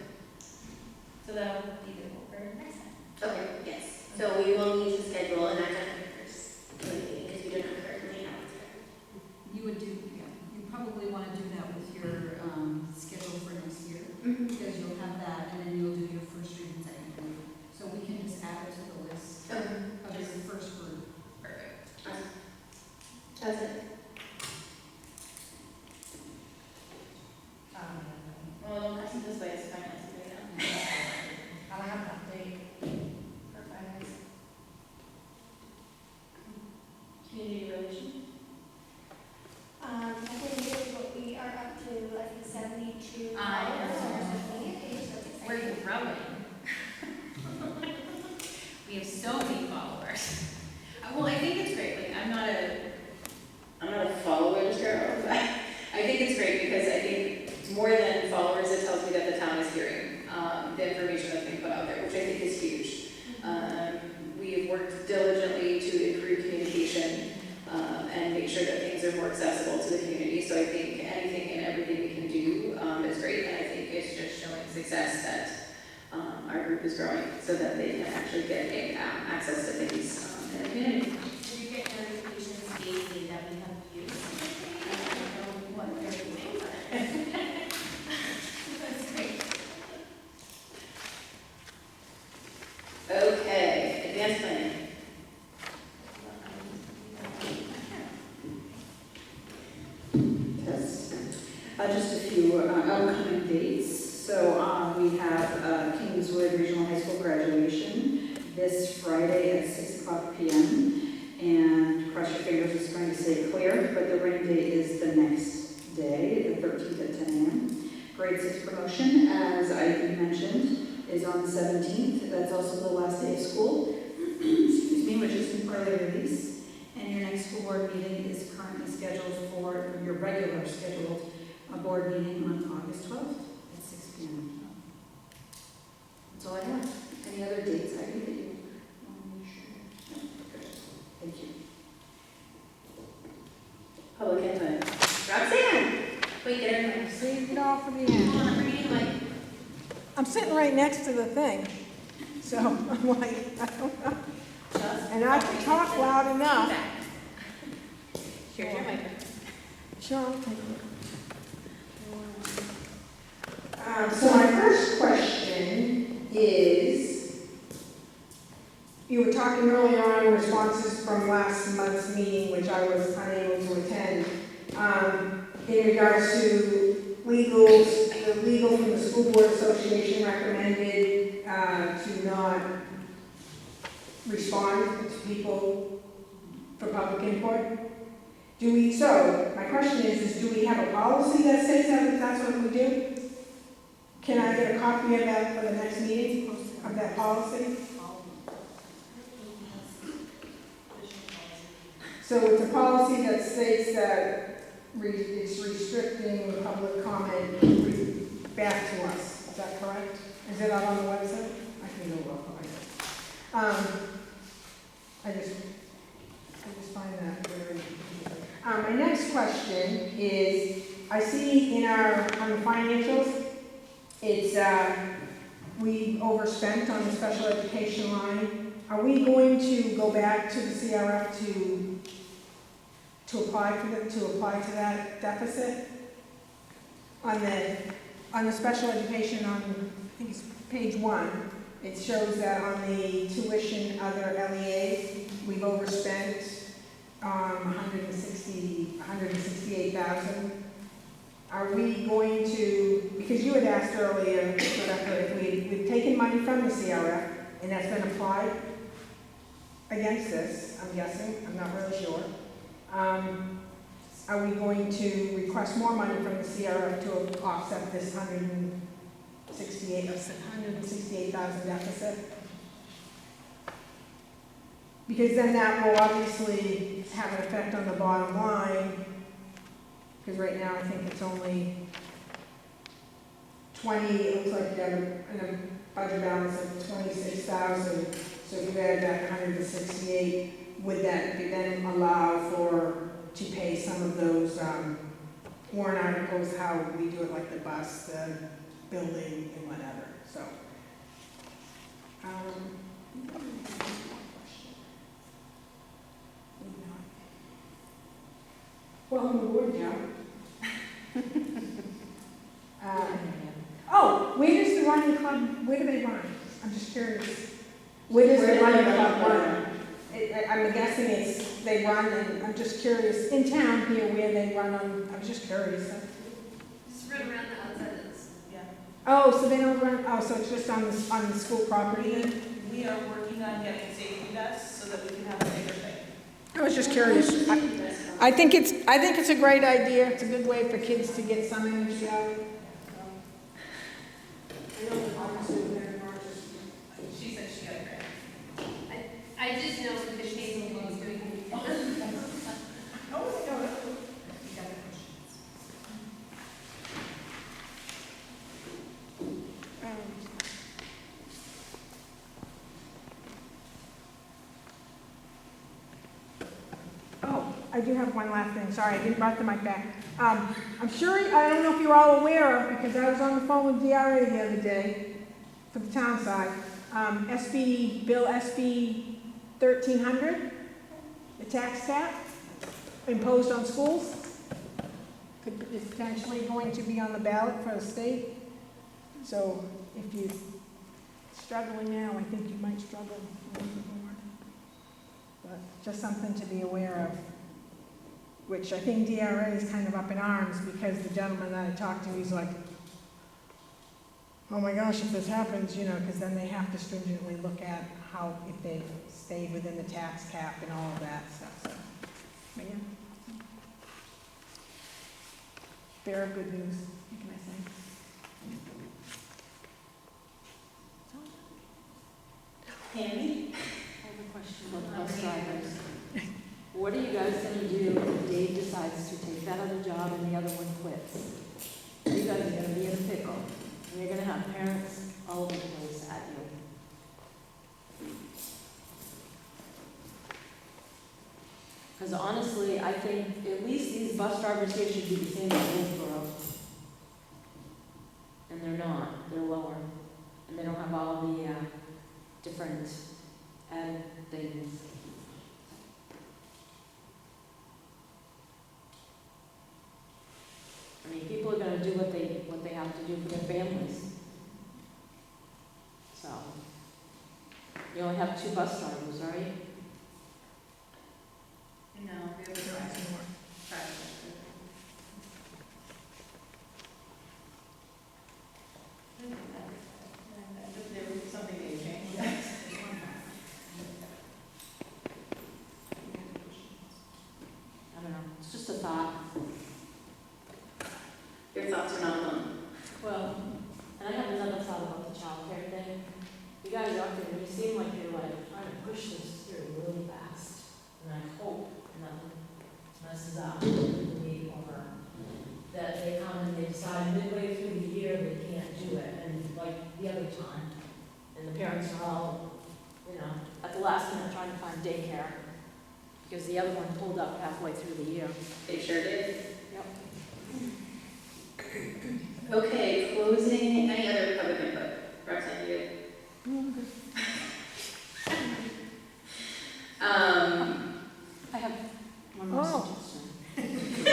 So that'll be the goal for next time. Okay, yes. So we will need to schedule an academic affairs committee because we do not currently have it. You would do, yeah, you probably want to do that with your schedule for next year, because you'll have that, and then you'll do your first read and second read. So we can just add it to the list of your first group. Perfect. Awesome. That's it. Well, don't pass it this way, it's finance committee now. I don't have an update for finance. Community relations. I think we are up to, I think, 72 I know. followers on our social media page, so it's We're exciting. growing. We have so many followers. Well, I think it's great. Like, I'm not a follower, just girl, but I think it's great because I think more than followers, it tells me that the town is hearing the information that's being put out there, which I think is huge. We have worked diligently to improve communication and make sure that things are more accessible to the community. So I think anything and everything we can do is great, and I think it's just showing success that our group is growing so that they can actually get access to things in the community. Do you get notifications daily that we have views? I don't know what they're doing, but that's great. Okay, advanced planning. Yes. Just a few upcoming dates. So we have Kingswood Regional High School graduation this Friday at 6 o'clock p.m. And cross your fingers, it's going to stay clear, but the rain date is the next day, the 13th at 10 a.m. Grade 6 promotion, as I mentioned, is on the 17th. That's also the last day of school, excuse me, which is an early release. And your next school board meeting is currently scheduled for your regular scheduled board meeting on August 12th at 6 p.m. That's all I have. Any other dates I can get you? No, good. Thank you. Public input. Roxanne! Wait, get her mic. Save it all for the end. Come on, bring in the mic. I'm sitting right next to the thing, so I'm like, I don't know. And I can talk loud enough. Here's your microphone. Sure, I'll take it. So my first question is, you were talking earlier on in responses from last month's meeting, which I was unable to attend, in regards to legals, the legal from the School Board Association recommended to not respond to people for public input. So my question is do we have a policy that says that that's what we do? Can I get a copy of that for the next meeting, of that policy? So it's a policy that states that it's restricting public comment back to us. Is that correct? Is it out on the website? I can go look on it. I just find that very interesting. My next question is, I see on the financials, it's we overspent on the special education line. Are we going to go back to the CRF to apply to that deficit? On the special education on, I think it's page 1, it shows that on the tuition other LEAs, we've overspent 168,000. Are we going to, because you had asked earlier, Rebecca, if we've taken money from the CRF and that's been applied against this, I'm guessing, I'm not really sure. Are we going to request more money from the CRF to offset this 168,000 deficit? Because then that will obviously have an effect on the bottom line, because right now I think it's only 20, it looks like you have a budget balance of 26,000. So if you add back 168, would that then allow to pay some of those warrant articles, how we do it, like the bus, the building, and whatever, so. Welcome aboard, Joe. Oh, where does the running club, where do they run? I'm just curious. Where does the running club run? I'm guessing they run, and I'm just curious, in town here where they run on, I'm just curious. Just run around the outside of this. Yeah. Oh, so they don't run, so it's just on the school property then? We are working on getting safety vests so that we can have a bigger thing. I was just curious. I think it's a great idea. It's a good way for kids to get some energy out. I know the farmers do their marches. She said she got a grant. I just know the Hazel was doing. I do have one last thing. Sorry, I didn't bring the mic back. I'm sure, I don't know if you're all aware of, because I was on the phone with DRA the other day for the town side. Bill SB 1300, the tax cap imposed on schools, is potentially going to be on the ballot for the state. So if you're struggling now, I think you might struggle a little bit more. But just something to be aware of, which I think DRA is kind of up in arms, because the gentleman that I talked to, he's like, oh my gosh, if this happens, because then they have to stringently look at how, if they stayed within the tax cap and all of that stuff. So, but yeah. Bear of good news, what can I say? Tammy? I have a question about bus drivers. What are you guys gonna do if Dave decides to take that other job and the other one quits? You guys are gonna be in a pickle. And you're gonna have parents all over the place at you. Because honestly, I think at least these bus drivers here should be the same as Hillsborough. And they're not, they're lower. And they don't have all the different added things. I mean, people are gonna do what they have to do for their families. So, you only have 2 bus drivers, right? No, we have a driver. There was something they changed. I don't know, it's just a thought. Your thoughts are not alone. Well, and I have another thought about the childcare thing. You guys out there, you seem like you're like trying to push this through really fast. And I hope nothing messes up the week over. That they come and they decide midway through the year they can't do it, and like the other time. And the parents are all, at the last minute trying to find daycare. Because the other one pulled up halfway through the year. They sure did. Yep. Okay, closing, any other public input? Roxanne, you? I have one more Oh. suggestion.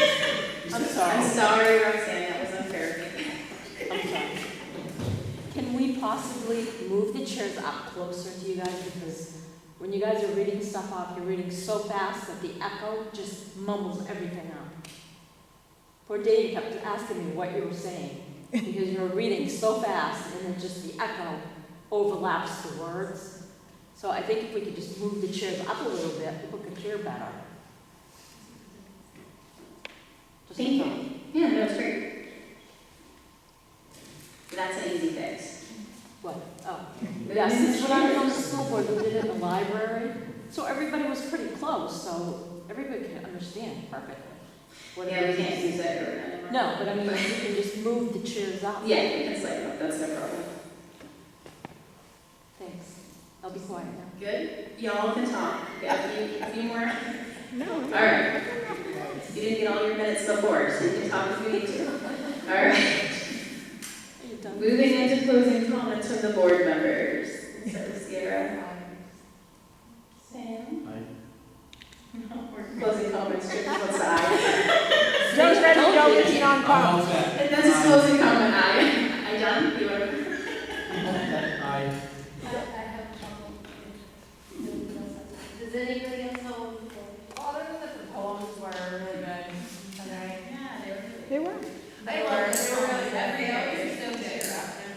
I'm sorry, Roxanne, that was unfair of me. I'm sorry. Can we possibly move the chairs up closer to you guys? Because when you guys are reading stuff off, you're reading so fast that the echo just mumbles everything up. Poor Dave kept asking me what you were saying, because you were reading so fast and then just the echo overlaps the words. So I think if we could just move the chairs up a little bit, people could hear better. Just a Thank thought. you. Yeah, no, it's great. That's an easy fix. What? Oh. Yeah, since when I was on the school board, we did it in the library, so everybody was pretty close, so everybody could understand perfectly. what Yeah, it we is. can't use it or whatever. No, but I mean, you can just move the chairs up. Yeah, we can slide them up, that's no problem. Thanks. I'll be quiet now. Good? Y'all can talk. Yeah, a few more? No. All right. You didn't get all your minutes before, so you can talk if you need to. All right. Are you done? Moving into closing comments from the board members. So Sierra. Sam? Closing comments, just what's the aye? Joe's ready to go, it's non-com. And that's a closing comment, aye. I done? You want to? Aye. I have trouble. Does anybody else have one? Other than the poems were really good tonight. Yeah, they were. They were. They were really good. Every hour They is so were good.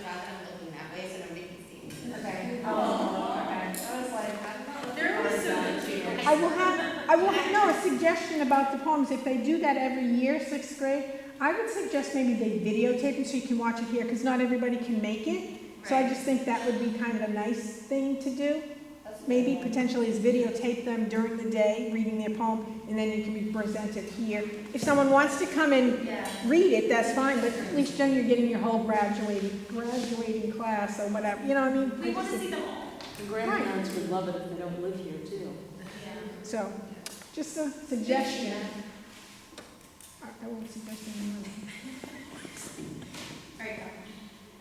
I'm looking that way so nobody can see me. Okay. Oh, okay. I was like, I'm not. They're always so good too. I will have, no, a suggestion about the poems. If they do that every year, sixth grade, I would suggest maybe they videotape it so you can watch it here, because not everybody can make it. So I just think that would be kind of a nice thing to do. Maybe potentially is videotape them during the day, reading their poem, and then you can be presented here. If someone wants to come and read it, that's fine, but at least then you're getting your whole graduating class or whatever, you know what I mean? We want to see them all. The grandparents would love it if they don't live here too. So, just a suggestion. I won't suggest anyone.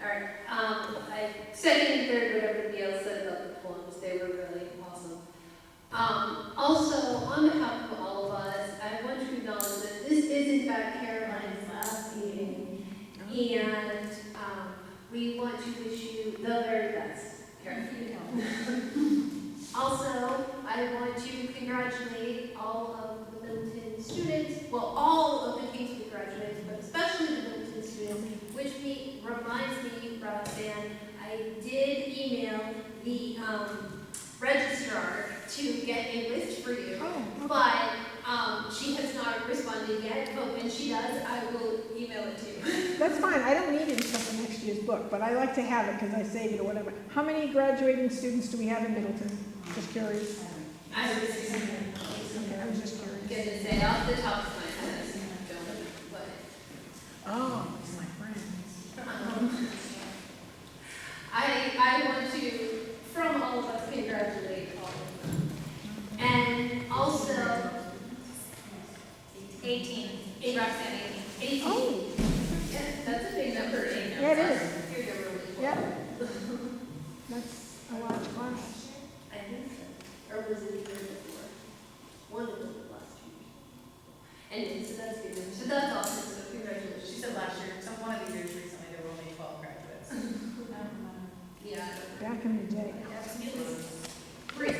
Alright, I second and third what everybody else said about the poems, they were really awesome. Also, on behalf of all of us, I want to acknowledge that this is in fact Caroline's last meeting, and we want to wish you the very best, Caroline. Also, I want to congratulate all of the Middleton students, well, all of the Kingswood graduates, but especially the Middleton students, which reminds me, Roxanne, I did email the registrar to get a list for you, but she has not responded yet, but when she does, I will email it to you. That's fine, I don't need it until for next year's book, but I like to have it because I save it or whatever. How many graduating students do we have in Middleton? Just curious. I was just curious. gonna say off the top of my head, but Oh, my friends. I want to, from all of us, congratulate all of them. And also, 18. Roxanne, 18. Oh. Yeah, that's a big number. Yeah, it is. You're the really Yeah. That's a large class. I think so. Or was it the year before? One of them was last year. And so that's good. So that's awesome. So congratulations. She said last year, so one of the years recently, there were only 12 graduates. Yeah. Back in the day. Great.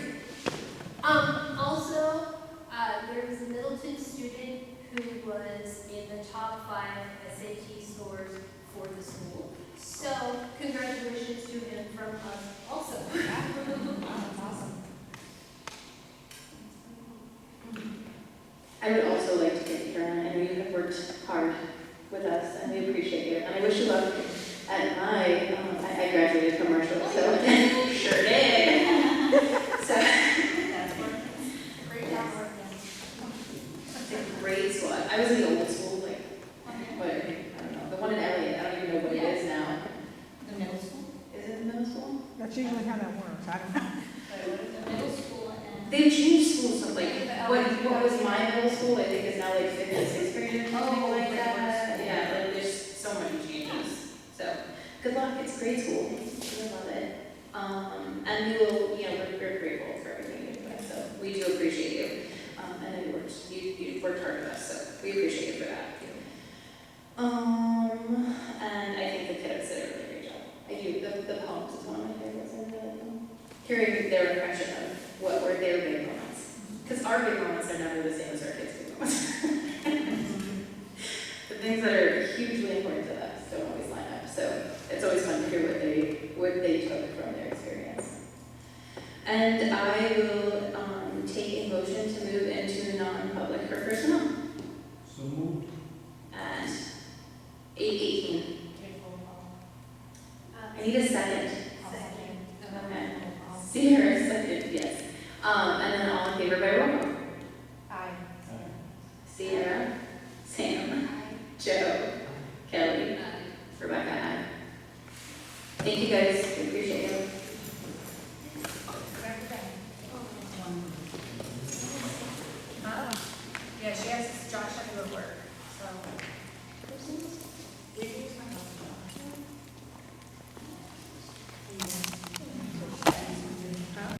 Also, there was a Middleton student who was in the top 5 SAT scores for the school. So, congratulations to him from us also. That's awesome. I would also like to thank Karen. I know you have worked hard with us, and we appreciate you. And I wish you luck at I graduated from Marshall, so sure did. So Great job working. it's a great school. I was in the old school, like what? I don't know. The one in Elliott. I don't even know what it is now. The middle school? Is it the middle school? That's usually how that works. I don't know. The middle school and. They've changed schools. So like what was my middle school? I think is now like 5th and 6th grade or something like that. Yeah, like there's so many changes. So good luck. It's a great school. We love it. And we will, we're grateful for everything you're doing, so we do appreciate you. And I know you've worked hard with us, so we appreciate you for that. And I think the kiddos did a really great job. I do, the poems is one of my favorites. I really like them. Hearing their impression of what were their big moments. Because our big moments are never the same as our kids' big moments. The things that are hugely important to us don't always line up. So it's always fun to hear what they took from their experience. And I will take a motion to move into non-public for personnel So moved. at 8:18. I need a second. Okay. Sierra, second, yes. And then all in favor by roll call. Aye. Sierra, Sam, Joe, Kelly, Rebecca, aye. Thank you guys